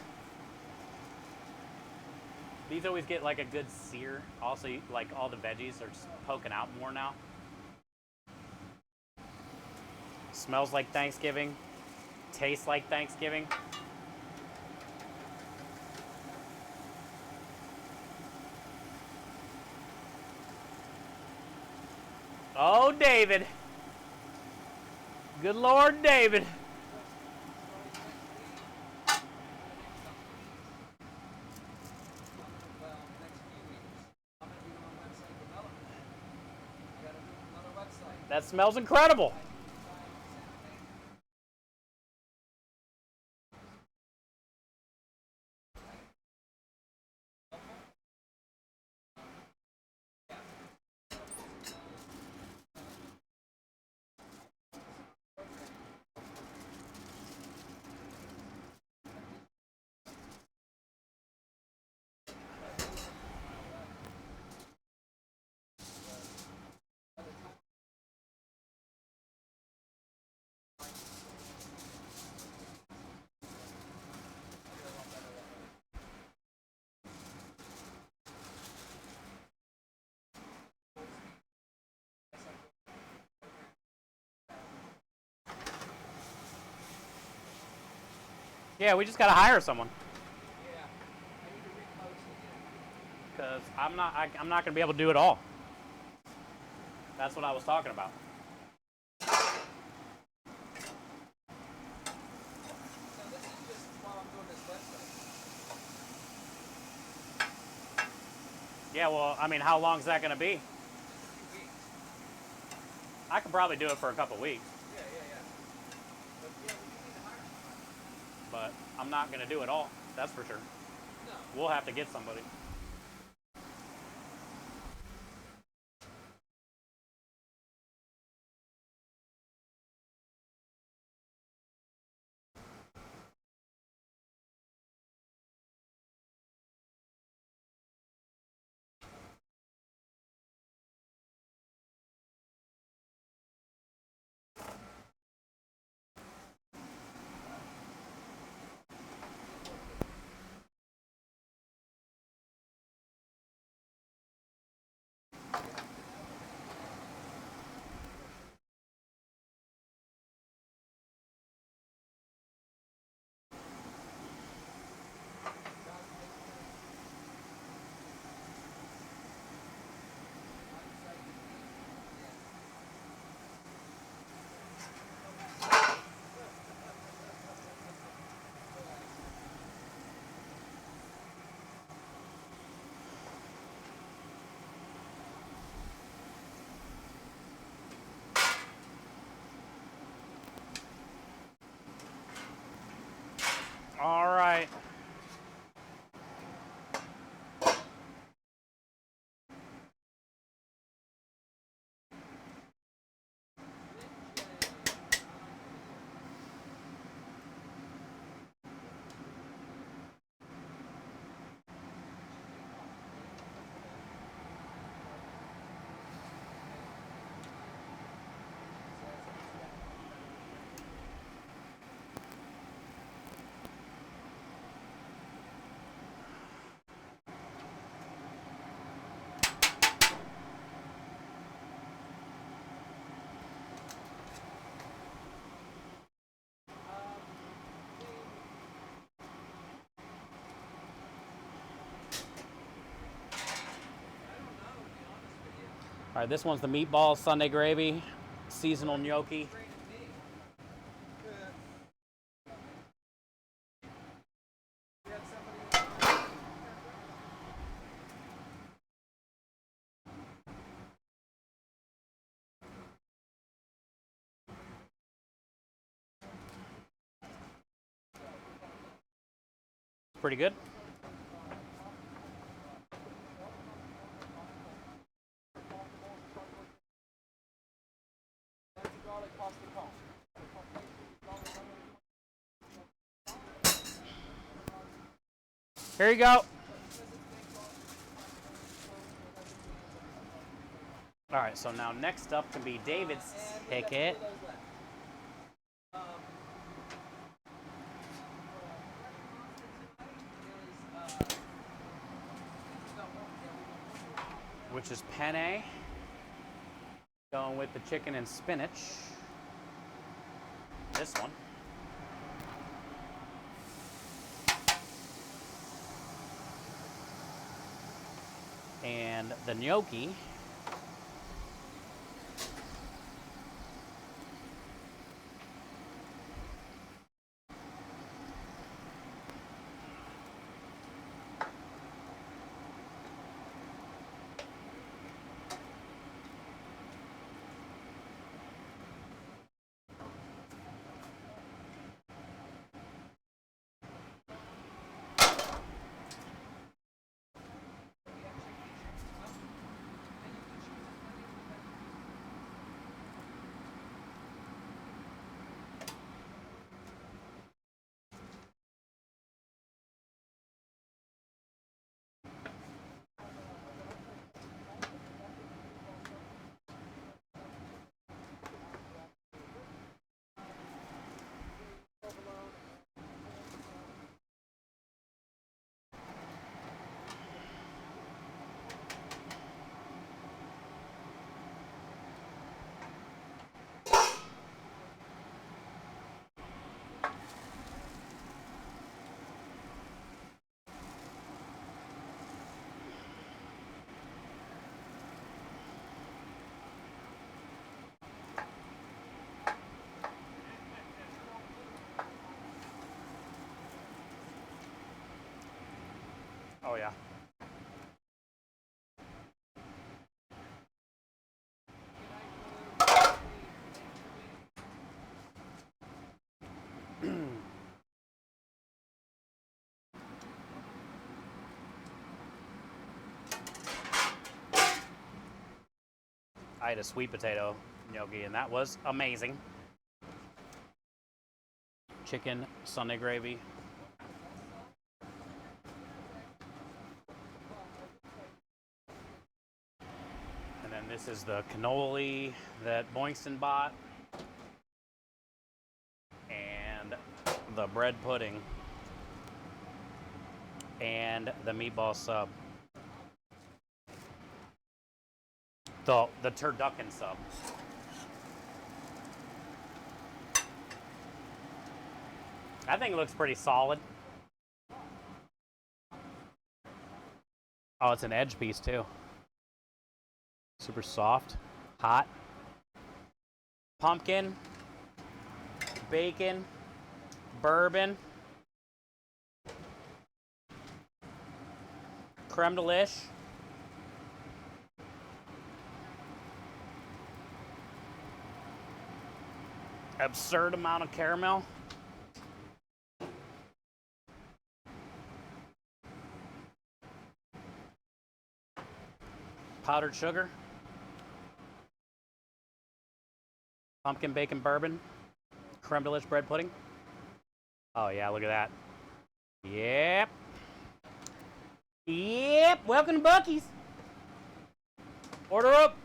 These always get like a good sear. Also, like all the veggies are just poking out more now. Smells like Thanksgiving. Tastes like Thanksgiving. Oh, David. Good Lord, David. That smells incredible. Yeah, we just gotta hire someone. Yeah. I need to repost again. Because I'm not gonna be able to do it all. That's what I was talking about. So this is just while I'm doing this website. Yeah, well, I mean, how long is that gonna be? Just a few weeks. I could probably do it for a couple weeks, Yeah. But yeah, we do need to hire somebody. but I'm not gonna do it all. That's for sure. No. We'll have to get somebody. All right. All right, this one's the meatball Sunday gravy, seasonal gnocchi. Pretty good. Here you go. All right, so now next up can be David's ticket. Which is penne. Going with the chicken and spinach. This one. And the gnocchi. Oh yeah. I had a sweet potato gnocchi, and that was amazing. Chicken, Sunday gravy. And then this is the cannoli that Boynkston bought. And the bread pudding. And the meatball sub. The turducken sub. I think it looks pretty solid. Oh, it's an edge piece too. Super soft, hot. Pumpkin, bacon, bourbon, creme de liche. Absurd amount of caramel. Powdered sugar. Pumpkin bacon bourbon. Creme de liche bread pudding. Oh yeah, look at that. Yep. Yep, welcome to Buc-ee's. Order up.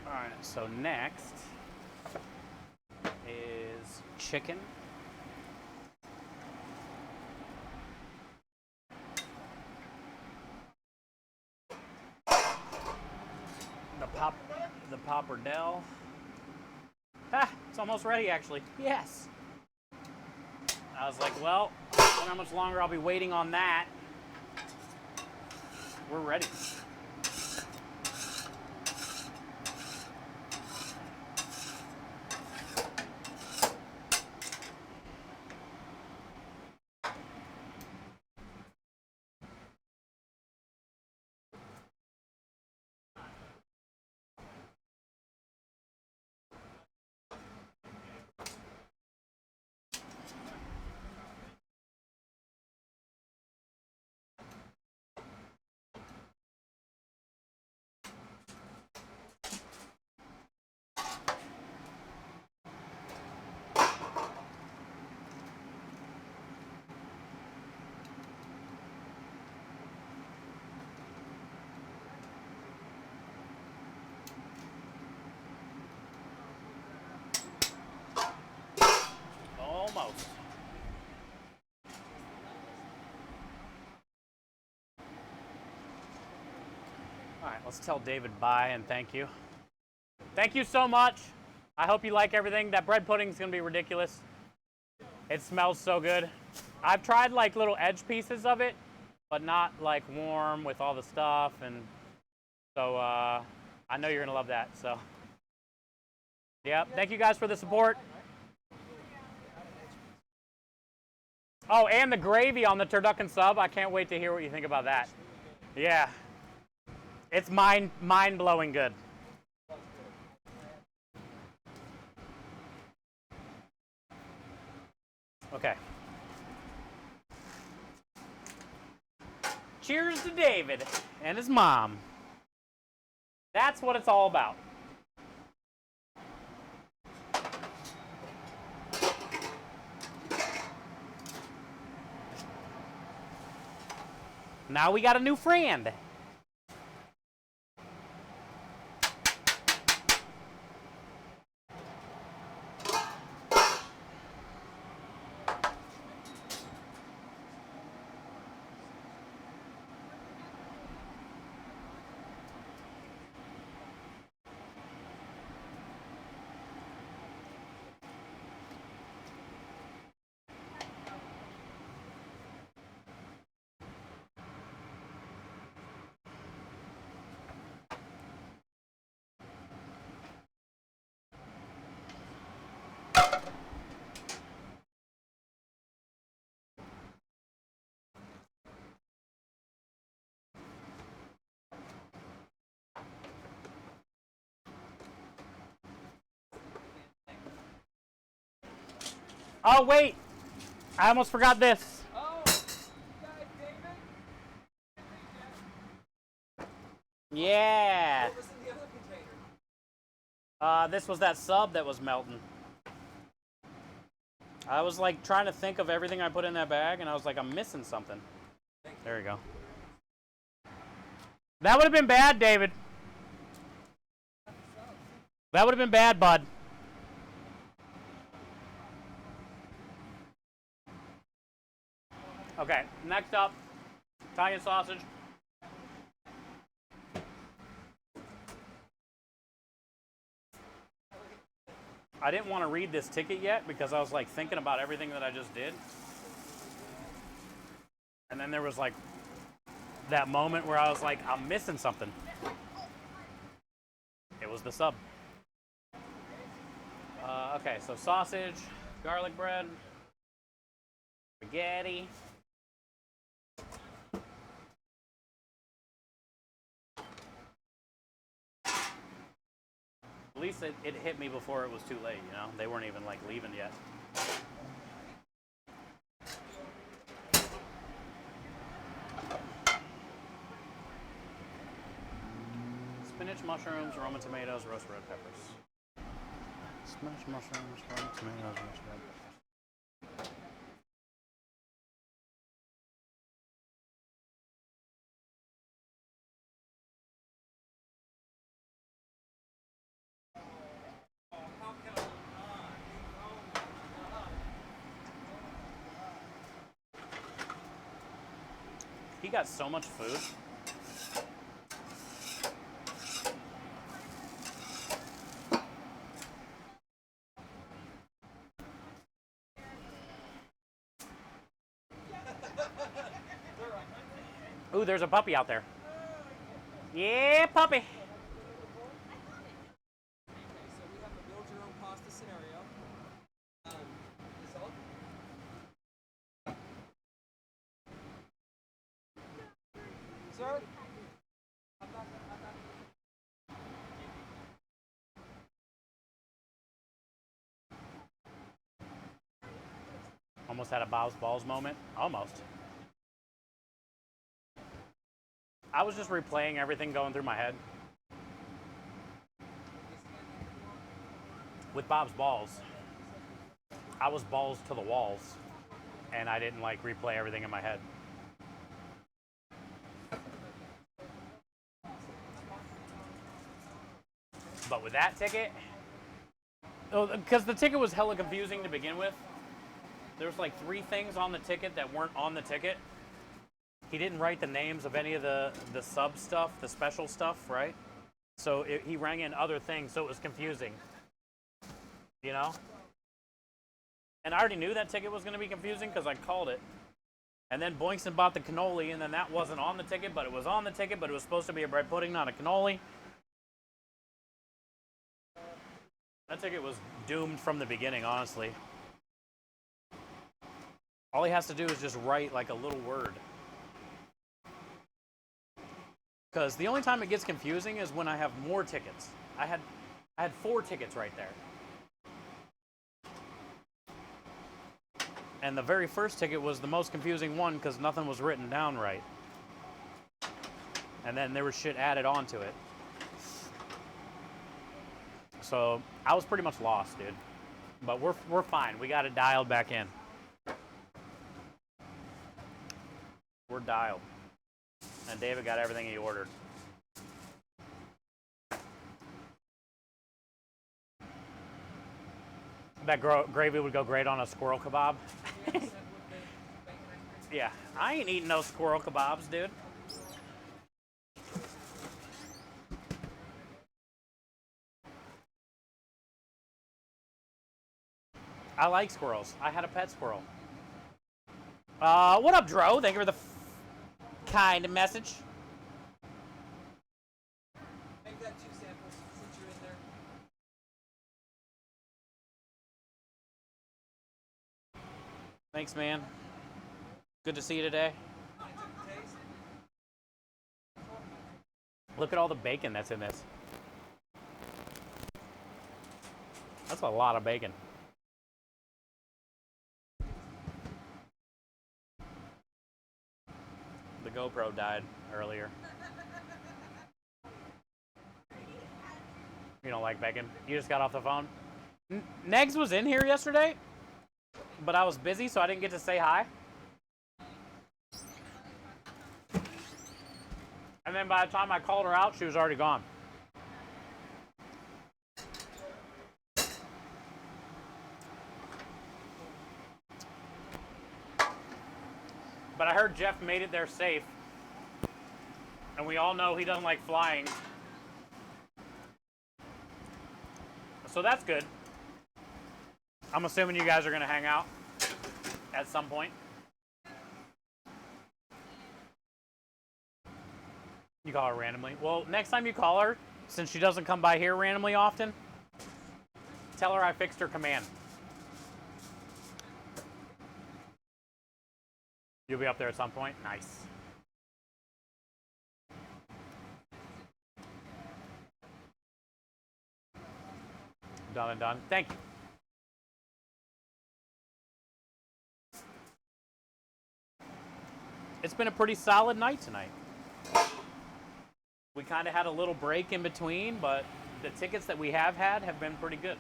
All right, so next is chicken. The pappardelle. Ah, it's almost ready actually. Yes. I was like, well, I don't know how much longer I'll be waiting on that. We're ready. Almost. All right, let's tell David bye and thank you. Thank you so much. I hope you like everything. That bread pudding is going to be ridiculous. It smells so good. I've tried like little edge pieces of it, but not like warm with all the stuff. And so I know you're going to love that. So, yeah, thank you guys for the support. Oh, and the gravy on the turducken sub. I can't wait to hear what you think about that. Yeah. It's mind-blowing good. Okay. Cheers to David and his mom. That's what it's all about. Now we got a new friend. Oh, wait. I almost forgot this. Oh, you got it, David? Yeah. What was in the other container? This was that sub that was melting. I was like trying to think of everything I put in that bag, and I was like, I'm missing something. There you go. That would have been bad, David. That would have been bad, bud. Okay, next up, Italian sausage. I didn't want to read this ticket yet because I was like thinking about everything that I just did. And then there was like that moment where I was like, I'm missing something. It was the sub. Okay, so sausage, garlic bread, spaghetti. At least it hit me before it was too late, you know? They weren't even like leaving yet. Spinach, mushrooms, Roma tomatoes, roasted red peppers. Spinach, mushrooms, Roma tomatoes, roasted red peppers. He got so much food. Ooh, there's a puppy out there. Yeah, puppy. Okay, so we have a build your own pasta scenario. Result? Sir? Almost had a Bob's Balls moment. Almost. I was just replaying everything going through my head. With Bob's Balls, I was balls to the walls, and I didn't like replay everything in my head. But with that ticket, because the ticket was hella confusing to begin with. There's like 3 things on the ticket that weren't on the ticket. He didn't write the names of any of the sub stuff, the special stuff, right? So he rang in other things, so it was confusing. You know? And I already knew that ticket was going to be confusing because I called it. And then Boinkson bought the cannoli, and then that wasn't on the ticket, but it was on the ticket, but it was supposed to be a bread pudding, not a cannoli. That ticket was doomed from the beginning, honestly. All he has to do is just write like a little word. Because the only time it gets confusing is when I have more tickets. I had 4 tickets right there. And the very first ticket was the most confusing one because nothing was written down right. And then there was shit added onto it. So I was pretty much lost, dude. But we're fine. We got it dialed back in. We're dialed. And David got everything he ordered. That gravy would go great on a squirrel kebab. Yeah, I ain't eating no squirrel kebabs, dude. I like squirrels. I had a pet squirrel. What up, Dro? Thank you for the kind message. Make that 2 samples since you're in there. Thanks, man. Good to see you today. Taste. Look at all the bacon that's in this. That's a lot of bacon. GoPro died earlier. You don't like bacon? You just got off the phone? Negs was in here yesterday, but I was busy, so I didn't get to say hi. And then by the time I called her out, she was already gone. But I heard Jeff made it there safe. And we all know he doesn't like flying. So that's good. I'm assuming you guys are going to hang out at some point. You call her randomly. Well, next time you call her, since she doesn't come by here randomly often, tell her I fixed her command. You'll be up there at some point? Nice. Done and done. Thank you. It's been a pretty solid night tonight. We kind of had a little break in between, but the tickets that we have had have been pretty good.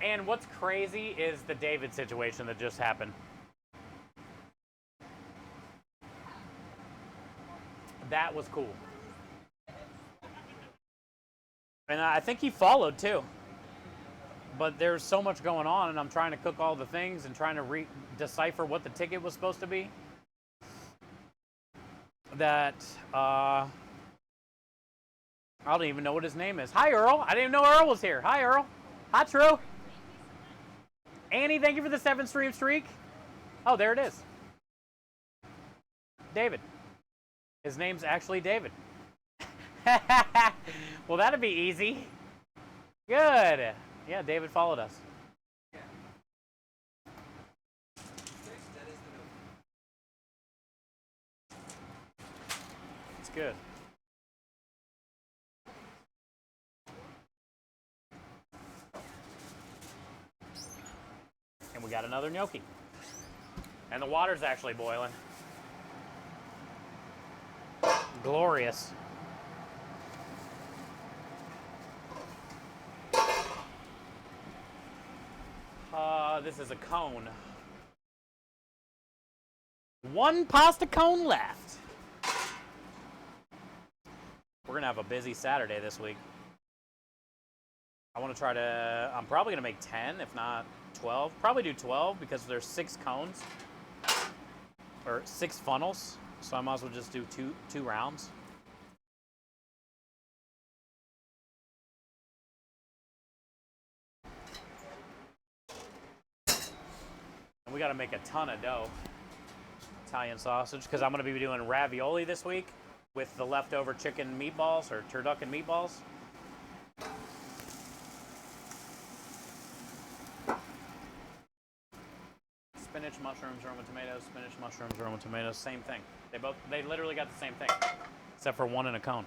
And what's crazy is the David situation that just happened. That was cool. And I think he followed too. But there's so much going on, and I'm trying to cook all the things and trying to decipher what the ticket was supposed to be. That, I don't even know what his name is. Hi, Earl. I didn't even know Earl was here. Hi, Earl. Hi, True. Annie, thank you for the 7-stream streak. Oh, there it is. David. His name's actually David. Well, that'd be easy. Good. Yeah, David followed us. Yeah. That is the note. It's good. And we got another gnocchi. And the water's actually boiling. Glorious. This is a cone. One pasta cone left. We're gonna have a busy Saturday this week. I want to try to, I'm probably gonna make 10, if not 12. Probably do 12 because there's 6 cones. Or 6 funnels. So I might as well just do two rounds. And we got to make a ton of dough. Italian sausage, because I'm going to be doing ravioli this week with the leftover chicken meatballs or turducken meatballs. Spinach, mushrooms, Roma tomatoes, spinach, mushrooms, Roma tomatoes, same thing. They literally got the same thing, except for one in a cone.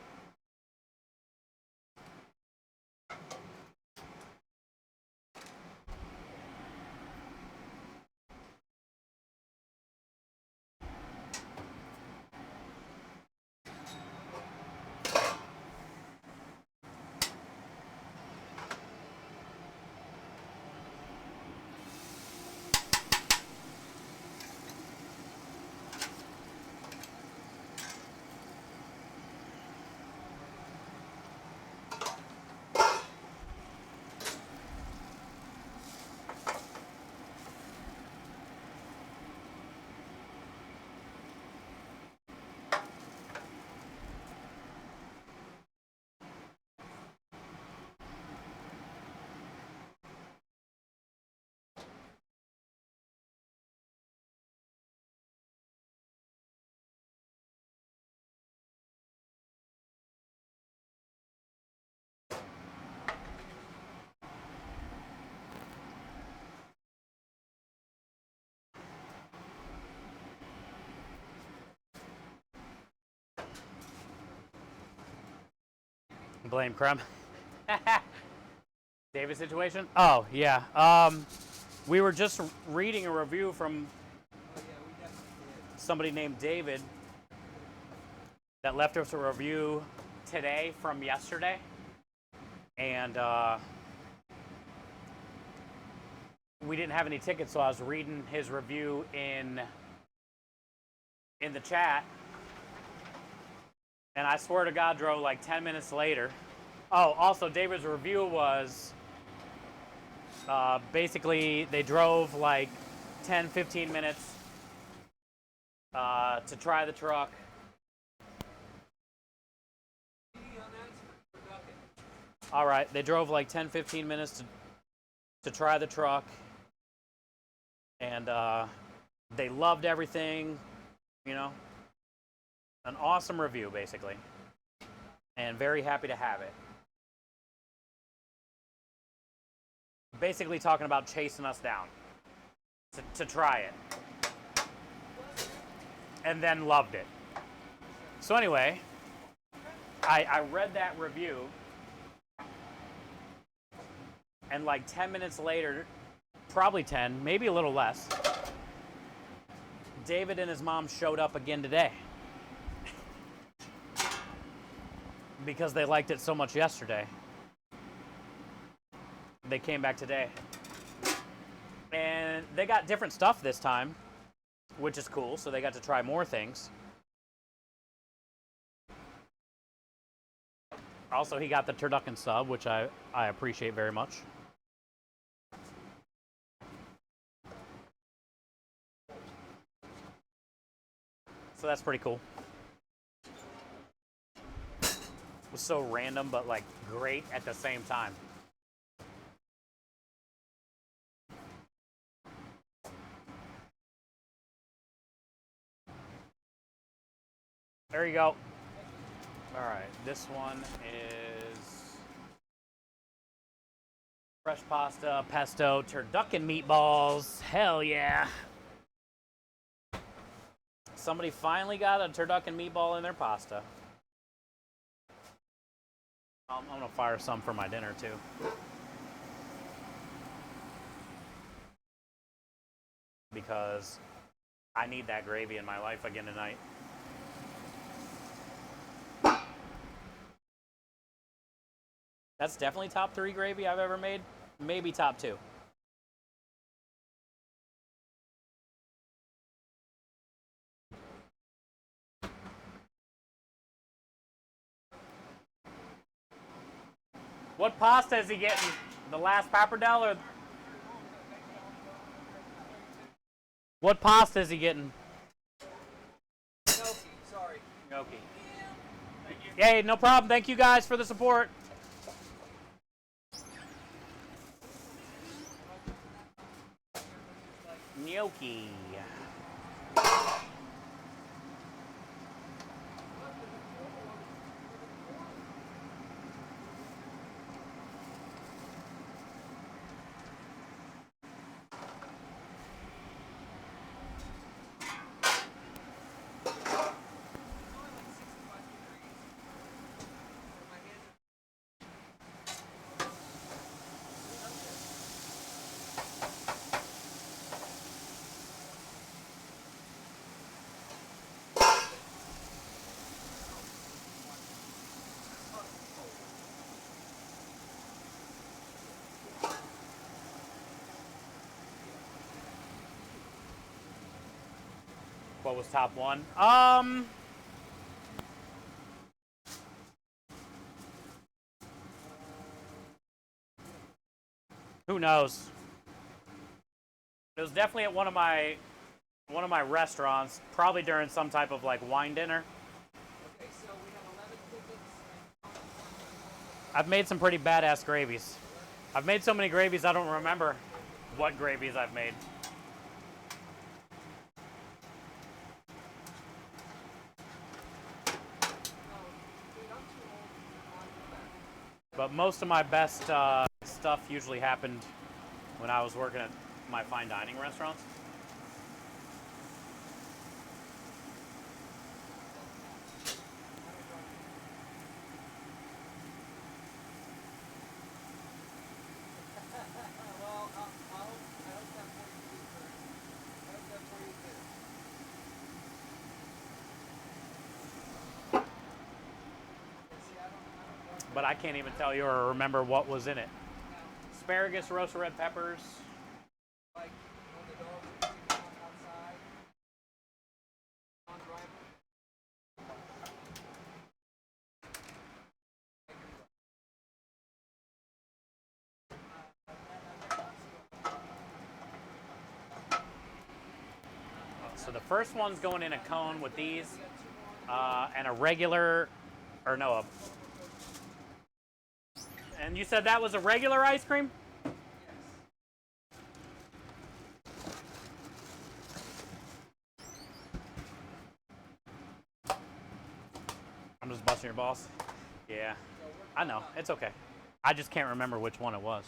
Blame crumb. David situation? Oh, yeah. We were just reading a review from Oh yeah, we definitely did. somebody named David that left us a review today from yesterday. And we didn't have any tickets, so I was reading his review in the chat. And I swear to God, drove like 10 minutes later. Oh, also, David's review was basically they drove like 10, 15 minutes to try the truck. On that, Turducken. All right, they drove like 10, 15 minutes to try the truck. And they loved everything, you know. An awesome review, basically. And very happy to have it. Basically talking about chasing us down to try it. And then loved it. So anyway, I read that review. And like 10 minutes later, probably 10, maybe a little less, David and his mom showed up again today. Because they liked it so much yesterday. They came back today. And they got different stuff this time, which is cool, so they got to try more things. Also, he got the Turducken sub, which I appreciate very much. So that's pretty cool. It was so random, but like great at the same time. There you go. All right, this one is fresh pasta, pesto, turducken meatballs. Hell yeah. Somebody finally got a turducken meatball in their pasta. I'm gonna fire some for my dinner too. Because I need that gravy in my life again tonight. That's definitely top 3 gravy I've ever made. Maybe top 2. What pasta is he getting? The last pappardelle or... What pasta is he getting? Gnocchi, sorry. Gnocchi. Hey, no problem. Thank you guys for the support. Gnocchi. What was top 1? Who knows? It was definitely at one of my restaurants, probably during some type of like wine dinner. Okay, so we have 11 tickets. I've made some pretty badass gravies. I've made so many gravies I don't remember what gravies I've made. But most of my best stuff usually happened when I was working at my fine dining restaurants. but I can't even tell you or remember what was in it. Asparagus, roasted red peppers. Like when the dogs are sitting outside, non-driver. So the first one's going in a cone with these, and a regular, or no, and you said that was a regular ice cream? I'm just busting your balls. Yeah, I know. It's okay. I just can't remember which one it was.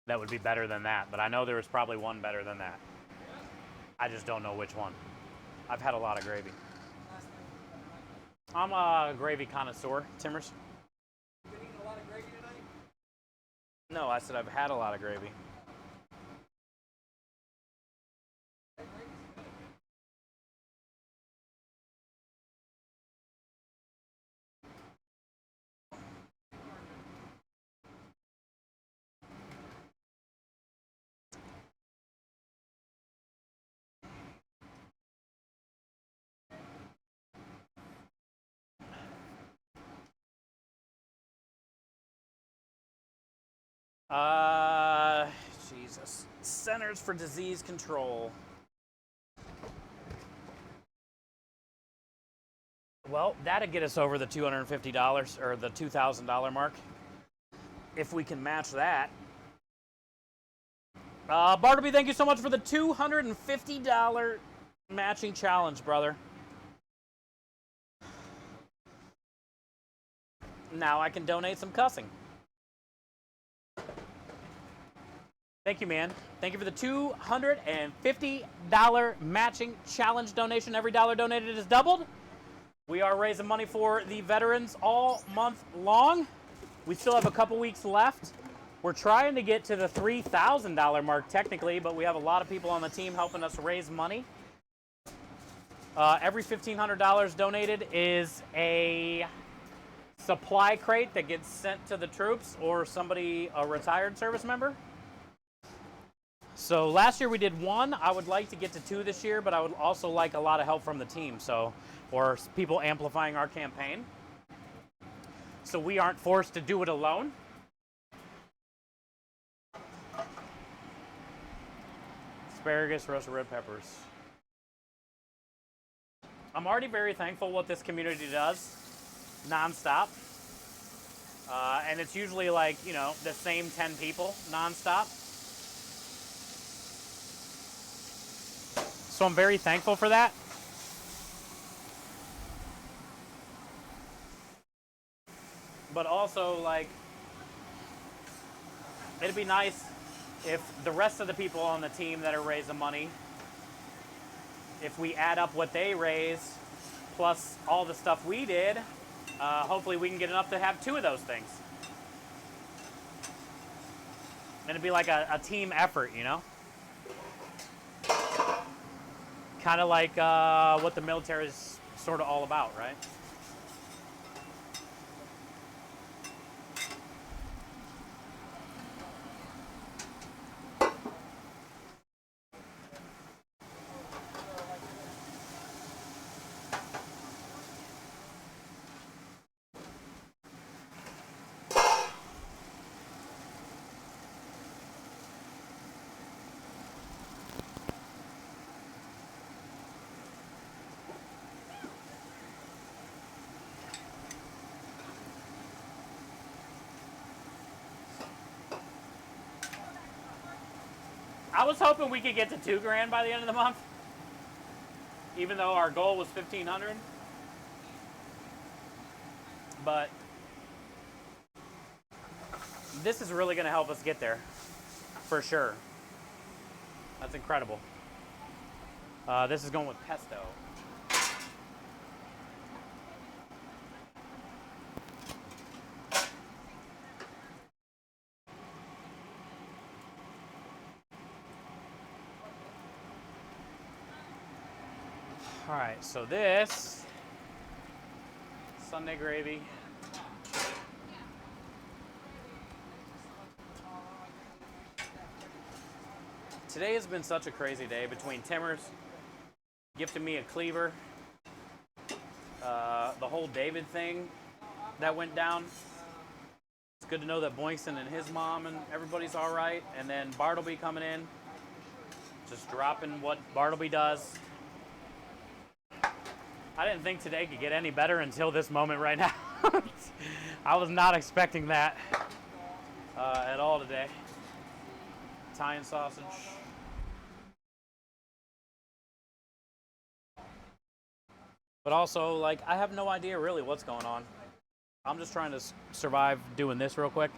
That would be better than that, but I know there was probably one better than that. I just don't know which one. I've had a lot of gravy. I'm a gravy connoisseur, Timmers. Been eating a lot of gravy tonight? No, I said I've had a lot of gravy. Jesus. Centers for Disease Control. Well, that'd get us over the $250 or the $2,000 mark. If we can match that. Bartleby, thank you so much for the $250 matching challenge, brother. Now I can donate some cussing. Thank you, man. Thank you for the $250 matching challenge donation. Every dollar donated is doubled. We are raising money for the veterans all month long. We still have a couple weeks left. We're trying to get to the $3,000 mark technically, but we have a lot of people on the team helping us raise money. Every $1,500 donated is a supply crate that gets sent to the troops or somebody, a retired service member. So last year we did 1. I would like to get to 2 this year, but I would also like a lot of help from the team, or people amplifying our campaign. So we aren't forced to do it alone. Asparagus, roasted red peppers. I'm already very thankful what this community does, nonstop. And it's usually like, the same 10 people nonstop. So I'm very thankful for that. But also, it'd be nice if the rest of the people on the team that are raising money, if we add up what they raise plus all the stuff we did, hopefully we can get enough to have 2 of those things. And it'd be like a team effort, Kind of like what the military is sort of all about, right? I was hoping we could get to $2,000 by the end of the month, even though our goal was $1,500. But this is really going to help us get there, for sure. That's incredible. This is going with pesto. All right, so this Sunday gravy. Today has been such a crazy day between Timmers gifting me a cleaver, the whole David thing that went down. It's good to know that Boynton and his mom and everybody's all right. And then Bartleby coming in, just dropping what Bartleby does. I didn't think today could get any better until this moment right now. I was not expecting that at all today. Italian sausage. But also, like, I have no idea really what's going on. I'm just trying to survive doing this real quick.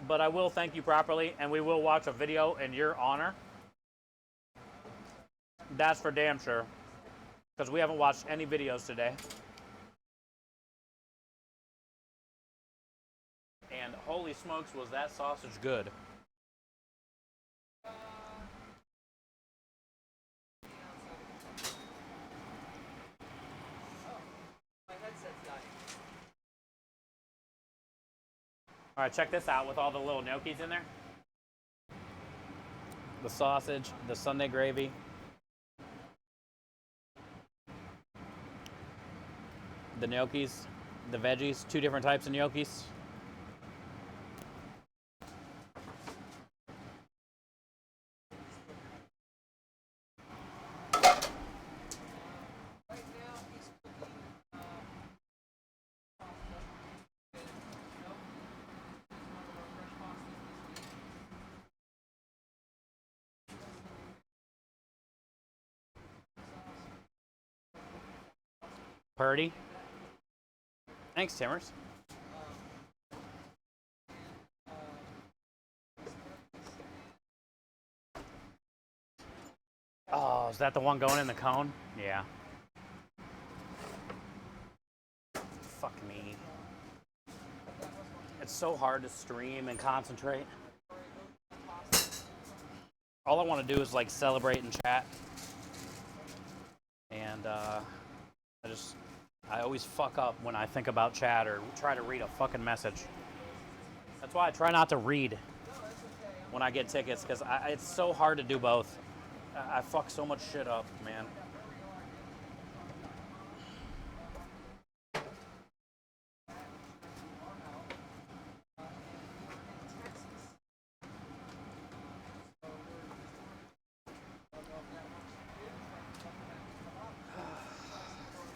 But I will thank you properly, and we will watch a video in your honor. That's for damn sure. Because we haven't watched any videos today. And holy smokes, was that sausage good. All right, check this out with all the little gnocchis in there. The sausage, the Sunday gravy. The gnocchis, the veggies, 2 different types of gnocchis. Purdy. Thanks, Timmers. Oh, is that the one going in the cone? Yeah. Fuck me. It's so hard to stream and concentrate. All I want to do is like celebrate and chat. And I always fuck up when I think about chat or try to read a fucking message. That's why I try not to read when I get tickets, because it's so hard to do both. I fuck so much shit up, man.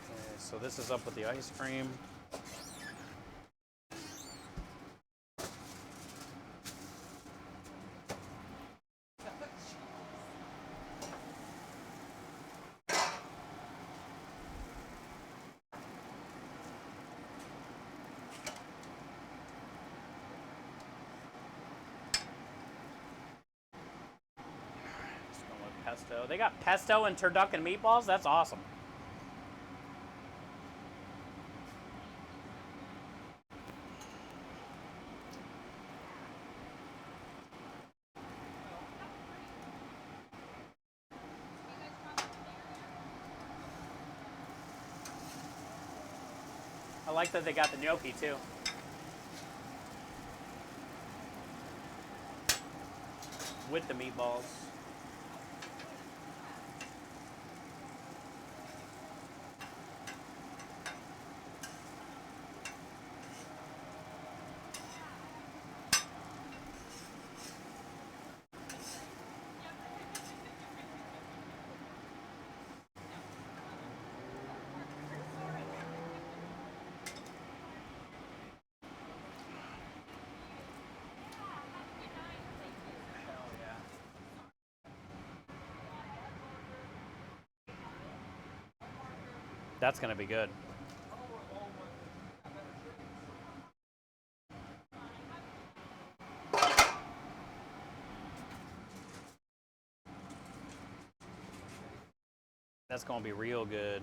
Okay, so this is up with the ice cream. Pesto. They got pesto and turducken meatballs? That's awesome. I like that they got the gnocchi too. With the meatballs. That's gonna be good. That's gonna be real good.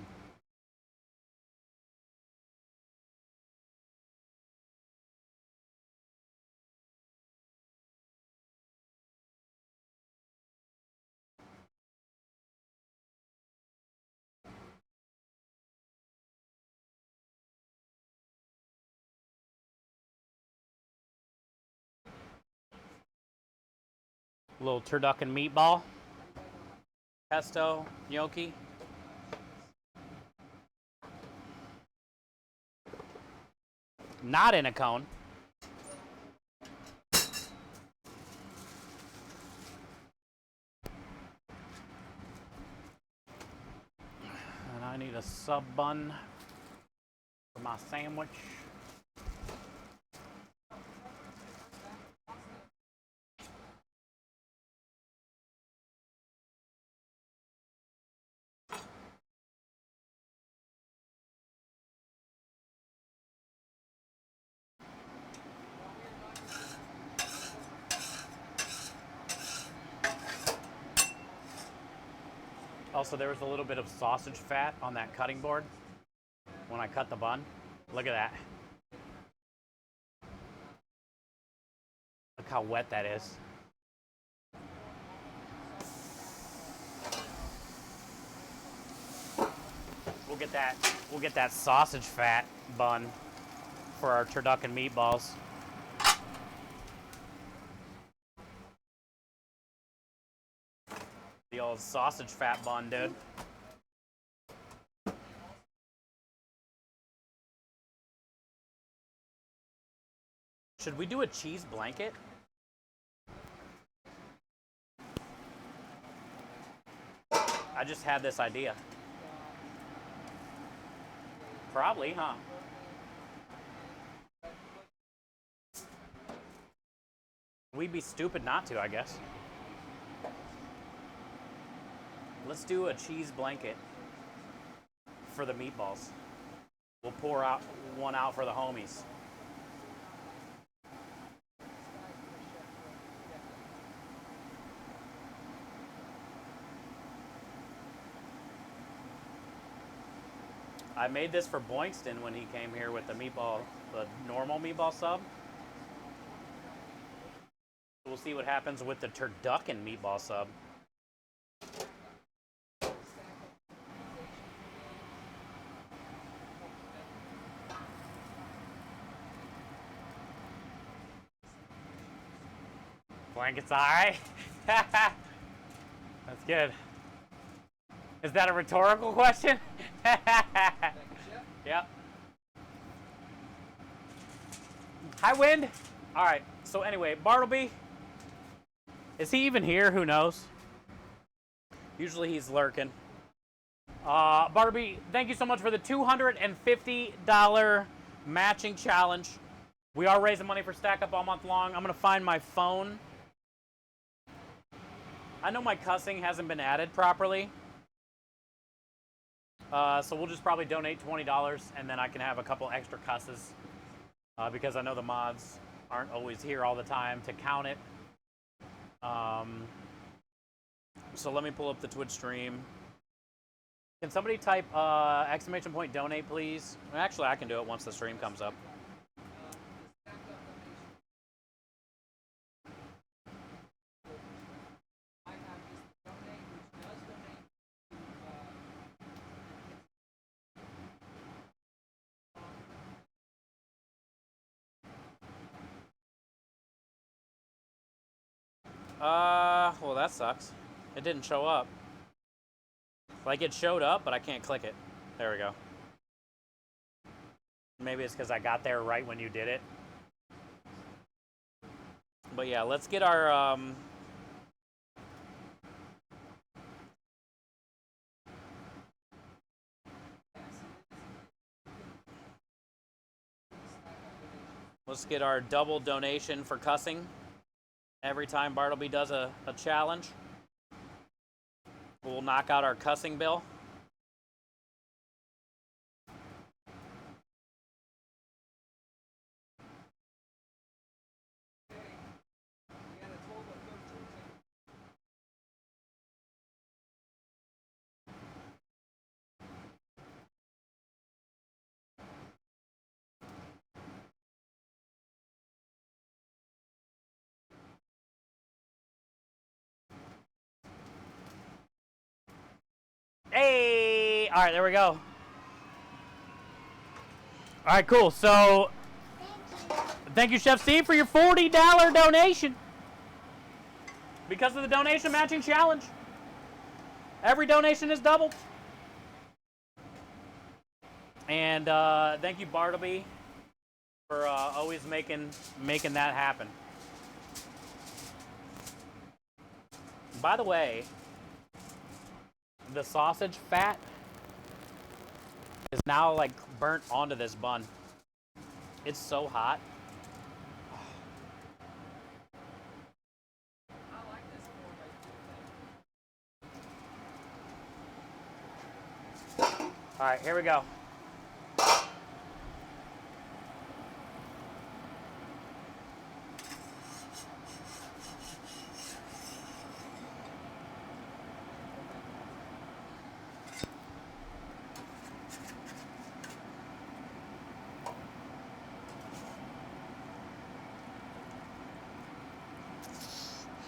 A little turducken meatball. Pesto, gnocchi. Not in a cone. And I need a sub bun for my sandwich. Also, there was a little bit of sausage fat on that cutting board when I cut the bun. Look at that. Look how wet that is. We'll get that sausage fat bun for our turducken meatballs. The old sausage fat bun, dude. Should we do a cheese blanket? I just had this idea. Probably, huh? We'd be stupid not to, I guess. Let's do a cheese blanket for the meatballs. We'll pour out one out for the homies. I made this for Boynkston when he came here with the meatball, the normal meatball sub. We'll see what happens with the turducken meatball sub. Blanket's all right. That's good. Is that a rhetorical question? Yep. Hi, Wind. All right. So anyway, Bartleby, is he even here? Who knows? Usually he's lurking. Bartleby, thank you so much for the $250 matching challenge. We are raising money for Stack Up all month long. I'm going to find my phone. I know my cussing hasn't been added properly. So we'll just probably donate $20 and then I can have a couple extra cusses because I know the mods aren't always here all the time to count it. So let me pull up the Twitch stream. Can somebody type exclamation point donate, please? Actually, I can do it once the stream comes up. Well, that sucks. It didn't show up. Like, it showed up, but I can't click it. There we go. Maybe it's because I got there right when you did it. But yeah, let's get our, let's get our double donation for cussing. Every time Bartleby does a challenge, we'll knock out our cussing bill. Hey! All right, there we go. All right, cool. So, thank you, Chef Steve, for your $40 donation. because of the donation matching challenge. Every donation is doubled. And thank you, Bartleby, for always making that happen. By the way, the sausage fat is now like burnt onto this bun. It's so hot. I like this 4x2 thing. All right, here we go.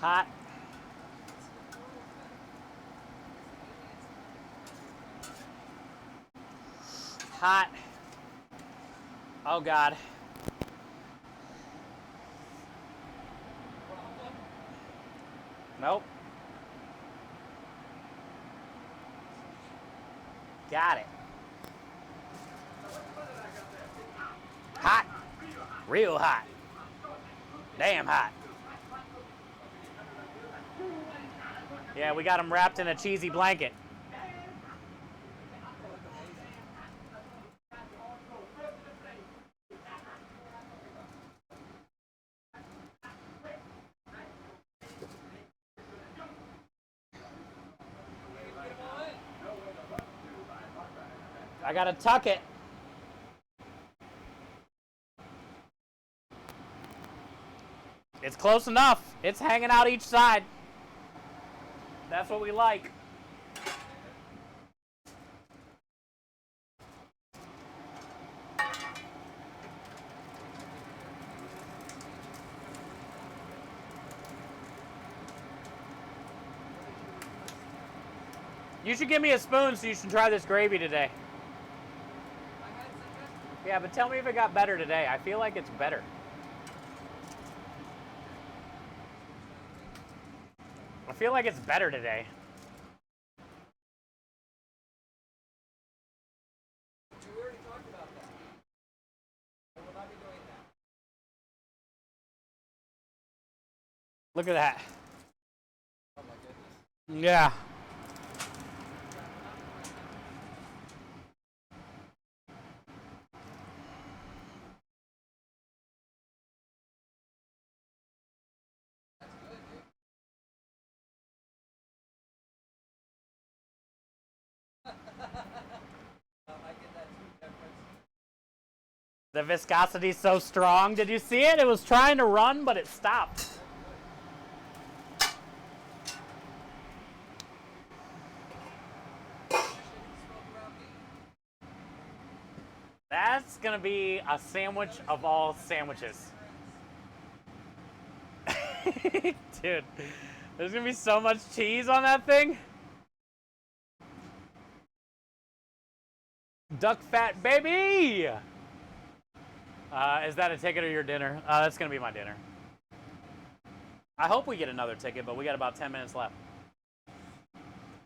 Hot. Hot. Oh God. Nope. Got it. Hot. Real hot. Damn hot. Yeah, we got them wrapped in a cheesy blanket. I gotta tuck it. It's close enough. It's hanging out each side. That's what we like. You should give me a spoon so you should try this gravy today. Yeah, but tell me if it got better today. I feel like it's better. I feel like it's better today. We already talked about that. I will not be doing that. Look at that. Oh my goodness. Yeah. That's good, dude. I get that too, difference. The viscosity's so strong. Did you see it? It was trying to run, but it stopped. That's gonna be a sandwich of all sandwiches. Dude, there's gonna be so much cheese on that thing. Duck fat, baby! Is that a ticket or your dinner? That's gonna be my dinner. I hope we get another ticket, but we got about 10 minutes left.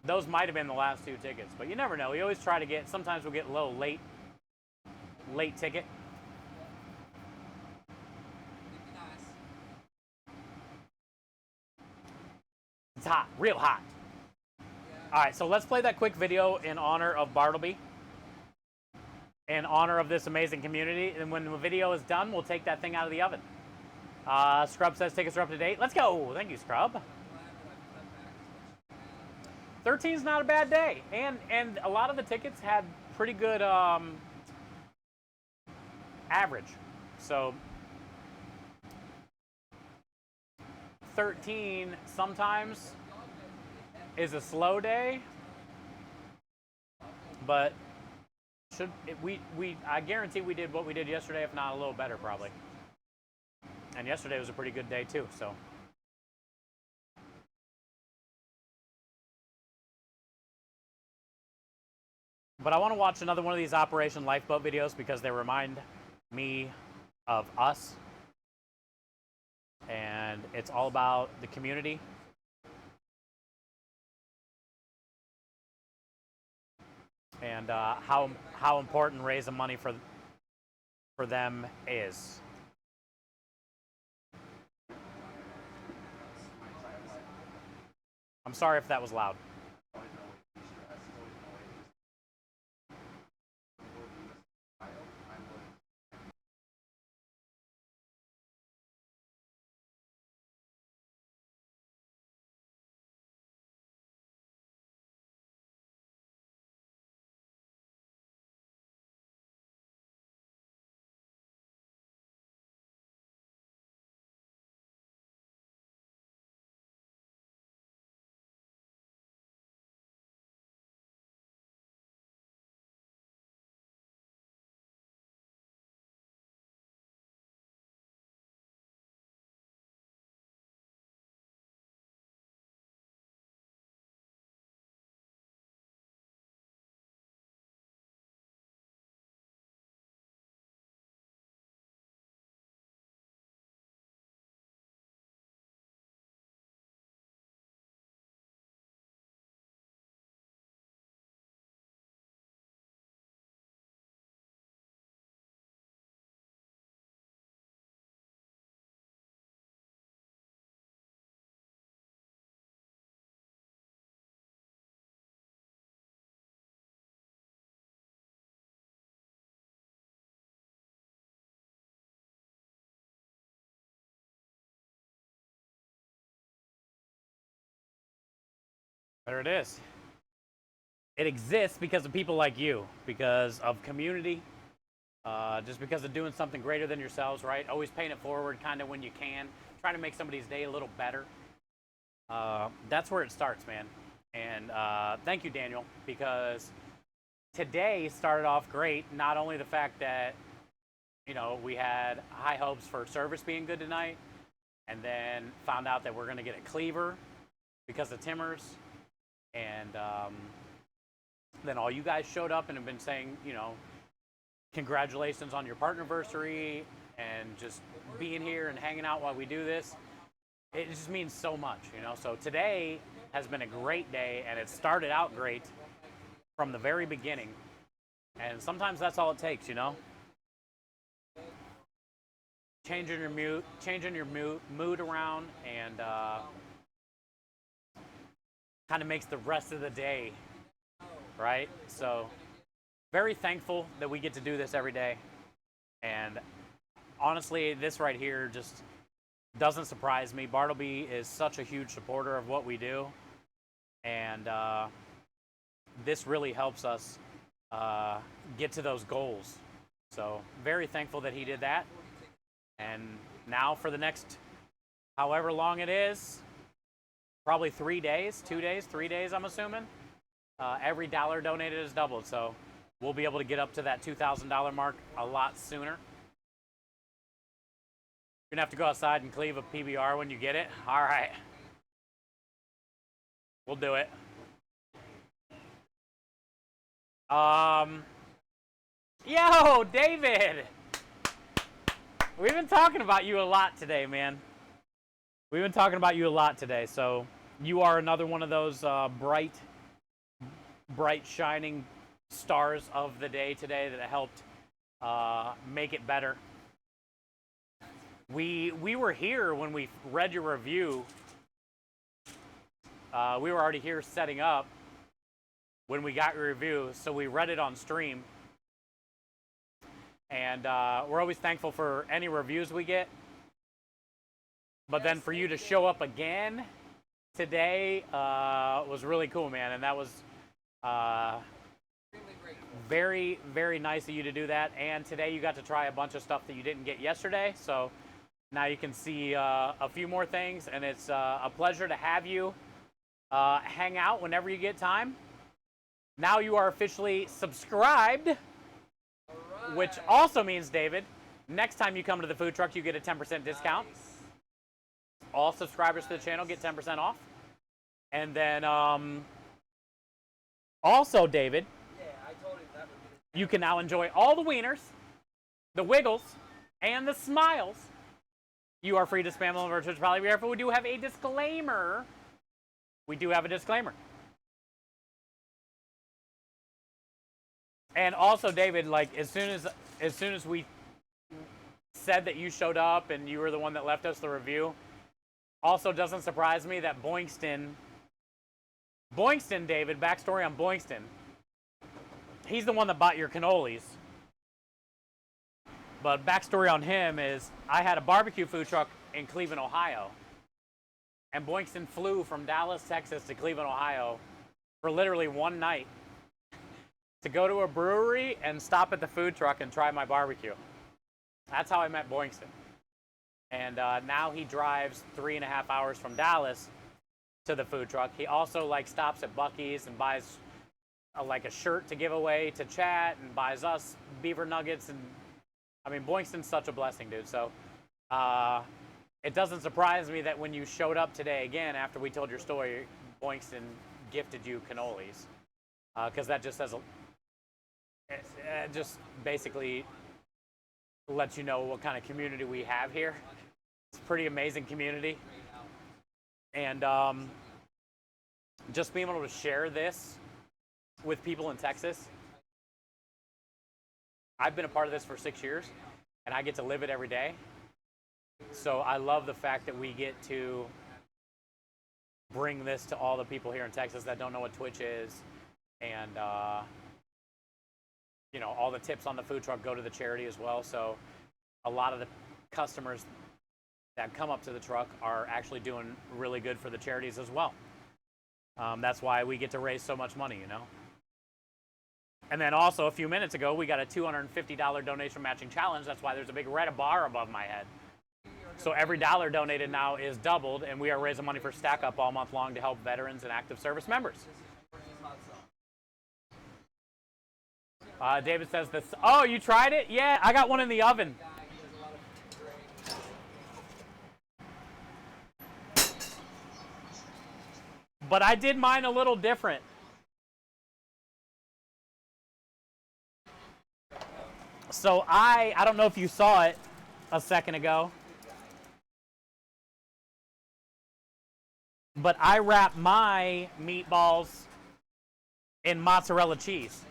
Those might have been the last 2 tickets, but you never know. We always try to get, sometimes we'll get low, late ticket. It'd be nice. It's hot, real hot. Yeah. All right, so let's play that quick video in honor of Bartleby, in honor of this amazing community. And when the video is done, we'll take that thing out of the oven. Scrub says tickets are up to date. Let's go. Thank you, Scrub. I'm glad that I cut back as much as I 13's not a bad day, and a lot of the tickets had pretty good average. So 13 sometimes is a slow day, but I guarantee we did what we did yesterday, if not a little better probably. And yesterday was a pretty good day too, so. But I want to watch another one of these Operation Lifeboat videos because they remind me of us. And it's all about the community and how important raising money for them is. I'm sorry if that was loud. There it is. It exists because of people like you, because of community, just because of doing something greater than yourselves, right? Always paying it forward kind of when you can, trying to make somebody's day a little better. That's where it starts, man. And thank you, Daniel, because today started off great. Not only the fact that, we had high hopes for service being good tonight, and then found out that we're going to get a cleaver because of Timmers. And then all you guys showed up and have been saying, congratulations on your partnerversary and just being here and hanging out while we do this. It just means so much, So today has been a great day, and it started out great from the very beginning. And sometimes that's all it takes, Changing your mood around, and kind of makes the rest of the day, right? So very thankful that we get to do this every day. And honestly, this right here just doesn't surprise me. Bartleby is such a huge supporter of what we do. And this really helps us get to those goals. So very thankful that he did that. And now for the next however long it is, probably 3 days, 2 days, 3 days, I'm assuming. Every dollar donated is doubled, so we'll be able to get up to that $2,000 mark a lot sooner. You're gonna have to go outside and cleave a PBR when you get it. All right, we'll do it. Yo, David, we've been talking about you a lot today, man. We've been talking about you a lot today, so you are another one of those bright, shining stars of the day today that helped make it better. We were here when we read your review. We were already here setting up when we got your review, so we read it on stream. And we're always thankful for any reviews we get. But then for you to show up again today was really cool, man. And that was very, very nice of you to do that. And today you got to try a bunch of stuff that you didn't get yesterday. So now you can see a few more things. And it's a pleasure to have you hang out whenever you get time. Now you are officially subscribed, which also means, David, next time you come to the food truck, you get a 10% discount. Nice. All subscribers to the channel get 10% off. And then also, David, I told him that would be you can now enjoy all the wieners, the wiggles, and the smiles. You are free to spam all of our Twitch probably be careful. We do have a disclaimer. We do have a disclaimer. And also, David, like as soon as we said that you showed up and you were the one that left us the review, also doesn't surprise me that Boynkston, David, backstory on Boynkston. He's the one that bought your cannolis. But backstory on him is I had a barbecue food truck in Cleveland, Ohio. And Boynkston flew from Dallas, Texas to Cleveland, Ohio for literally one night to go to a brewery and stop at the food truck and try my barbecue. That's how I met Boynkston. And now he drives 3.5 hours from Dallas to the food truck. He also like stops at Buc-ee's and buys like a shirt to give away to chat and buys us beaver nuggets. And I mean, Boynkston's such a blessing, dude. So it doesn't surprise me that when you showed up today again after we told your story, Boynkston gifted you cannolis, because that just says it just basically lets you know what kind of community we have here. It's a pretty amazing community, and just being able to share this with people in Texas. I've been a part of this for 6 years, and I get to live it every day. So I love the fact that we get to bring this to all the people here in Texas that don't know what Twitch is, and you know, all the tips on the food truck go to the charity as well. So a lot of the customers that come up to the truck are actually doing really good for the charities as well. That's why we get to raise so much money, you know. And then also a few minutes ago, we got a $250 donation matching challenge. That's why there's a big red bar above my head. So every dollar donated now is doubled, and we are raising money for Stack Up all month long to help veterans and active service members. David says this. Oh, you tried it? Yeah, I got one in the oven. But I did mine a little different. So I don't know if you saw it a second ago, but I wrap my meatballs in mozzarella cheese.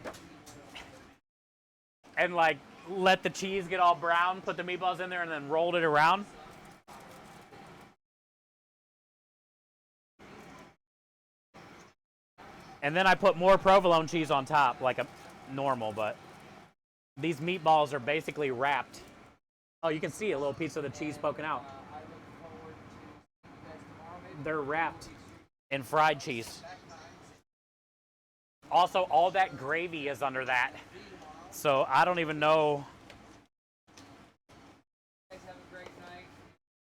And like let the cheese get all brown, put the meatballs in there, and then rolled it around. And then I put more provolone cheese on top, like a normal, but these meatballs are basically wrapped. Oh, you can see a little piece of the cheese poking out. They're wrapped in fried cheese. Also, all that gravy is under that. So I don't even know.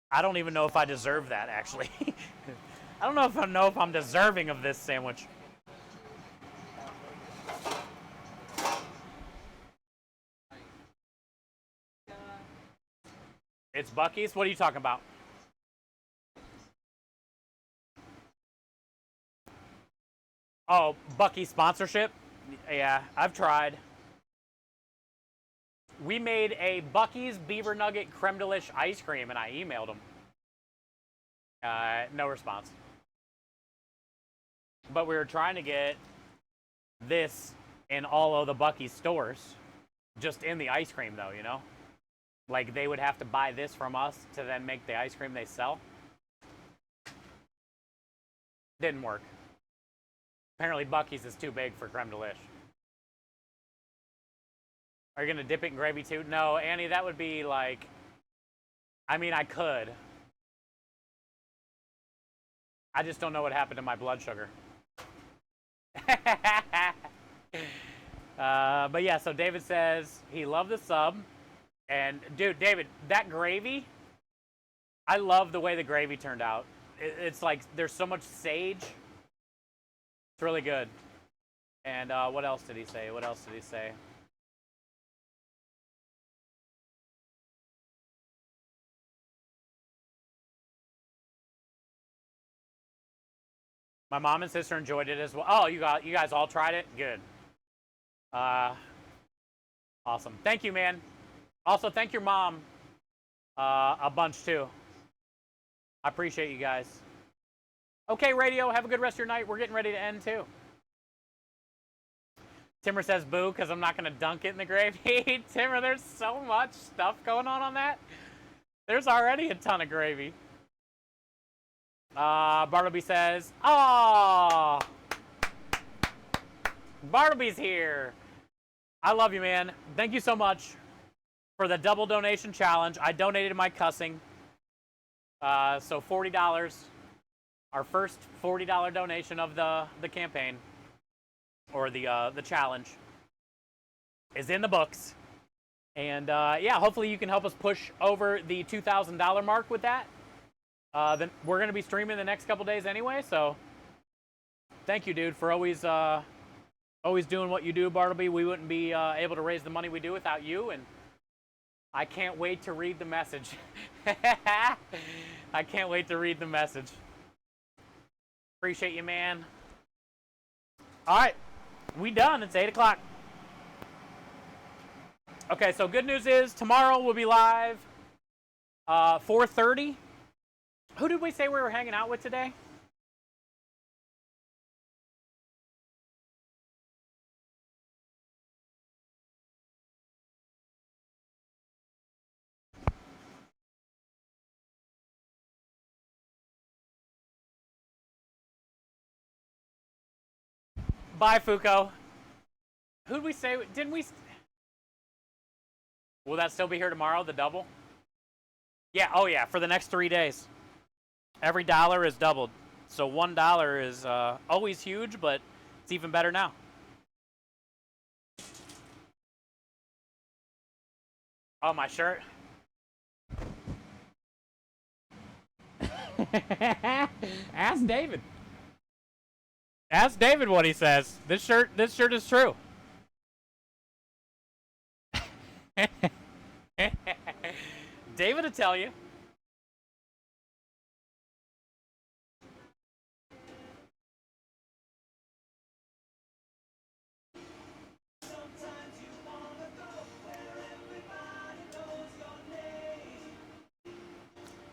I don't even know if I deserve that, actually. I don't know if I'm deserving of this sandwich. It's Buc-ee's? What are you talking about? Oh, Buc-ee's sponsorship? Yeah, I've tried. We made a Buc-ee's Beaver Nugget Creme Delish ice cream, and I emailed them. No response. But we were trying to get this in all of the Buc-ee's stores, just in the ice cream, though, you know? Like, they would have to buy this from us to then make the ice cream they sell. Didn't work. Apparently, Buc-ee's is too big for creme delish. Are you going to dip it in gravy, too? No, Annie, that would be like... I mean, I could. I just don't know what happened to my blood sugar. But yeah, so David says he loved the sub. And dude, David, that gravy, I love the way the gravy turned out. It's like there's so much sage. It's really good. And what else did he say? What else did he say? My mom and sister enjoyed it as well. Oh, you guys all tried it? Good. Awesome. Thank you, man. Also, thank your mom a bunch, too. I appreciate you guys. Okay, radio, have a good rest of your night. We're getting ready to end, too. Timmer says boo because I'm not going to dunk it in the gravy. Timmer, there's so much stuff going on that. There's already a ton of gravy. Bartleby says, "Oh, Bartleby's here. I love you, man. Thank you so much for the double donation challenge. I donated my cussing. So $40, our first $40 donation of the campaign, or the challenge, is in the books. And yeah, hopefully you can help us push over the $2,000 mark with that. Then we're going to be streaming the next couple days anyway, so thank you, dude, for always doing what you do, Bartleby. We wouldn't be able to raise the money we do without you, and I can't wait to read the message. I can't wait to read the message. Appreciate you, man. All right, we done. It's 8 o'clock. Okay, so good news is tomorrow we'll be live 4:30. Who did we say we were hanging out with today? Bye, Fuko. Who did we say? Didn't we? Will that still be here tomorrow, the double? Yeah, oh yeah, for the next 3 days. Every dollar is doubled. So $1 is always huge, but it's even better now. Oh, my shirt. Ask David. Ask David what he says. This shirt is true. David will tell you.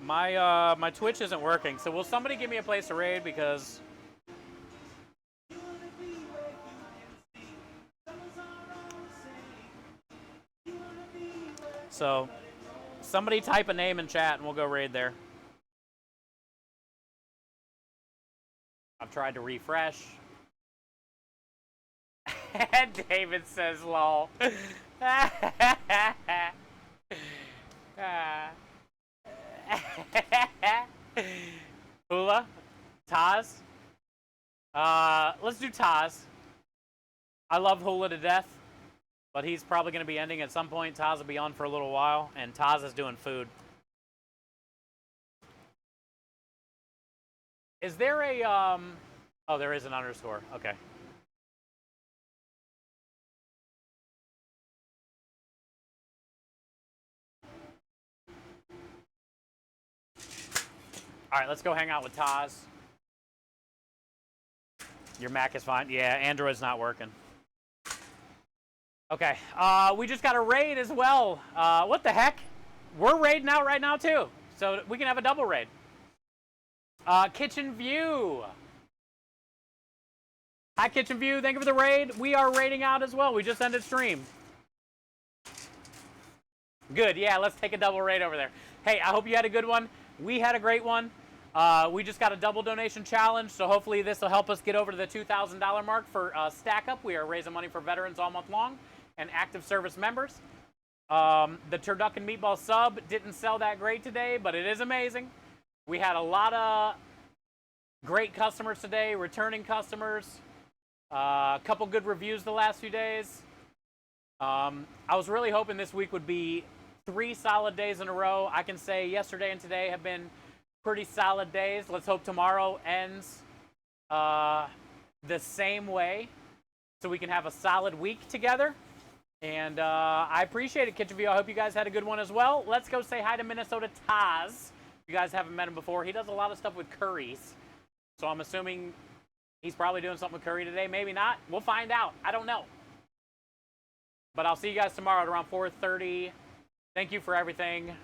My Twitch isn't working, so will somebody give me a place to raid, because so somebody type a name in chat and we'll go raid there. I've tried to refresh. David says lol. Hula? Taz? Let's do Taz. I love Hula to death, but he's probably going to be ending at some point. Taz will be on for a little while, and Taz is doing food. Is there a, oh, there is an underscore. Okay. All right, let's go hang out with Taz. Your Mac is fine. Yeah, Android's not working. Okay, we just got a raid as well. What the heck? We're raiding out right now too, so we can have a double raid. Kitchen View. Hi, Kitchen View. Thank you for the raid. We are raiding out as well. We just ended stream. Good. Yeah, let's take a double raid over there. Hey, I hope you had a good one. We had a great one. We just got a double donation challenge, so hopefully this will help us get over to the $2,000 mark for Stack Up. We are raising money for veterans all month long and active service members. The Turducken Meatball sub didn't sell that great today, but it is amazing. We had a lot of great customers today, returning customers, a couple good reviews the last few days. I was really hoping this week would be 3 solid days in a row. I can say yesterday and today have been pretty solid days. Let's hope tomorrow ends the same way so we can have a solid week together. And I appreciate it, Kitchen View. I hope you guys had a good one as well. Let's go say hi to Minnesota Taz. You guys haven't met him before. He does a lot of stuff with curries. So I'm assuming he's probably doing something with curry today. Maybe not. We'll find out. I don't know. But I'll see you guys tomorrow at around 4:30. Thank you for everything.